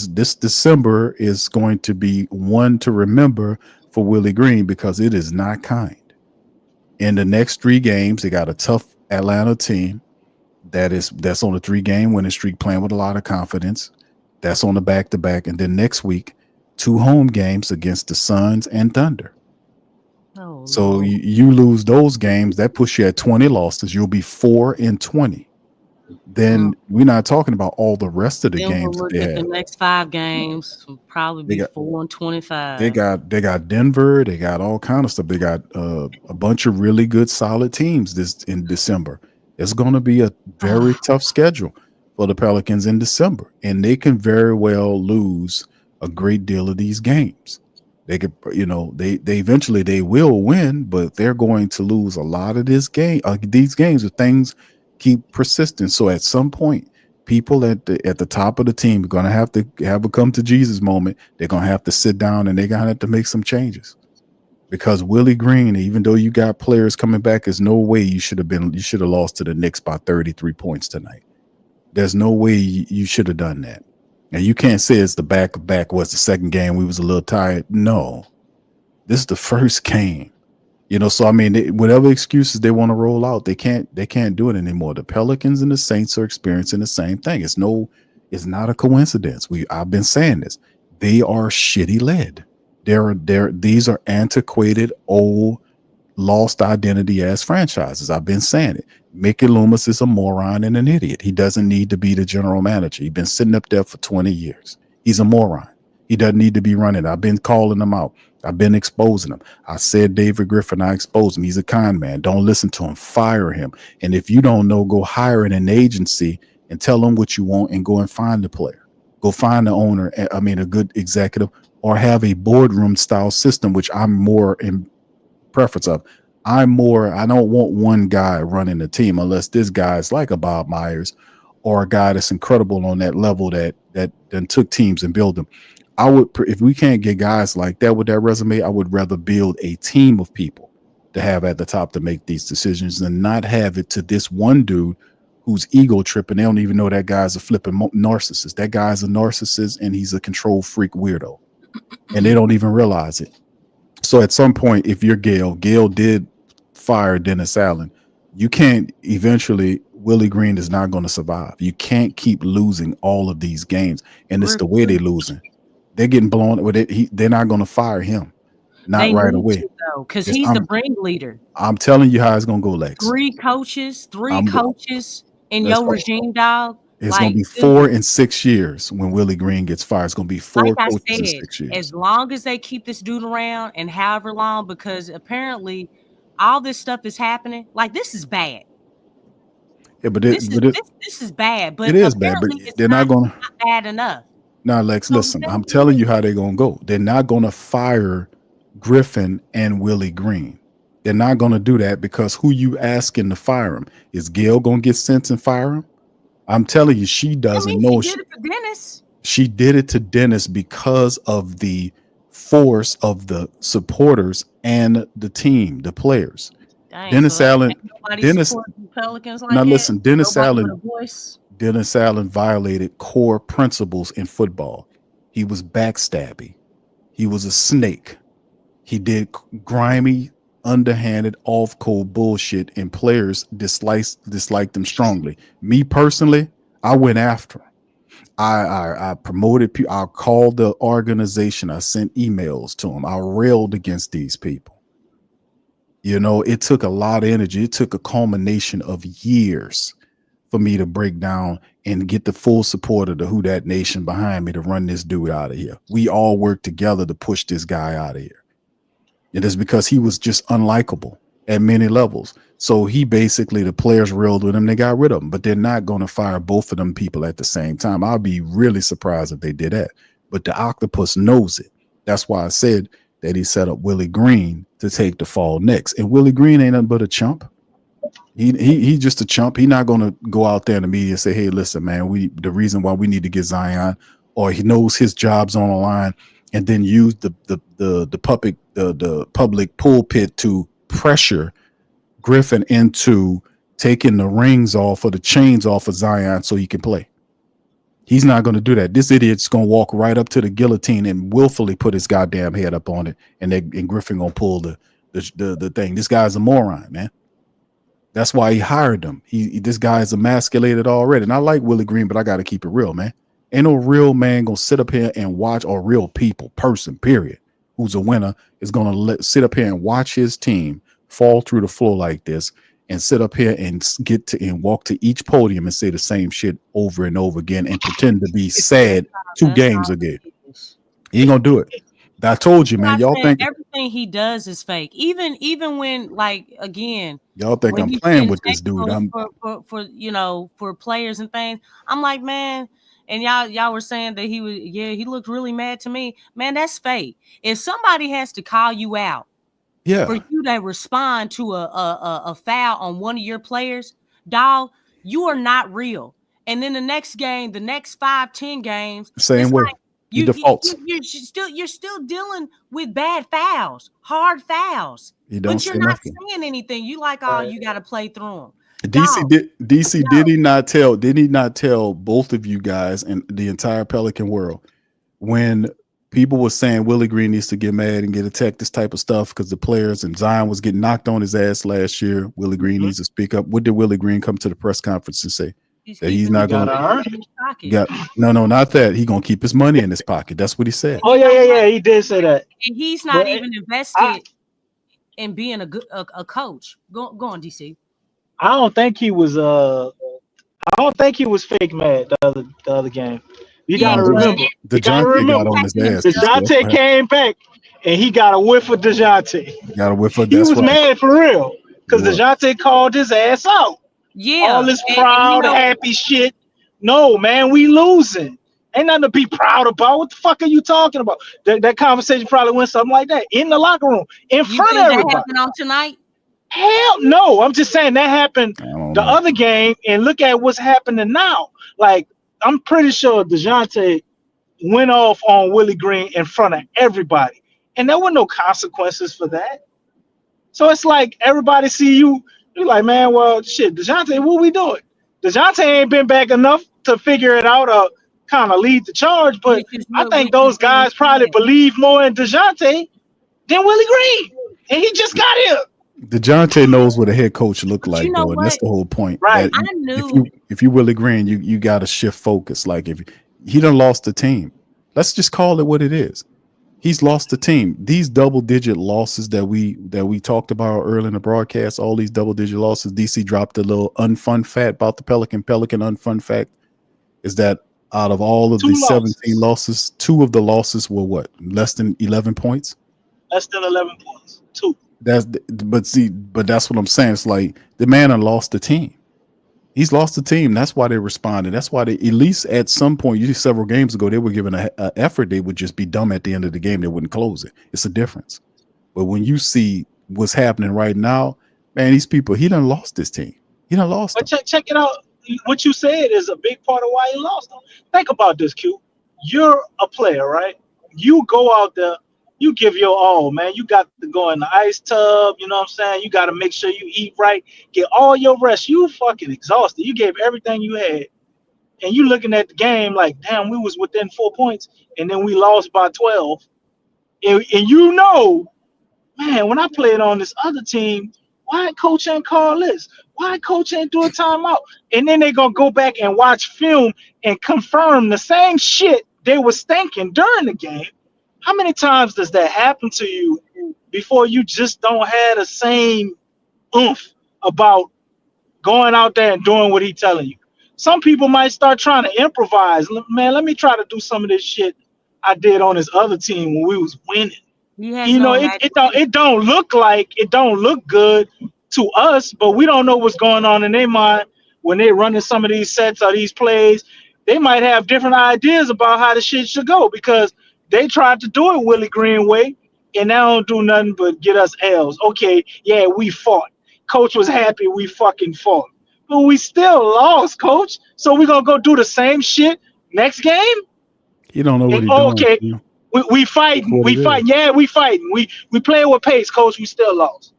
December is going to be one to remember for Willie Green because it is not kind. In the next 3 games, they got a tough Atlanta team that's on a 3-game winning streak, playing with a lot of confidence. That's on the back-to-back, and then next week, 2 home games against the Suns and Thunder. Oh, so you lose those games, that puts you at 20 losses. You'll be 4-20. Then we're not talking about all the rest of the games we'll that they have. The next 5 games will probably be 4-25. They got Denver. They got all kind of stuff. They got a bunch of really good, solid teams in December. It's going to be a very tough schedule for the Pelicans in December, and they can very well lose a great deal of these games. They could, they eventually they will win, but they're going to lose a lot of these games if things keep persisting. So at some point, people at the top of the team are going to have a come to Jesus moment. They're going to have to sit down and they're going to have to make some changes. Because Willie Green, even though you got players coming back, there's no way you should have lost to the Knicks by 33 points tonight. There's no way you should have done that. And you can't say it's the back was the second game. We was a little tired. No, this is the first game. So I mean, whatever excuses they want to roll out, they can't do it anymore. The Pelicans and the Saints are experiencing the same thing. It's not a coincidence. I've been saying this. They are shitty led. These are antiquated, old, lost identity as franchises. I've been saying it. Mickey Loomis is a moron and an idiot. He doesn't need to be the general manager. He's been sitting up there for 20 years. He's a moron. He doesn't need to be running. I've been calling him out. I've been exposing him. I said David Griffin, I exposed him. He's a con man. Don't listen to him. Fire him. And if you don't know, go hire an agency and tell them what you want and go and find the player. Go find the owner, a good executive, or have a boardroom style system, which I'm more in preference of. I don't want one guy running the team unless this guy is like a Bob Myers or a guy that's incredible on that level that then took teams and build them. If we can't get guys like that with that resume, I would rather build a team of people to have at the top to make these decisions than not have it to this one dude who's ego tripping. They don't even know that guy's a flipping narcissist. That guy's a narcissist and he's a control freak weirdo. And they don't even realize it. So at some point, if you're Gail did fire Dennis Allen. You can't Willie Green is not going to survive. You can't keep losing all of these games. And it's the way they're losing. They're getting blown with it. They're not going to fire him. Not right away. Because he's the ringleader. I'm telling you how it's going to go, Lex. Three coaches in your regime, dog. It's going to be 4 and 6 years when Willie Green gets fired. It's going to be 4 coaches in 6 years. As long as they keep this dude around and however long, because apparently all this stuff is happening. Like, this is bad. Yeah, but this is bad. But it is bad. But they're not going to bad enough. Now, Lex, listen. I'm telling you how they're going to go. They're not going to fire Griffin and Willie Green. They're not going to do that because who you asking to fire him? Is Gail going to get sense and fire him? I'm telling you, she doesn't know. She did it for Dennis. She did it to Dennis because of the force of the supporters and the team, the players. Dang, Dennis Allen. Dennis. Pelicans like now listen, Dennis Allen. Dennis Allen violated core principles in football. He was backstabby. He was a snake. He did grimy, underhanded, off-cold bullshit, and players disliked him strongly. Me personally, I went after him. I promoted people. I called the organization. I sent emails to him. I railed against these people. It took a lot of energy. It took a culmination of years for me to break down and get the full support of the Who Dat Nation behind me to run this dude out of here. We all worked together to push this guy out of here. It is because he was just unlikable at many levels. So the players railed with him. They got rid of him, but they're not going to fire both of them people at the same time. I'll be really surprised if they did that. But the octopus knows it. That's why I said that he set up Willie Green to take the fall next. And Willie Green ain't nothing but a chump. He's just a chump. He's not going to go out there in the media and say, hey, listen, man, the reason why we need to get Zion, or he knows his job's on the line, and then use the public pulpit to pressure Griffin into taking the rings off or the chains off of Zion so he can play. He's not going to do that. This idiot's going to walk right up to the guillotine and willfully put his goddamn head up on it, and Griffin going to pull the thing. This guy's a moron, man. That's why he hired him. This guy is emasculated already. And I like Willie Green, but I got to keep it real, man. Ain't no real man going to sit up here and watch, or real person, period, who's a winner, is going to sit up here and watch his team fall through the floor like this and sit up here and walk to each podium and say the same shit over and over again and pretend to be sad 2 games again. He ain't going to do it. I told you, man. Y'all think everything he does is fake. Even when, like, again, y'all think I'm playing with this dude. For players and things. I'm like, man, And y'all were saying that he looked really mad to me. Man, that's fake. If somebody has to call you out for you to respond to a foul on one of your players, dog, you are not real. And then the next game, the next 5-10 games, Same way. He defaults. You're still dealing with bad fouls, hard fouls. But you're not saying anything. You like, oh, you got to play through them. DC did he not tell both of you guys and the entire Pelican world when people were saying Willie Green needs to get mad and get attacked, this type of stuff, because the players and Zion was getting knocked on his ass last year. Willie Green needs to speak up. What did Willie Green come to the press conference and say? That he's not going to no, not that. He's going to keep his money in his pocket. That's what he said. Oh, yeah. He did say that. And he's not even invested in being a coach. Go on, DC. I don't think he was fake mad the other game. You gotta remember. DeJounte got on his ass. DeJounte came back and he got a whiff of DeJounte. Got a whiff of. He was mad for real because DeJounte called his ass out. Yeah, all this proud, happy shit. No, man, we losing. Ain't nothing to be proud about. What the fuck are you talking about? That conversation probably went something like that in the locker room in front of everybody. That happened on tonight? Hell no. I'm just saying that happened the other game, and look at what's happening now. Like, I'm pretty sure DeJounte went off on Willie Green in front of everybody, and there were no consequences for that. So it's like everybody see you, you're like, man, well, shit, DeJounte, what we doing? DeJounte ain't been back enough to figure it out or kind of lead the charge, but I think those guys probably believe more in DeJounte than Willie Green, and he just got here. DeJounte knows what a head coach look like, though, and that's the whole point. Right. I knew. If you Willie Green, you got to shift focus. Like, if he done lost the team, let's just call it what it is. He's lost the team. These double-digit losses that we talked about early in the broadcast, all these double-digit losses. DC dropped a little unfun fact about the Pelican. Pelican unfun fact is that out of all of the 17 losses, 2 of the losses were what? Less than 11 points? Less than 11 points. 2. But that's what I'm saying. It's like the man had lost the team. He's lost the team. That's why they responded. That's why they, at least at some point, usually several games ago, they were given an effort. They would just be dumb at the end of the game. They wouldn't close it. It's a difference. But when you see what's happening right now, man, these people, he done lost this team. He done lost them. Check it out. What you said is a big part of why he lost them. Think about this, Q. You're a player, right? You go out there. You give your all, man. You got to go in the ice tub. You know what I'm saying? You got to make sure you eat right. Get all your rest. You fucking exhausted. You gave everything you had. And you looking at the game like, damn, we was within 4 points. And then we lost by 12. And you know, man, when I played on this other team, why coach ain't call this? Why coach ain't do a timeout? And then they going to go back and watch film and confirm the same shit they was thinking during the game. How many times does that happen to you before you just don't have the same oomph about going out there and doing what he's telling you? Some people might start trying to improvise. Man, let me try to do some of this shit I did on this other team when we was winning. You know, it don't look good to us, but we don't know what's going on in their mind when they're running some of these sets or these plays. They might have different ideas about how the shit should go because they tried to do it Willie Green way, and they don't do nothing but get us L's. Okay, yeah, we fought. Coach was happy we fucking fought. But we still lost, coach. So we're going to go do the same shit next game? You don't know what he's doing. Okay, you know? we fighting. We fighting. Yeah, we fighting. We playing with pace, coach. We still lost.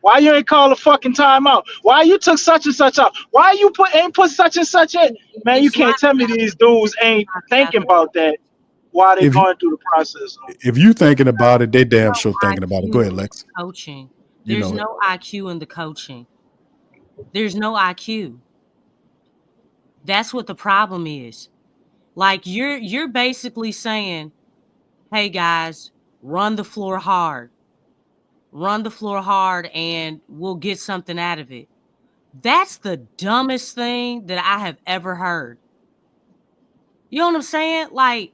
Why you ain't call a fucking timeout? Why you took such and such out? Why you ain't put such and such in? Man, you can't tell me these dudes ain't thinking about that. Why they going through the process? If you thinking about it, they damn sure thinking about it. Go ahead, Lex. Coaching. There's no IQ in the coaching. There's no IQ. That's what the problem is. Like you're basically saying, hey guys, run the floor hard. Run the floor hard and we'll get something out of it. That's the dumbest thing that I have ever heard. You know what I'm saying? Like,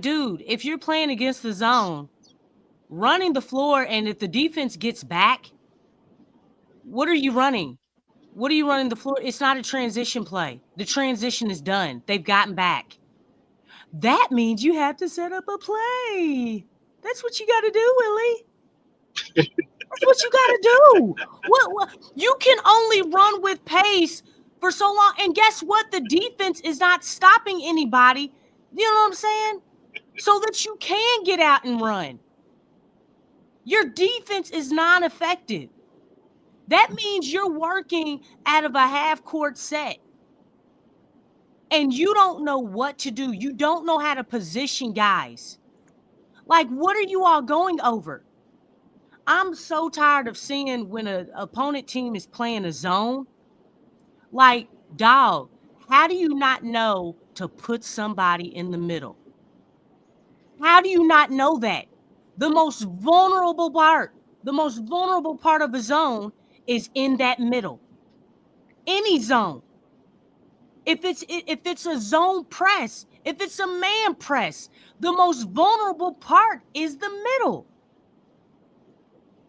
dude, if you're playing against the zone, running the floor, and if the defense gets back, what are you running? What are you running the floor? It's not a transition play. The transition is done. They've gotten back. That means you have to set up a play. That's what you got to do, Willie. That's what you got to do. What you can only run with pace for so long. And guess what? The defense is not stopping anybody. You know what I'm saying? So that you can get out and run. Your defense is non-effective. That means you're working out of a half-court set. And you don't know what to do. You don't know how to position guys. Like, what are you all going over? I'm so tired of seeing when an opponent team is playing a zone. Like, dog, how do you not know to put somebody in the middle? How do you not know that? The most vulnerable part of a zone is in that middle. Any zone. If it's a zone press, if it's a man press, the most vulnerable part is the middle.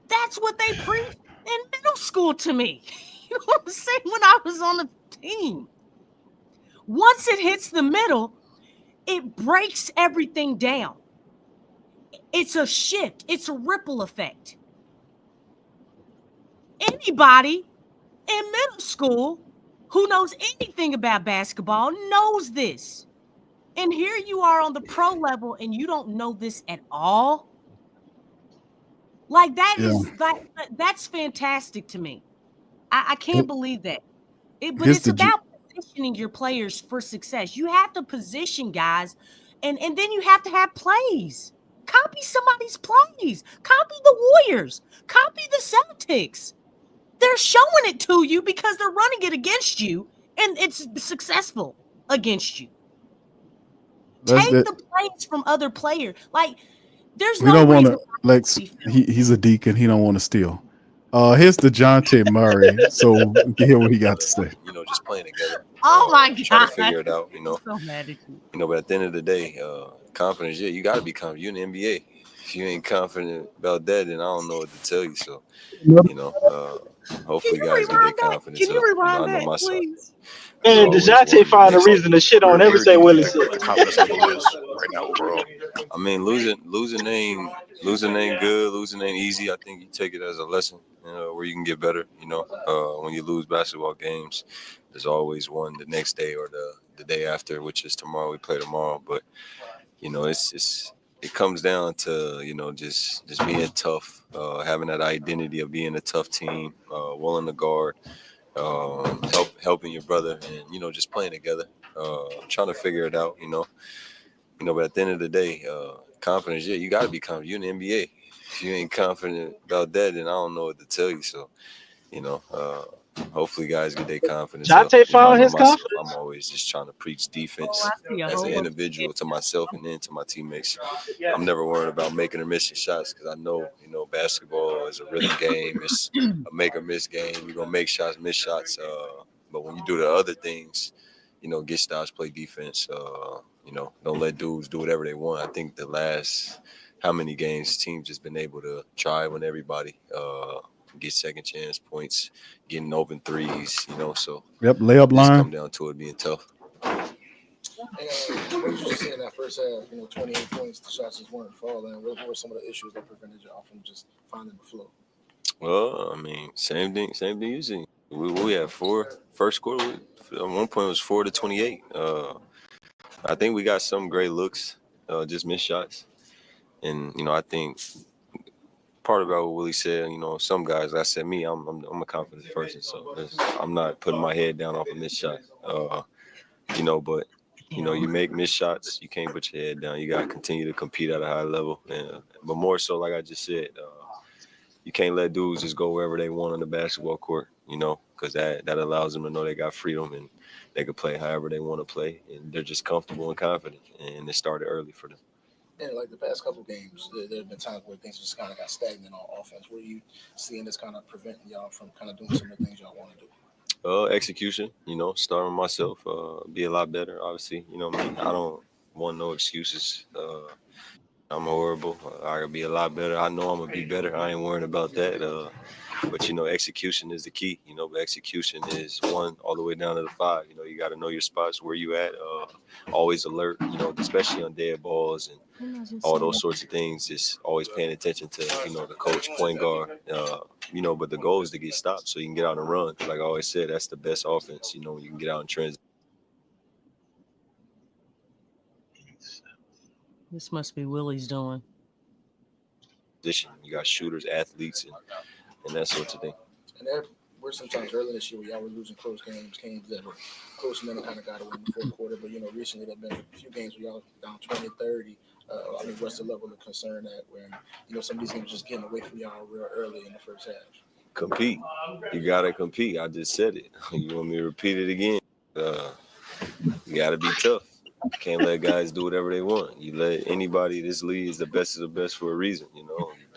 That's what they preached in middle school to me. You know what I'm saying? When I was on the team. Once it hits the middle, it breaks everything down. It's a shift. It's a ripple effect. Anybody in middle school who knows anything about basketball knows this. And here you are on the pro level and you don't know this at all. Like that's fantastic to me. I can't believe that. But it's about positioning your players for success. You have to position guys and then you have to have plays. Copy somebody's plays. Copy the Warriors. Copy the Celtics. They're showing it to you because they're running it against you, and it's successful against you. Take the plays from other players. Like, there's no reason. Lex, he's a deacon. He don't want to steal. Here's DeJounte Murray. So we can hear what he got to say. You know, just playing together. Oh my God! Trying to figure it out. You know. So mad at you. You know, but at the end of the day, confidence. Yeah, you got to be confident. You're in the NBA. If you ain't confident about that, then I don't know what to tell you. So, you know, hopefully guys get their confidence. Can you rewind I know that, myself. please? And DeJounte found a reason to shit on everything Willie said. The confidence level is right now overall. I mean, losing ain't good. Losing ain't easy. I think you take it as a lesson, you know, where you can get better. You know, when you lose basketball games, there's always one the next day or the day after, which is tomorrow. We play tomorrow, but you know, it comes down to, you know, just being tough, having that identity of being a tough team, willing to guard, helping your brother, and, you know, just playing together, trying to figure it out, you know. But at the end of the day, confidence, yeah, you got to be confident. You're in the NBA. If you ain't confident about that, then I don't know what to tell you. So, you know, hopefully guys get their confidence. DeJounte found his confidence. I'm always just trying to preach defense as an individual to myself and then to my teammates. I'm never worried about making or missing shots because I know, you know, basketball is a rhythm game. It's a make or miss game. You're going to make shots, miss shots. But when you do the other things, you know, get stops, play defense, you know, don't let dudes do whatever they want. I think the last how many games teams just been able to try when everybody get second chance points, getting open threes, you know. So layup line. Come down to it being tough. What did you just say in that first half? You know, 28 points, the shots just weren't falling. What were some of the issues that prevented y'all from just finding the flow? Well, I mean, same thing you see. We had first quarter. At one point it was 4-28. I think we got some great looks, just missed shots, and you know, I think part about what Willie said, you know, some guys, I said me, I'm a confident person, so I'm not putting my head down off a missed shot. You know, but you know, you make missed shots, you can't put your head down. You got to continue to compete at a high level, but more so, like I just said, you can't let dudes just go wherever they want on the basketball court, you know, because that allows them to know they got freedom and they can play however they want to play, and they're just comfortable and confident, and it started early for them. And like the past couple games, there have been times where things just kind of got stagnant on offense. Where you seeing this kind of preventing y'all from kind of doing some of the things y'all want to do? Execution, you know, starting myself, be a lot better, obviously. You know what I mean? I don't want no excuses. I'm horrible. I could be a lot better. I know I'm gonna be better. I ain't worrying about that. But execution is the key. But execution is 1 all the way down to the 5. You got to know your spots, where you at. Always alert. Especially on dead balls and all those sorts of things. Just always paying attention to the coach, point guard. But the goal is to get stopped so you can get out and run. Like I always said, that's the best offense. When you can get out and transition. This must be Willie's doing. You got shooters, athletes, and that sort of thing. And there were sometimes early this year where y'all were losing close games that were close, and then it kind of got away in the fourth quarter. But, recently there have been a few games where y'all down 20, 30. What's the level of concern that where, some of these games just getting away from y'all real early in the first half? Compete. You got to compete. I just said it. You want me to repeat it again? You got to be tough. You can't let guys do whatever they want. You let anybody, this league is the best of the best for a reason,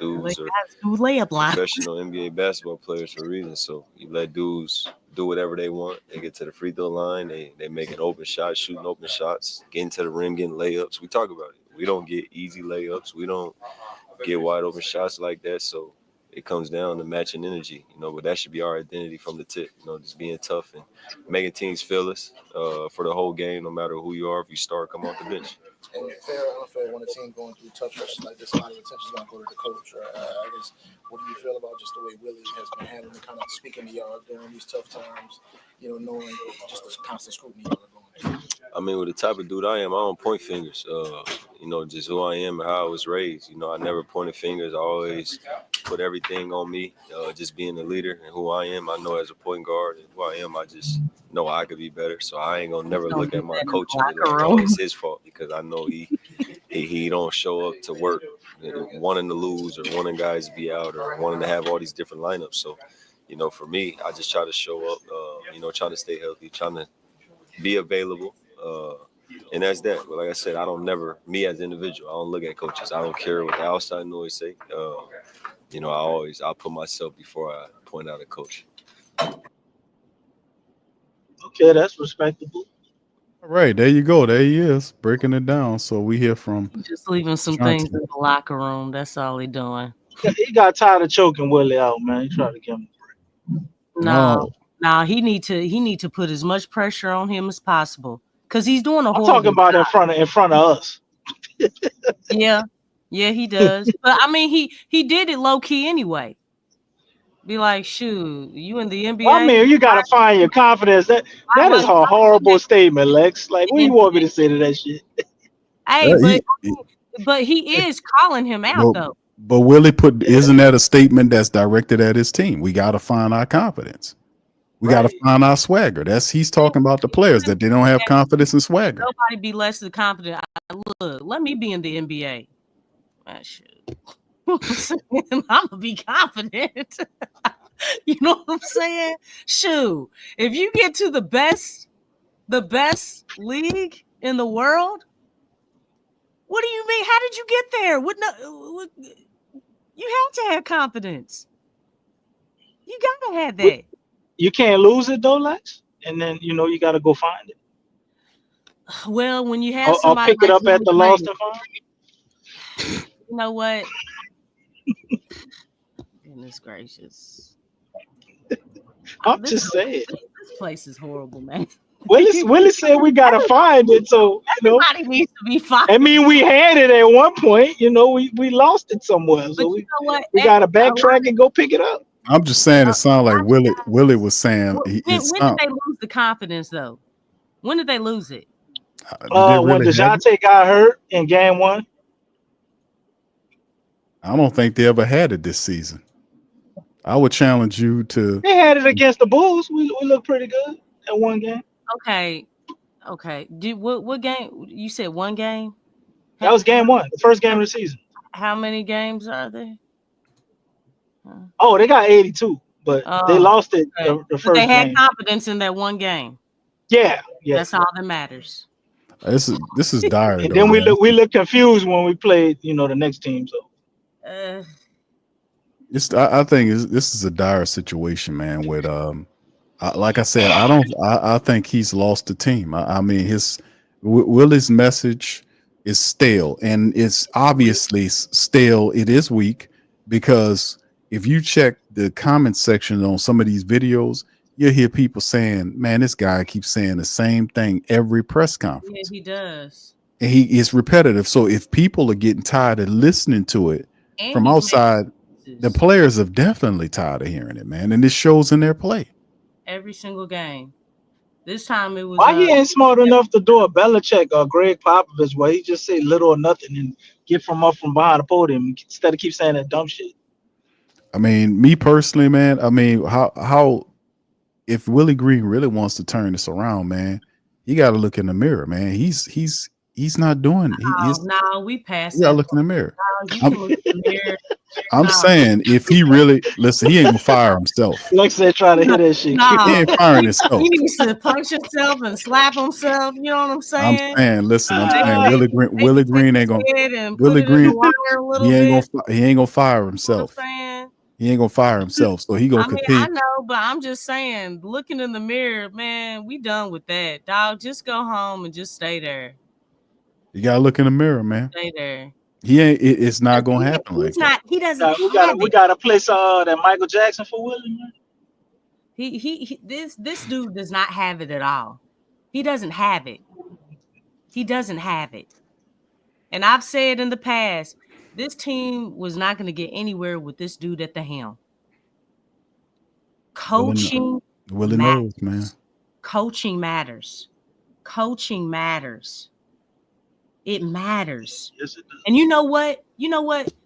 Dudes are professional NBA basketball players for a reason. So you let dudes do whatever they want. They get to the free throw line. They make an open shot, shooting open shots, getting to the rim, getting layups. We talk about it. We don't get easy layups. We don't get wide open shots like that. So it comes down to matching energy, but that should be our identity from the tip, just being tough and making teams feel us for the whole game, no matter who you are. If you start, come off the bench. And fair or unfair, when a team going through tough stretches like this, a lot of attention is going to go to the coach. I guess, what do you feel about just the way Willie has been handling, kind of speaking to y'all during these tough times, knowing just the constant scrutiny y'all are going through? I mean, with the type of dude I am, I don't point fingers. Just who I am and how I was raised. I never pointed fingers. I always put everything on me. Just being the leader and who I am. I know as a point guard and who I am, I just know I could be better. So I ain't gonna never look at my coach and be like, oh, it's his fault, because I know he don't show up to work, wanting to lose or wanting guys to be out or wanting to have all these different lineups. So, for me, I just try to show up. Trying to stay healthy, trying to be available. And that's that. But like I said, me as an individual, I don't look at coaches. I don't care what the outside noise say. I'll put myself before I point out a coach. Okay, that's respectable. All right, there you go. There he is, breaking it down. So we hear from just leaving some Johnson. things in the locker room. That's all he doing. He got tired of choking Willie out, man. He tried to give him a break. No, he need to put as much pressure on him as possible, because he's doing a I'm horrible talking about job. in front of us. Yeah, he does. But I mean, he did it low key anyway. Be like, shoot, you in the NBA? Well, I mean, you gotta find your confidence. That is a horrible statement, Lex. Like, what do you want me to say to that shit? Hey, but he is calling him out though. But Willie isn't that a statement that's directed at his team? We got to find our confidence. We got to find our swagger. He's talking about the players that they don't have confidence and swagger. Nobody be less than confident. Look, let me be in the NBA. Shit. I'm gonna be confident. You know what I'm saying? Shoot, if you get to the best league in the world, what do you mean? How did you get there? You have to have confidence. You gotta have that. You can't lose it though, Lex. And then you gotta go find it. Well, when you have somebody, I'll pick it up at the lost and found. You know what? Goodness gracious! I'm just saying. This place is horrible, man. Willie said we gotta find it, so everybody needs to be fine. I mean, we had it at one point, we lost it somewhere, so we gotta backtrack and go pick it up. I'm just saying, it sounds like Willie was saying. When did they lose the confidence though? When did they lose it? When DeJounte got hurt in game 1. I don't think they ever had it this season. I would challenge you to. They had it against the Bulls. We looked pretty good at one game. Okay. What game? You said one game? That was game 1, the first game of the season. How many games are there? Oh, they got 82, but they lost it the first game. They had confidence in that one game. Yeah. That's all that matters. This is dire. And then we look confused when we played, the next team. So. I think this is a dire situation, man. With like I said, I think he's lost the team. I mean, Willie's message is stale, and it's obviously stale. It is weak because if you check the comment section on some of these videos, you'll hear people saying, "Man, this guy keeps saying the same thing every press Yeah, conference." he does. And he is repetitive. So if people are getting tired of listening to it And from he's outside, making the excuses players are definitely tired of hearing it, man. And this shows in their play. every single game. This time it was Why he ain't smart enough to do a Belichick or Greg Popovich where he just say little or nothing and get from up from behind the podium instead of keep saying that dumb shit? I mean, me personally, man, I mean, how if Willie Green really wants to turn this around, man, he got to look in the mirror, man. He's not doing. no, we passed You got to that. look in the mirror. You I'm, can look in the mirror. I'm No. saying if he really listen, he ain't gonna fire himself. Lexxah trying to hit that shit. No. He ain't firing himself. He needs to punch himself and slap himself. You know what I'm I'm saying? saying, listen, I'm saying They Willie can Green take ain't gonna his head and Willie put it in the Green. wire a little He ain't bit. gonna fire You know what himself. I'm saying? He ain't gonna fire himself. So he gonna I mean, continue. I know, but I'm just saying, looking in the mirror, man, we done with that. Dog, just go home and just stay there. You gotta look in the mirror, man. Stay there. He ain't. It's not gonna happen like that. He doesn't we have we it. got to place that Michael Jackson for Willie, man. This dude does not have it at all. He doesn't have it. He doesn't have it. And I've said in the past, this team was not going to get anywhere with this dude at the helm. Coaching Willie matters. knows, man. Coaching matters. Coaching matters. It matters. Yes, it does. And you know what?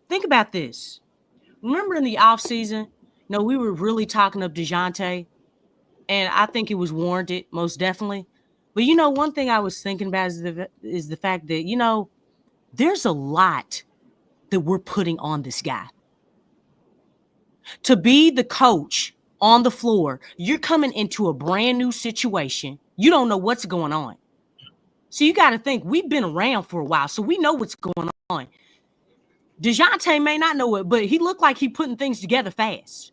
Think about this. Remember in the offseason, we were really talking up DeJounte, and I think it was warranted, most definitely. But one thing I was thinking about is the fact that, there's a lot that we're putting on this guy. To be the coach on the floor, you're coming into a brand new situation. You don't know what's going on. So you got to think, we've been around for a while, so we know what's going on. DeJounte may not know it, but he looked like he's putting things together fast.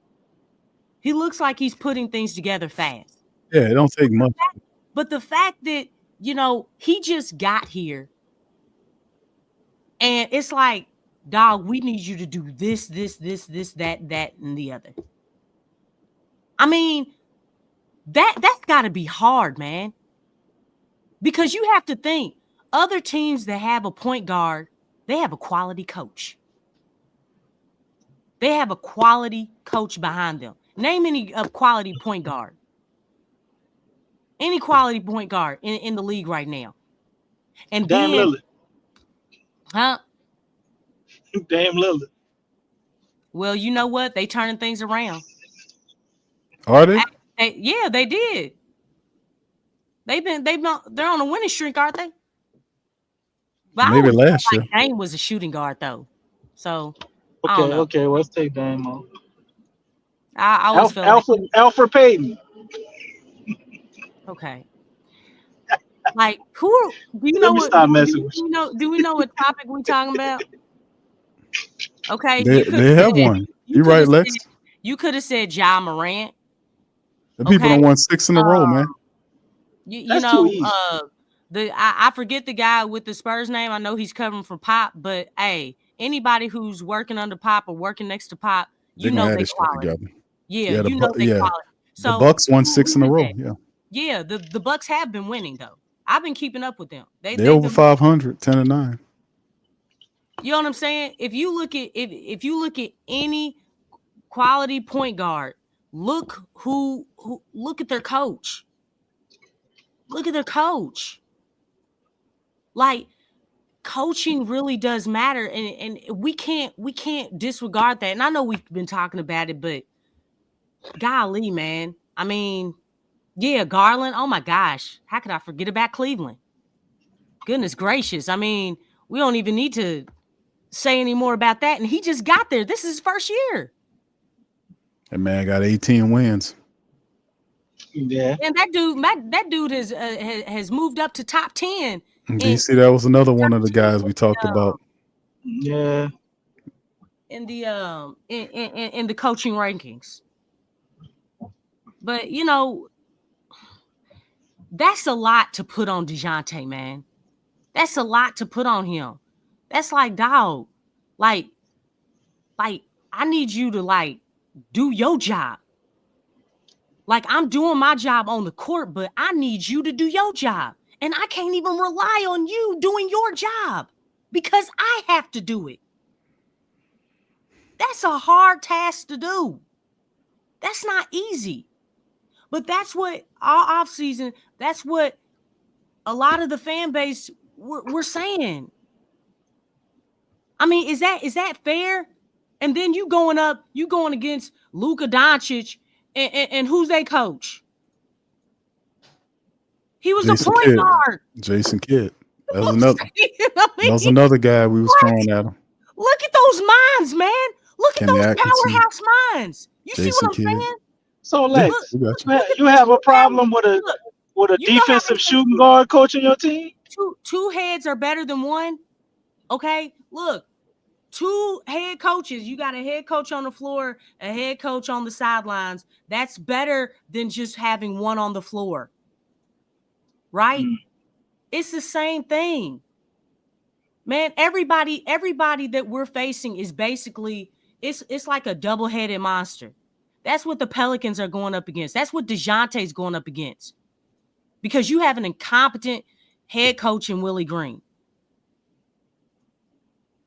He looks like he's putting things together fast. Yeah, it don't take much. But the fact that, he just got here, and it's like, dog, we need you to do this, that, and the other. I mean, that's got to be hard, man. Because you have to think, other teams that have a point guard, they have a quality coach. They have a quality coach behind them. Name any quality point guard. Any quality point guard in the league right now. And Dame Lillard. Huh? Dame Lillard. Well, you know what? They turning things around. Are they? Yeah, they did. They're on a winning streak, aren't they? But Maybe last year. Dame was a shooting guard though. So I don't know. Okay, let's take Dame off. I always feel Alfred Payton. Okay. Like do you know what? Do we know what topic we're talking about? Okay, they have one. You're right, Lex. You could have said Ja Morant. The people don't won 6 in a row, man. I forget the guy with the Spurs name. I know he's covering for Pop, but hey, anybody who's working under Pop or working next to Pop, they quality. Yeah, they quality. So the Bucks won 6 in a row. Yeah, the Bucks have been winning though. I've been keeping up with them. They're over 500, 10-9. You know what I'm saying? If you look at any quality point guard, look at their coach. Look at their coach. Like, coaching really does matter, and we can't disregard that. And I know we've been talking about it, but golly, man. I mean, yeah, Garland. Oh my gosh, how could I forget about Cleveland? Goodness gracious. I mean, we don't even need to say any more about that. And he just got there. This is his first year. That man got 18 wins. Yeah. And that dude has moved up to top 10. You see, that was another one of the guys we talked about. Yeah. In the coaching rankings. But that's a lot to put on DeJounte, man. That's a lot to put on him. That's like, dog, like I need you to like do your job. Like I'm doing my job on the court, but I need you to do your job. And I can't even rely on you doing your job because I have to do it. That's a hard task to do. That's not easy. But that's what all offseason, that's what a lot of the fan base were saying. I mean, is that fair? And then you going against Luka Doncic and who's they coach? He was Jason a point Kidd. guard. Jason Kidd. That was another. I mean, That was another guy we was what? throwing at him. Look at those minds, man. Look at Kenny those Atkinson, powerhouse minds. You see Jason what I'm Kidd. saying? So Yeah, Lex, we got you. man, you have a problem with a Look, you know how defensive they say shooting guard coaching your team? two heads are better than one. Okay, look, two head coaches. You got a head coach on the floor, a head coach on the sidelines. That's better than just having one on the floor, right? It's the same thing, man. Everybody that we're facing is basically it's like a double-headed monster. That's what the Pelicans are going up against. That's what DeJounte's going up against. Because you have an incompetent head coach in Willie Green.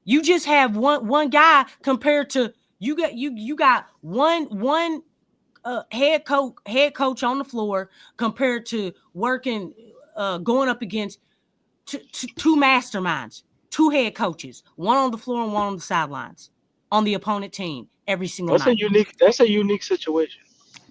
You just have one guy compared to you got one head coach on the floor compared to working going up against two masterminds, two head coaches, one on the floor and one on the sidelines on the opponent team every single night. That's a unique situation.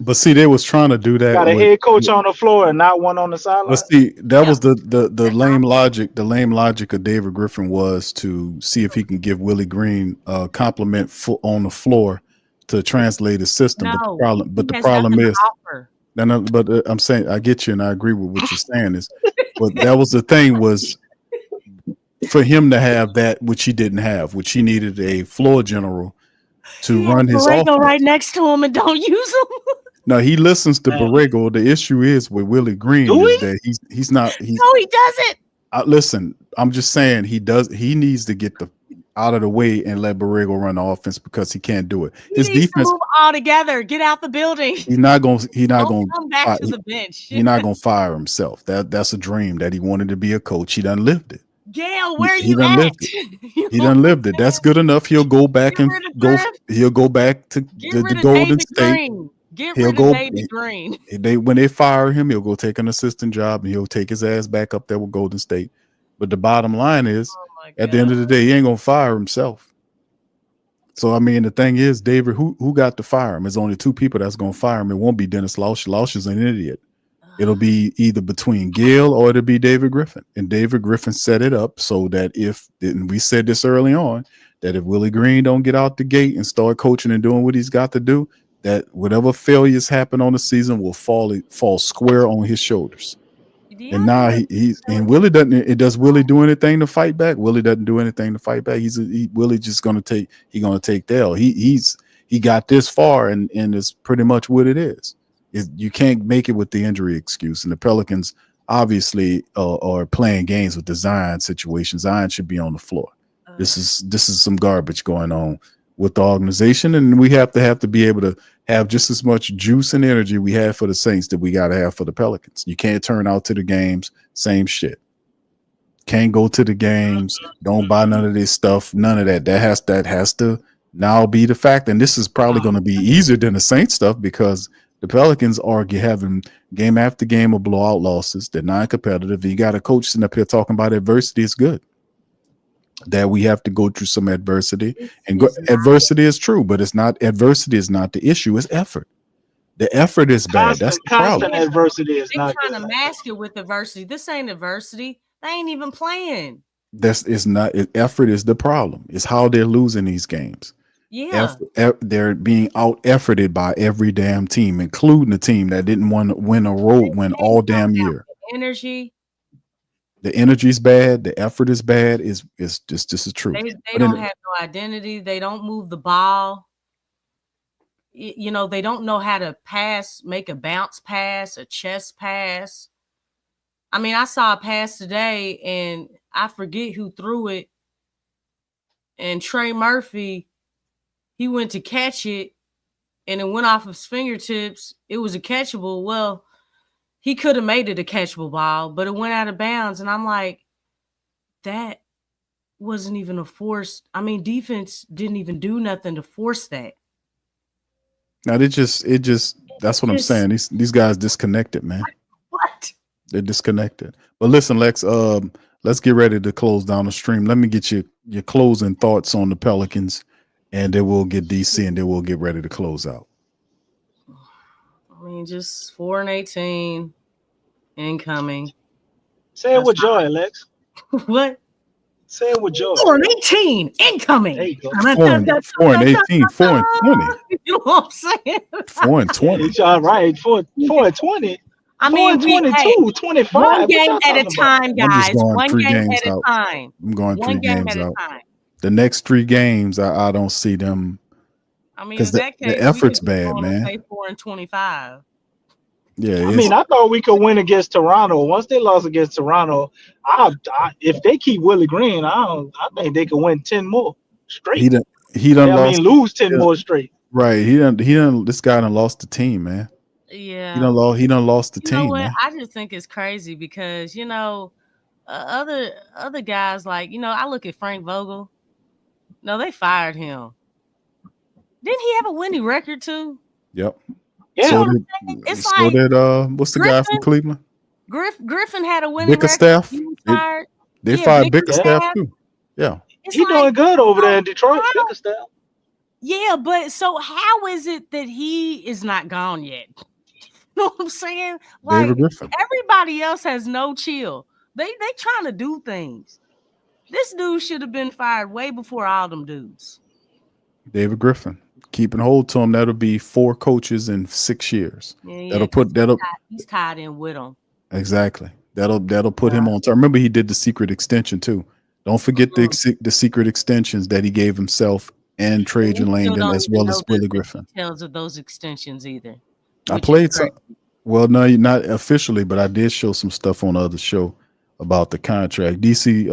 But see, they was trying to do that Got a with. head coach on the floor and not one on the But sideline. see, that Yeah. was the lame logic. The lame logic of David Griffin was to see if he can give Willie Green a compliment on the floor to translate his system. No, But the he has problem nothing to is, offer. I'm saying I get you and I agree with what you're saying is, but that was the thing was for him to have that which he didn't have, which he needed a floor general to run his Borrego offense. right next to him and don't use him. No, he listens to Man. Borrego. The issue is with Willie Green Do is he? that he's not. No, he doesn't. Listen, I'm just saying he needs to get the out of the way and let Borrego run the offense because he can't do it. He His needs defense, to move all together. Get out the building. he's not going Don't come back to the bench. he's not going to fire himself. That's a dream that he wanted to be a coach. He done lived it. Gail, where He you done at? lived it. He done lived it. That's good enough. He'll go back Get and rid of go. Griff. He'll go back to Get the rid of Golden David State. Green. Get He'll rid go. of David Green. When they fire him, he'll go take an assistant job and he'll take his ass back up there with Golden State. But the bottom line is, at the end of the day, he ain't gonna fire himself. So I mean, the thing is, David, who got to fire him? There's only two people that's gonna fire him. It won't be Dennis Lausch. Lausch is an idiot. It'll be either between Gail or it'll be David Griffin. And David Griffin set it up so that and we said this early on, that if Willie Green don't get out the gate and start coaching and doing what he's got to do, that whatever failures happen on the season will fall square on his shoulders. And now he's Willie doesn't. Does Willie do anything to fight back? Willie doesn't do anything to fight back. Willie just gonna take the L. He got this far and it's pretty much what it is. You can't make it with the injury excuse. And the Pelicans obviously are playing games with the Zion situation. Zion should be on the floor. This is some garbage going on with the organization, and we have to be able to have just as much juice and energy we have for the Saints that we got to have for the Pelicans. You can't turn out to the games, same shit. Can't go to the games, don't buy none of this stuff, none of that. That has to now be the fact, and this is probably going to be easier than the Saints stuff because the Pelicans are having game after game of blowout losses. They're non-competitive. You got a coach sitting up here talking about adversity is good. That we have to go through some adversity, and adversity is true, but adversity is not the issue. It's effort. The effort is bad. That's the problem. Constant adversity is They're not trying good. to mask it with adversity. This ain't adversity. They ain't even playing. Effort is the problem. It's how they're losing these games. Yeah. They're being out efforted by every damn team, including the team that didn't want to win a road win all damn year. Energy. The energy's bad. The effort is bad. Is just the truth. They don't have no identity. They don't move the ball. You know, they don't know how to pass, make a bounce pass, a chest pass. I mean, I saw a pass today, and I forget who threw it. And Trey Murphy, he went to catch it, and it went off his fingertips. It was a catchable. Well, he could have made it a catchable ball, but it went out of bounds. And I'm like, that wasn't even a force. I mean, defense didn't even do nothing to force that. Now that's what I'm saying. These guys disconnected, man. What? They're disconnected. But listen, Lex, let's get ready to close down the stream. Let me get your closing thoughts on the Pelicans, and then we'll get DC, and then we'll get ready to close out. I mean, just 4-18 incoming. Say it with joy, Lex. What? Say it with joy. 4-18 incoming. There you go. 4-18, 4-20. You know what I'm saying? 4-20. It's all right. 4-20. I mean, 22, 25. One game at a time, guys. I'm just going One 3 game games at a out. time. I'm going One 3 game games at a out. time. The next 3 games, I don't see them. I mean, in Because that case, the effort's we bad, could man. play 4-25. Yeah, I mean, I thought we could win against Toronto. Once they lost against Toronto, if they keep Willie Green, I think they could win 10 more straight. he done lost. Lose 10 more straight. Right. He done. This guy done lost the team, man. Yeah. He done lost the You know team, what? man. I just think it's crazy because, other guys, like, I look at Frank Vogel. No, they fired him. Didn't he have a winning record too? Yep. Yeah. So like did what's the guy from Cleveland? Griffin had a winning Bickerstaff. record. He was fired. They fired Bickerstaff too. Yeah. He's doing good over there in Detroit. Bickerstaff. Yeah, but so how is it that he is not gone yet? You know what I'm saying? Like, David Griffin. Everybody else has no chill. They trying to do things. This dude should have been fired way before all them dudes. David Griffin. Keeping hold to him, that'll be 4 coaches in 6 years. Yeah, he's tied in with them. Exactly. That'll put him on. Remember, he did the secret extension too. Don't forget the secret extensions that he gave himself and Trajan Langdon, as well as Willie Griffin. Details of those extensions either. I played some. Well, no, not officially, but I did show some stuff on the other show about the contract. DC,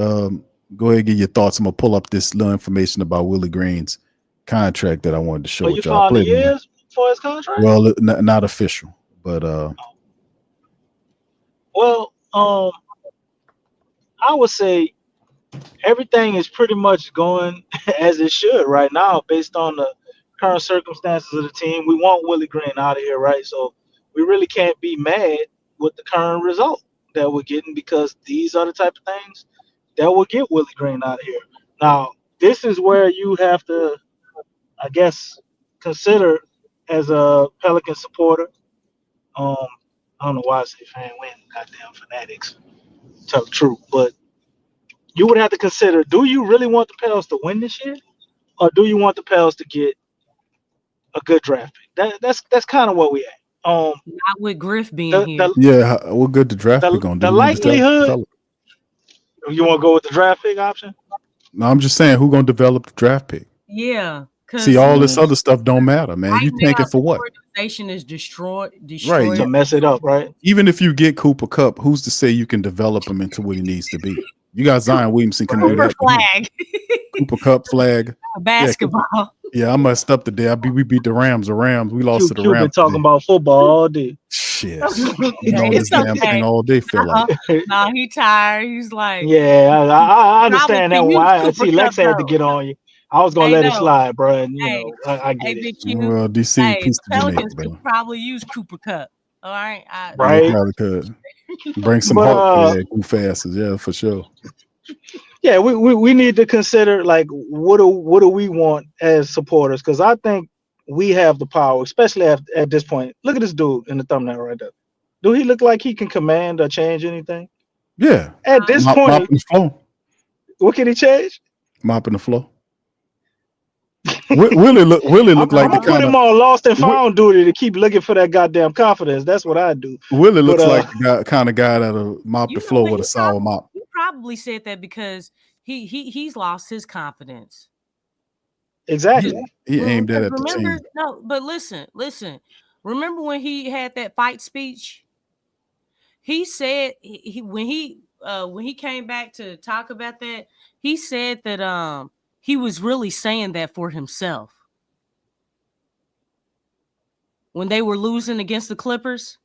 go ahead and get your thoughts. I'm gonna pull up this little information about Willie Green's contract that I wanted to show. You found the years for his contract? Well, not official, but well, I would say everything is pretty much going as it should right now, based on the current circumstances of the team. We want Willie Green out of here, right? So we really can't be mad with the current result that we're getting, because these are the type of things that will get Willie Green out of here. Now, this is where you have to, I guess, consider as a Pelican supporter. I don't know why I say fan, we ain't goddamn fanatics, tell the truth, but you would have to consider, do you really want the Pels to win this year? Or do you want the Pels to get a good draft pick? That's kind of what we at. Not with Griff being here. What good the draft pick gonna do? The likelihood. You want to go with the draft pick option? No, I'm just saying, who gonna develop the draft pick? Yeah. See, all this other stuff don't matter, man. You tanking for what? Organization is destroyed. Right. To mess it up, right? Even if you get Cooper Kupp, who's to say you can develop him into what he needs to be? You got Zion Williamson can do that. Flag. Cooper Kupp flag. Basketball. Yeah, I messed up today. We beat the Rams. We lost to the Rams. Been talking about football all day. Shit. This damn thing all day feel like. No, he tired. He's like, yeah, I understand that. Why I see Lex had to get on you. I was gonna let it slide, bro. And I get it. Well, DC, piece of Pelicans could probably use Cooper Kupp. All right, right. Probably could bring some hope for that goof asses. Yeah, for sure. Yeah, we need to consider, like, what do we want as supporters? Because I think we have the power, especially at this point. Look at this dude in the thumbnail right there. Do he look like he can command or change anything? Yeah. At this point, mopping the floor. What can he change? Mopping the floor. Willie look like the kind put him on lost and found duty to keep looking for that goddamn confidence. That's what I do. Willie looks like the kind of guy that'll mop the floor with a sour mop. He probably said that because he's lost his confidence. Exactly. He aimed that at the team. No, but listen. Remember when he had that fight speech? he said when he came back to talk about that, he said that he was really saying that for himself. When they were losing against the Clippers,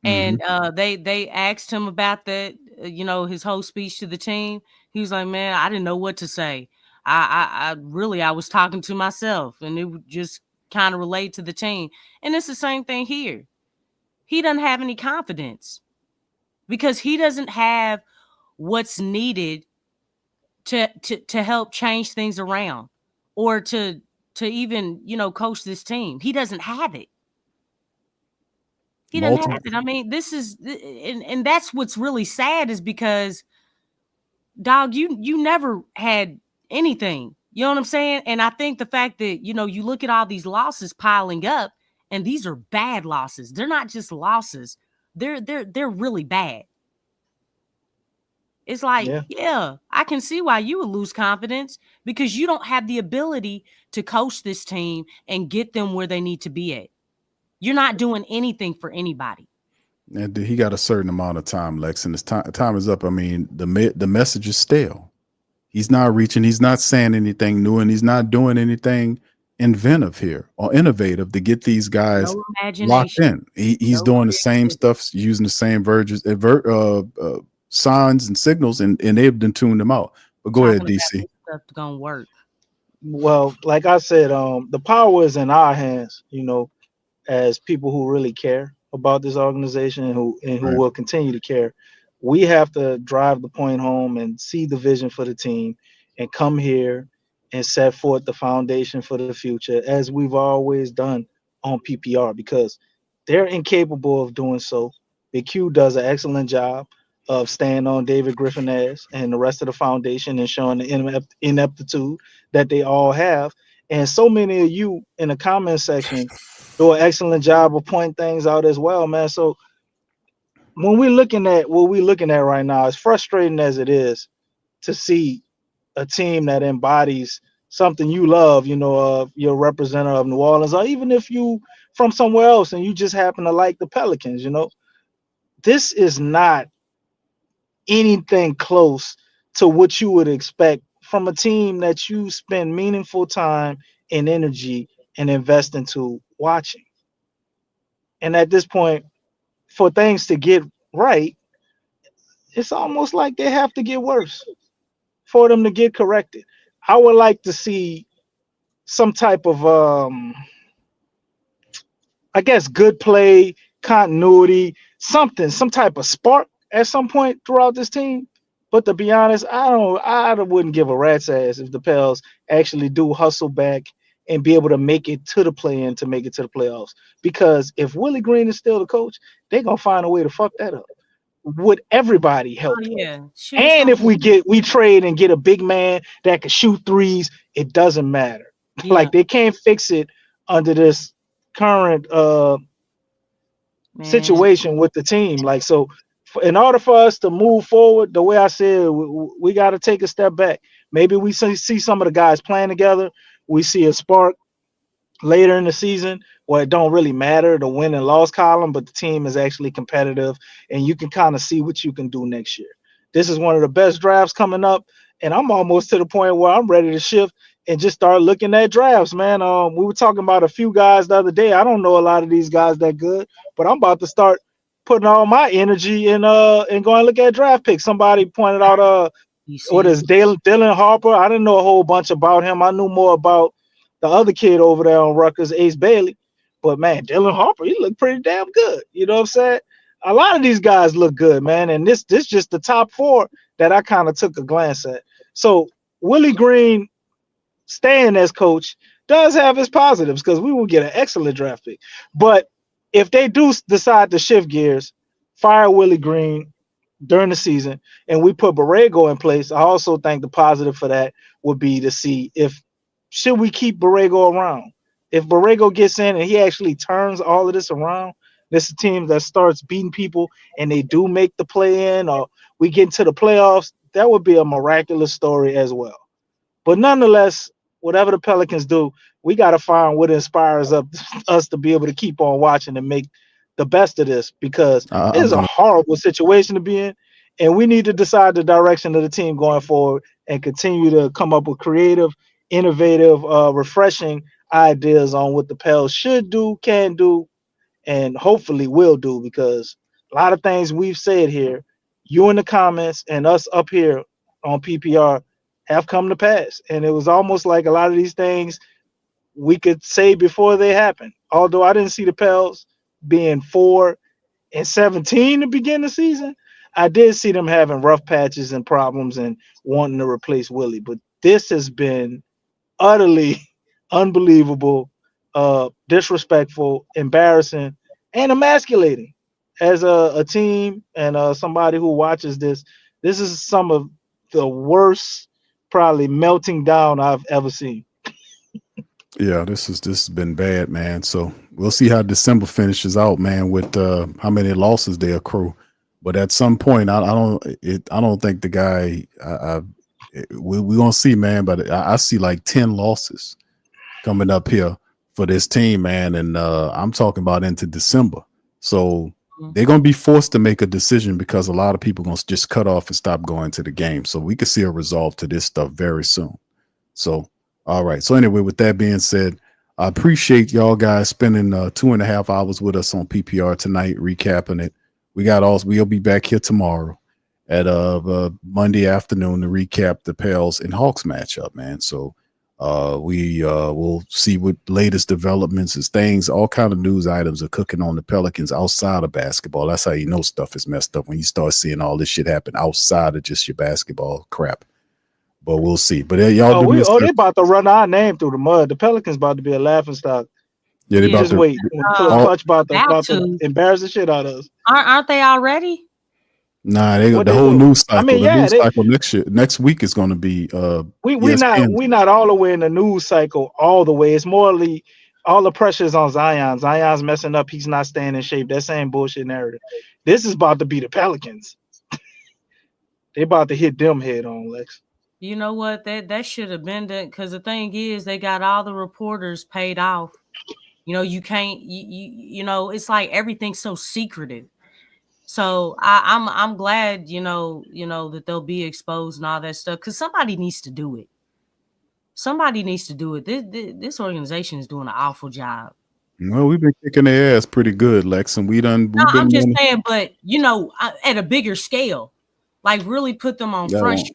and they asked him about that, his whole speech to the team. He was like, "Man, I didn't know what to say. I really I was talking to myself, and it would just kind of relate to the team." And it's the same thing here. He doesn't have any confidence because he doesn't have what's needed to help change things around or to even coach this team. He doesn't have it. He doesn't have it. I mean, this is and that's what's really sad is because, dog, you never had anything. You know what I'm saying? And I think the fact that you look at all these losses piling up, and these are bad losses. They're not just losses. They're really bad. It's like, yeah, I can see why you would lose confidence because you don't have the ability to coach this team and get them where they need to be at. You're not doing anything for anybody. And he got a certain amount of time, Lex, and his time is up. I mean, the message is stale. He's not reaching. He's not saying anything new, and he's not doing anything inventive here or innovative to get these guys locked in. He's doing the same stuff, using the same signs and signals, and they've been tuned them out. But go ahead, DC. Stuff's gonna work. Well, like I said, the power is in our hands, as people who really care about this organization and who Right. will continue to care. We have to drive the point home and see the vision for the team and come here and set forth the foundation for the future as we've always done on PPR because they're incapable of doing so. Big Q does an excellent job of staying on David Griffin ass and the rest of the foundation and showing the ineptitude that they all have. And so many of you in the comment section do an excellent job of pointing things out as well, man. So when we're looking at what we're looking at right now, as frustrating as it is to see a team that embodies something you love, you're a representative of New Orleans, or even if you from somewhere else and you just happen to like the Pelicans, this is not anything close to what you would expect from a team that you spend meaningful time and energy and invest into watching. And at this point, for things to get right, it's almost like they have to get worse for them to get corrected. I would like to see some type of I guess good play, continuity, some type of spark at some point throughout this team. But to be honest, I wouldn't give a rat's ass if the Pels actually do hustle back and be able to make it to the play-in to make it to the playoffs. Because if Willie Green is still the coach, they're gonna find a way to fuck that up. Would everybody help? Oh, yeah. And if we trade and get a big man that can shoot threes, it doesn't matter. Yeah. Like they can't fix it under this current situation with the team. Like so, in order for us to move forward, the way I said, we got to take a step back. Maybe we see some of the guys playing together. We see a spark later in the season where it don't really matter the win and loss column, but the team is actually competitive, and you can kind of see what you can do next year. This is one of the best drafts coming up, and I'm almost to the point where I'm ready to shift and just start looking at drafts, man. We were talking about a few guys the other day. I don't know a lot of these guys that good, but I'm about to start putting all my energy in and going to look at draft picks. Somebody pointed out what is Dylan Harper? I didn't know a whole bunch about him. I knew more about the other kid over there on Rutgers, Ace Bailey. But man, Dylan Harper, he looked pretty damn good. You know what I'm saying? A lot of these guys look good, man. And this just the top four that I kind of took a glance at. So Willie Green staying as coach does have his positives because we will get an excellent draft pick. But if they do decide to shift gears, fire Willie Green during the season, and we put Borrego in place, I also think the positive for that would be to see should we keep Borrego around. If Borrego gets in and he actually turns all of this around, this is a team that starts beating people and they do make the play-in or we get into the playoffs, that would be a miraculous story as well. But nonetheless, whatever the Pelicans do, we got to find what inspires us to be able to keep on watching and make the best of this because I'm it's a gonna. horrible situation to be in, and we need to decide the direction of the team going forward and continue to come up with creative, innovative, refreshing ideas on what the Pels should do, can do, and hopefully will do, because a lot of things we've said here, you in the comments and us up here on PPR, have come to pass. And it was almost like a lot of these things we could say before they happen. Although I didn't see the Pels being 4-17 to begin the season, I did see them having rough patches and problems and wanting to replace Willie. But this has been utterly unbelievable, disrespectful, embarrassing, and emasculating. As a team and somebody who watches this, this is some of the worst, probably melting down I've ever seen. Yeah, this has been bad, man. So we'll see how December finishes out, man, with how many losses they accrue. But at some point, I don't think the guy. We're gonna see, man. But I see like 10 losses coming up here for this team, man, and I'm talking about into December. So they're gonna be forced to make a decision because a lot of people gonna just cut off and stop going to the game. So we could see a resolve to this stuff very soon. So. All right. So anyway, with that being said, I appreciate y'all guys spending 2.5 hours with us on PPR tonight, recapping it. We'll be back here tomorrow at Monday afternoon to recap the Pels and Hawks matchup, man. So we will see what latest developments is things, all kind of news items are cooking on the Pelicans outside of basketball. That's how you know stuff is messed up when you start seeing all this shit happen outside of just your basketball crap. But we'll see. But y'all they about to run our name through the mud. The Pelicans about to be a laughing stock. Yeah, they about just to wait. Clutch about to embarrass the shit out of us. Aren't they already? Nah, the whole news cycle. News cycle next week is going to be. We not all the way in the news cycle all the way. It's morally all the pressure is on Zion. Zion's messing up. He's not staying in shape. That same bullshit narrative. This is about to be the Pelicans. They about to hit them head on, Lex. You know what? That should have been done, because the thing is, they got all the reporters paid off. You know, you can't. You know, it's like everything's so secretive. So I'm glad, you know that they'll be exposed and all that stuff, because somebody needs to do it. Somebody needs to do it. This organization is doing an awful job. Well, we've been kicking their ass pretty good, Lex, and I'm just saying, but at a bigger scale, like really put them on front.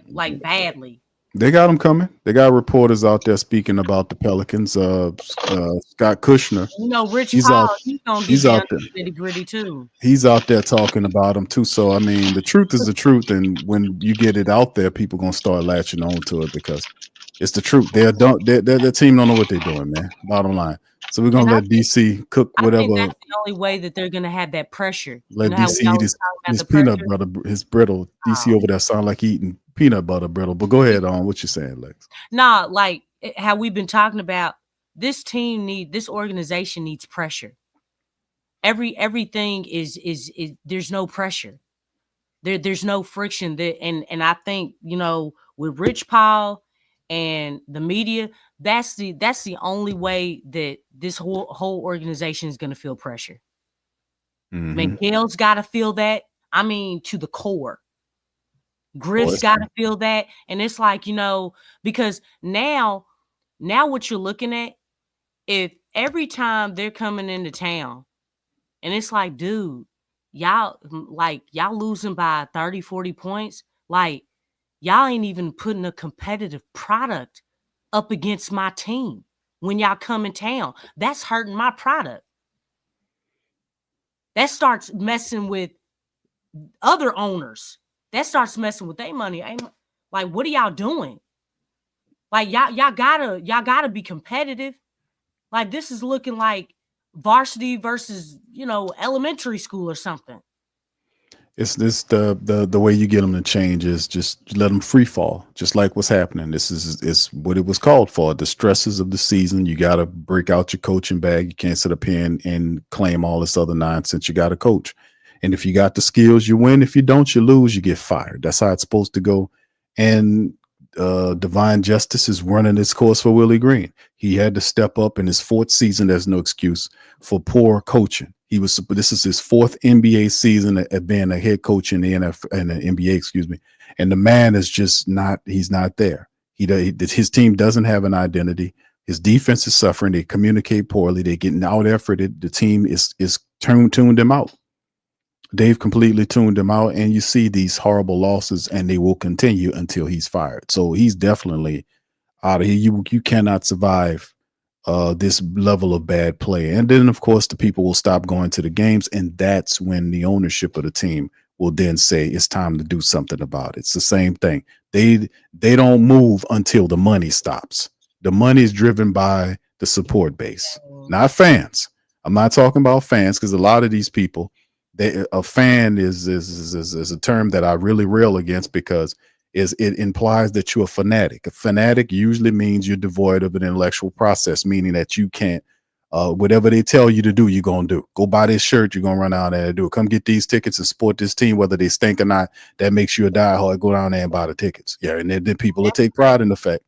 Like badly. They got them coming. They got reporters out there speaking about the Pelicans. Scott Kushner. Rich Paul, he's out there. Nitty-gritty too. He's out there talking about them too. So I mean, the truth is the truth, and when you get it out there, people gonna start latching on to it because it's the truth. Their team don't know what they're doing, man. Bottom line. So we're gonna let DC cook whatever. I think that's the only way that they're gonna have that pressure. Let DC eat his peanut butter, his brittle. DC over there sound like eating peanut butter brittle. But go ahead on what you're saying, Lex. Nah, like how we've been talking about, this organization needs pressure. Everything is there's no pressure. There's no friction there, and I think with Rich Paul and the media, that's the only way that this whole organization is going to feel pressure. McHale's got to feel that. I mean, to the core. Griff's got to feel that. And it's like, because now what you're looking at, if every time they're coming into town and it's like, dude, y'all losing by 30, 40 points, like y'all ain't even putting a competitive product up against my team when y'all come in town. That's hurting my product. That starts messing with other owners. That starts messing with their money. Like, what are y'all doing? Like, y'all gotta be competitive. Like, this is looking like varsity versus, elementary school or something. It's this the way you get them to change is just let them free fall, just like what's happening. This is what it was called for. The stresses of the season. You got to break out your coaching bag. You can't sit up here and claim all this other nonsense. You got to coach, and if you got the skills, you win. If you don't, you lose. You get fired. That's how it's supposed to go. And divine justice is running its course for Willie Green. He had to step up in his 4th season. There's no excuse for poor coaching. This is his 4th NBA season at being a head coach in the NFL and the NBA, excuse me. And the man is just not. He's not there. His team doesn't have an identity. His defense is suffering. They communicate poorly. They're getting out efforted. The team is tuned them out. They've completely tuned him out, and you see these horrible losses, and they will continue until he's fired. So he's definitely out of here. You cannot survive this level of bad play. And then, of course, the people will stop going to the games, and that's when the ownership of the team will then say it's time to do something about it. It's the same thing. They don't move until the money stops. The money is driven by the support base, not fans. I'm not talking about fans, because a lot of these people, a fan is a term that I really rail against, because it implies that you're a fanatic. A fanatic usually means you're devoid of an intellectual process, meaning that you can't, whatever they tell you to do, you're going to do. Go buy this shirt, you're going to run out there and do it. Come get these tickets and support this team, whether they stink or not. That makes you a diehard. Go down there and buy the tickets. Yeah, and then people will take pride in the fact.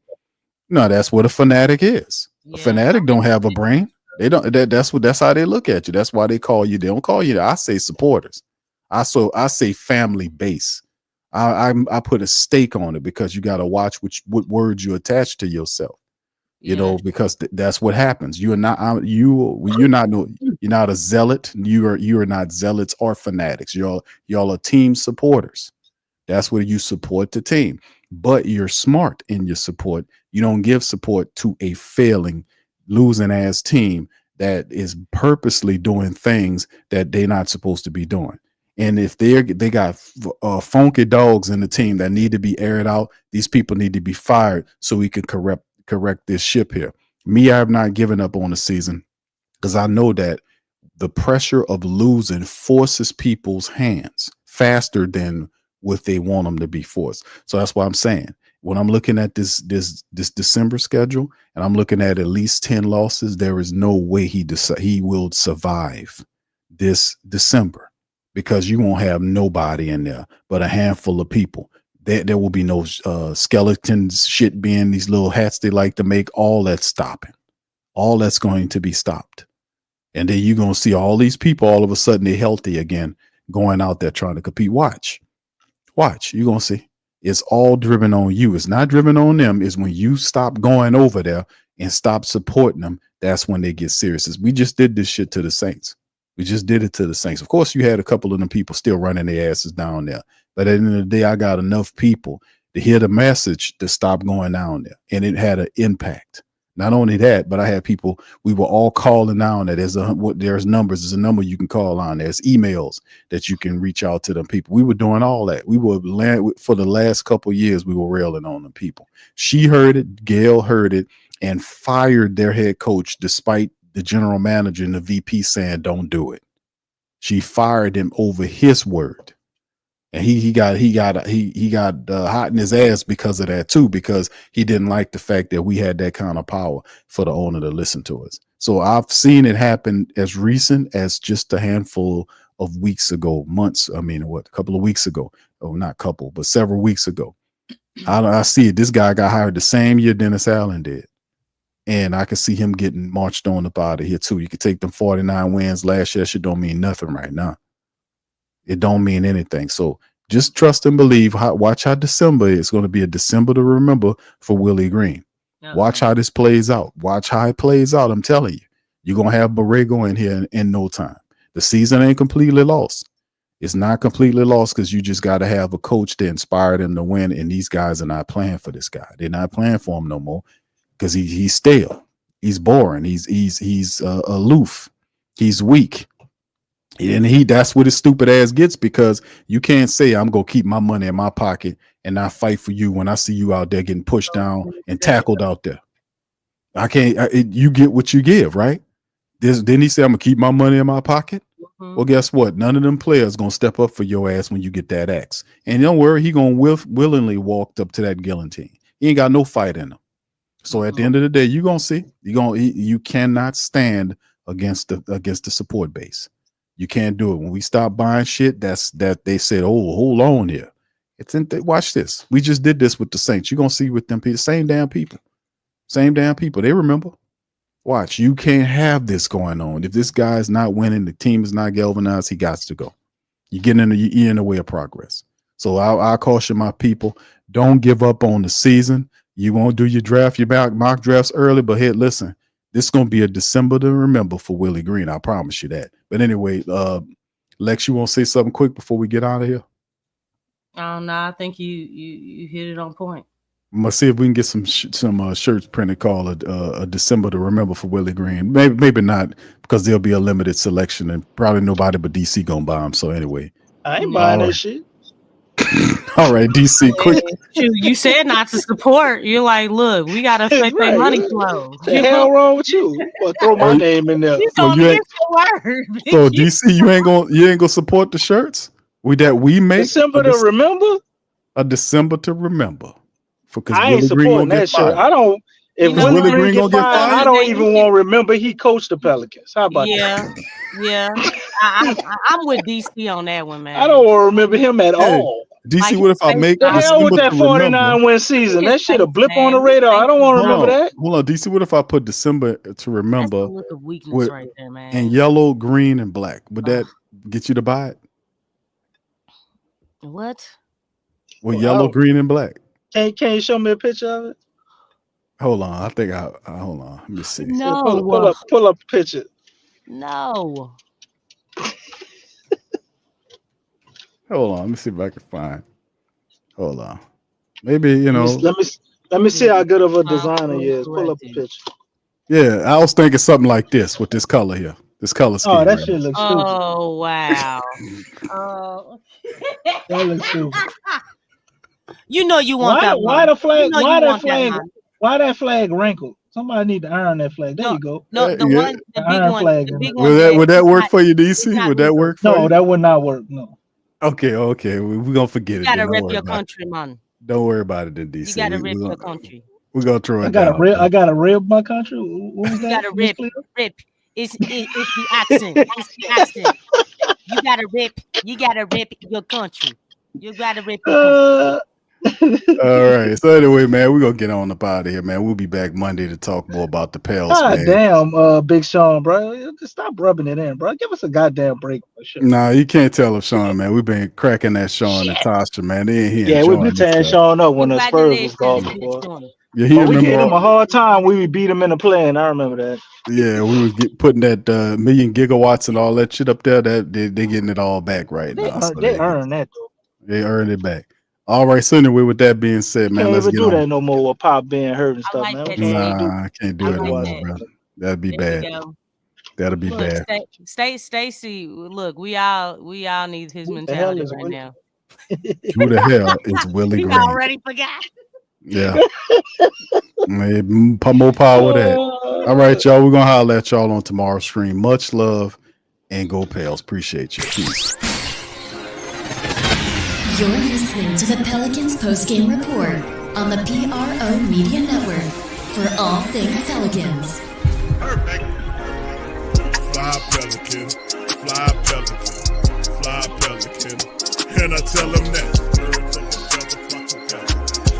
No, that's what a fanatic is. A fanatic don't have a brain. They don't. That's how they look at you. That's why they call you. They don't call you. I say supporters. I say family base. I put a stake on it, because you got to watch what words you attach to yourself. You know, because that's what happens. You're not a zealot. You are not zealots or fanatics. Y'all are team supporters. That's where you support the team. But you're smart in your support. You don't give support to a failing, losing ass team that is purposely doing things that they're not supposed to be doing. And if they got funky dogs in the team that need to be aired out, these people need to be fired so we can correct this ship here. Me, I have not given up on the season, because I know that the pressure of losing forces people's hands faster than what they want them to be forced. So that's why I'm saying, when I'm looking at this December schedule, and I'm looking at least 10 losses, there is no way he will survive this December, because you won't have nobody in there but a handful of people. There will be no skeletons shit being these little hats they like to make. All that's stopping. All that's going to be stopped. And then you're going to see all these people, all of a sudden they're healthy again, going out there trying to compete. Watch. You're going to see. It's all driven on you. It's not driven on them. It's when you stop going over there and stop supporting them, that's when they get serious. We just did this shit to the Saints. We just did it to the Saints. Of course, you had a couple of them people still running their asses down there. But at the end of the day, I got enough people to hear the message to stop going down there. And it had an impact. Not only that, but I had people, we were all calling down there. There's numbers. There's a number you can call on. There's emails that you can reach out to them people. We were doing all that. We were, for the last couple of years, we were railing on them people. She heard it. Gail heard it and fired their head coach, despite the general manager and the VP saying, don't do it. She fired him over his word. And he got hot in his ass because of that too, because he didn't like the fact that we had that kind of power for the owner to listen to us. So I've seen it happen as recent as just a handful of weeks ago, a couple of weeks ago. Oh, not couple, but several weeks ago. I see it. This guy got hired the same year Dennis Allen did. And I can see him getting marched on up out of here too. You could take them 49 wins last year. That shit don't mean nothing right now. It don't mean anything. So just trust and believe. Watch how December is going to be a December to remember for Willie Green. Okay. Watch how this plays out. Watch how it plays out. I'm telling you, you're going to have Borrego in here in no time. The season ain't completely lost. It's not completely lost, because you just got to have a coach to inspire them to win. And these guys are not playing for this guy. They're not playing for him no more, because he's stale. He's boring. He's aloof. He's weak. And that's what his stupid ass gets, because you can't say I'm going to keep my money in my pocket and not fight for you when I see you out there getting pushed down and tackled out there. I can't. You get what you give, right? Didn't he say I'm going to keep my money in my pocket? Mm-hmm. Well, guess what? None of them players going to step up for your ass when you get that axe. And don't worry, he going to willingly walk up to that guillotine. He ain't got no fight in him. So at the end of the day, you're going to see. You cannot stand against the support base. You can't do it. When we stop buying shit, that they said, oh, hold on here. Watch this. We just did this with the Saints. You're going to see with them people, same damn people. They remember. Watch, you can't have this going on. If this guy is not winning, the team is not galvanized, he got to go. You're in the way of progress. So I'll caution my people, don't give up on the season. You won't do your draft, your mock drafts early, but hey, listen, this is going to be a December to remember for Willie Green. I promise you that. But anyway, Lex, you want to say something quick before we get out of here? Oh, no, I think you hit it on point. I'm gonna see if we can get some shirts printed called a December to remember for Willie Green. Maybe not, because there'll be a limited selection and probably nobody but DC gonna buy them. So anyway, I ain't buying that shit. All right, DC, quick. You said not to support. You're like, look, we gotta affect their money flow. What the hell wrong with you? Well, throw my name in there. So DC, you ain't gonna support the shirts we make December to remember. A December to remember. I ain't supporting that shirt. I don't. If Willie Green gonna get fired, I don't even want to remember he coached the Pelicans. How about that? Yeah. I'm with DC on that one, man. I don't want to remember him at all. DC, what if I make the hell with that 49-win season? That shit a blip on the radar. I don't want to remember that. Hold on, DC. What if I put December to remember? That's a look of weakness right there, man. And yellow, green, and black. Would that get you to buy it? What? With yellow, green, and black. Can you show me a picture of it? Hold on, I think hold on. Let me see. No, pull up a picture. No. Hold on, let me see if I can find. Hold on, maybe Let me see how good of a designer he is. Pull up a picture. Yeah, I was thinking something like this with this color here. This color scheme. Oh, that shit looks stupid. Oh wow. Oh. That looks stupid. You know you want that. Why the flag? Why that flag wrinkled? Somebody need to iron that flag. There you go. No, the big one. Would that work for you, DC? Would that work for you? No, that would not work. No. Okay. We're gonna forget it. You gotta rep your country, man. Don't worry about it, then, DC. You gotta rep your country. We're gonna throw it. I gotta rip my country. What was that? You gotta rip. It's the accent. It's the accent. You gotta rip your country. You gotta rip your country. All right. So anyway, man, we're gonna get on up out of here, man. We'll be back Monday to talk more about the Pels. God damn, Big Sean, bro. Just stop rubbing it in, bro. Give us a goddamn break. Nah, you can't tell of Sean, man. We've been cracking that Sean and Tasha, man. They ain't here. Yeah, we've been tearing Sean up when the Spurs was gone before. Yeah, we gave him a hard time. We beat him in the play, and I remember that. Yeah, we was putting that million gigawatts and all that shit up there. That they getting it all back right now. So they earned that though. They earned it back. All right. So anyway, with that being said, man, let's get on. Can't do that no more with Pop being hurt and stuff, man. Nah, I can't do it no more, bro. That'd be bad. That'll be bad. Stacy, look, we all need his mentality right now. Who the hell is Willie Green? You already forgot. Yeah. Maybe more power that. All right, y'all. We're gonna holler at y'all on tomorrow's stream. Much love and go Pels. Appreciate you. Peace. You're listening to the Pelicans postgame report on the PRO Media Network for all things Pelicans. Perfect. Fly Pelican, fly Pelican, fly Pelican. And I tell them that. Birds of a feather flock together.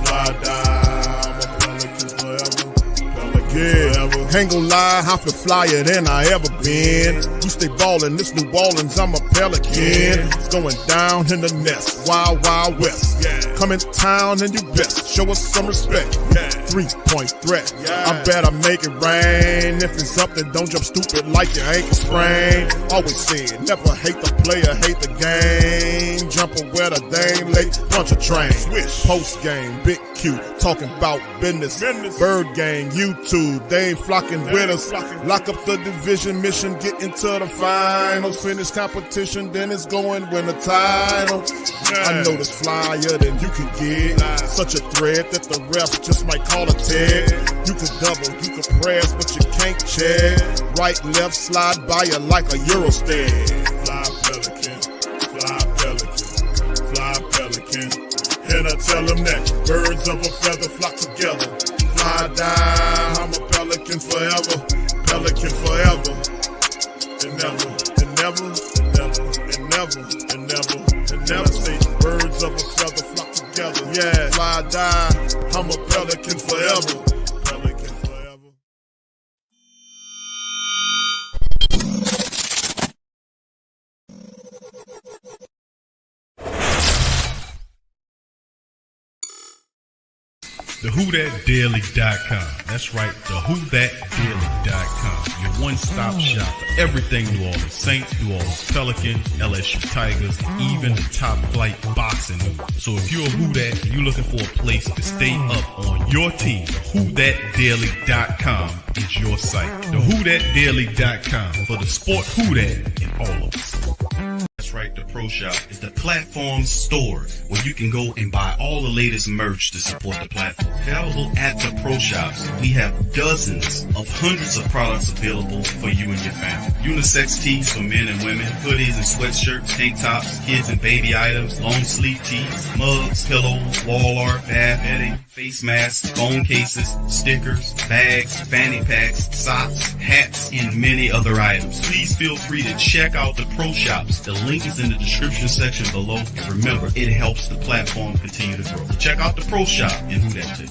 Fly down, I'm a Pelican forever. Pelican forever. Ain't gon' lie, I feel flyer than I ever been. You stay ballin', this New Orleans, I'm a Pelican. Going down in the nest, wild, wild west. Come in town and you best, show us some respect. 3-point threat, I better make it rain. If it's up, then don't jump stupid like your ankle sprain. Always said, never hate the player, hate the game. Jumper where the dame late, punch a train. Post game, Big Q, talking about business. Bird gang, YouTube, they ain't flocking with us. Lock up the division mission, get into the finals. Finish competition, then it's going win the title. I know this flyer than you can get. Such a threat that the refs just might call a tag. You can double, you can press, but you can't check. Right, left, slide by you like a Eurostep. Fly Pelican, fly Pelican, fly Pelican. And I tell them that birds of a feather flock together. Fly down, I'm a Pelican forever. Pelican forever. And never, and never, and never, and never, and never, and never say birds of a feather flock together. Yeah, fly die, I'm a Pelican forever. Pelican forever. 100.9 TheWhoThatDaily.com. That's right, TheWhoThatDaily.com. Your one-stop shop for everything New Orleans Saints, New Orleans Pelicans, LSU Tigers, even the top flight boxing news. So if you're a Who That and you're looking for a place to stay up on your team, TheWhoThatDaily.com is your site. TheWhoThatDaily.com for the sport Who That in all of us. That's right, the Pro Shop is the platform store where you can go and buy all the latest merch to support the platform. Available at the Pro Shops, we have dozens of hundreds of products available for you and your family. Unisex tees for men and women, hoodies and sweatshirts, tank tops, kids and baby items, long sleeve tees, mugs, pillows, wall art, bath bedding, face masks, phone cases, stickers, bags, fanny packs, socks, hats, and many other items. Please feel free to check out the Pro Shops. The link is in the description section below. And remember, it helps the platform continue to grow. So check out the Pro Shop and Who That too.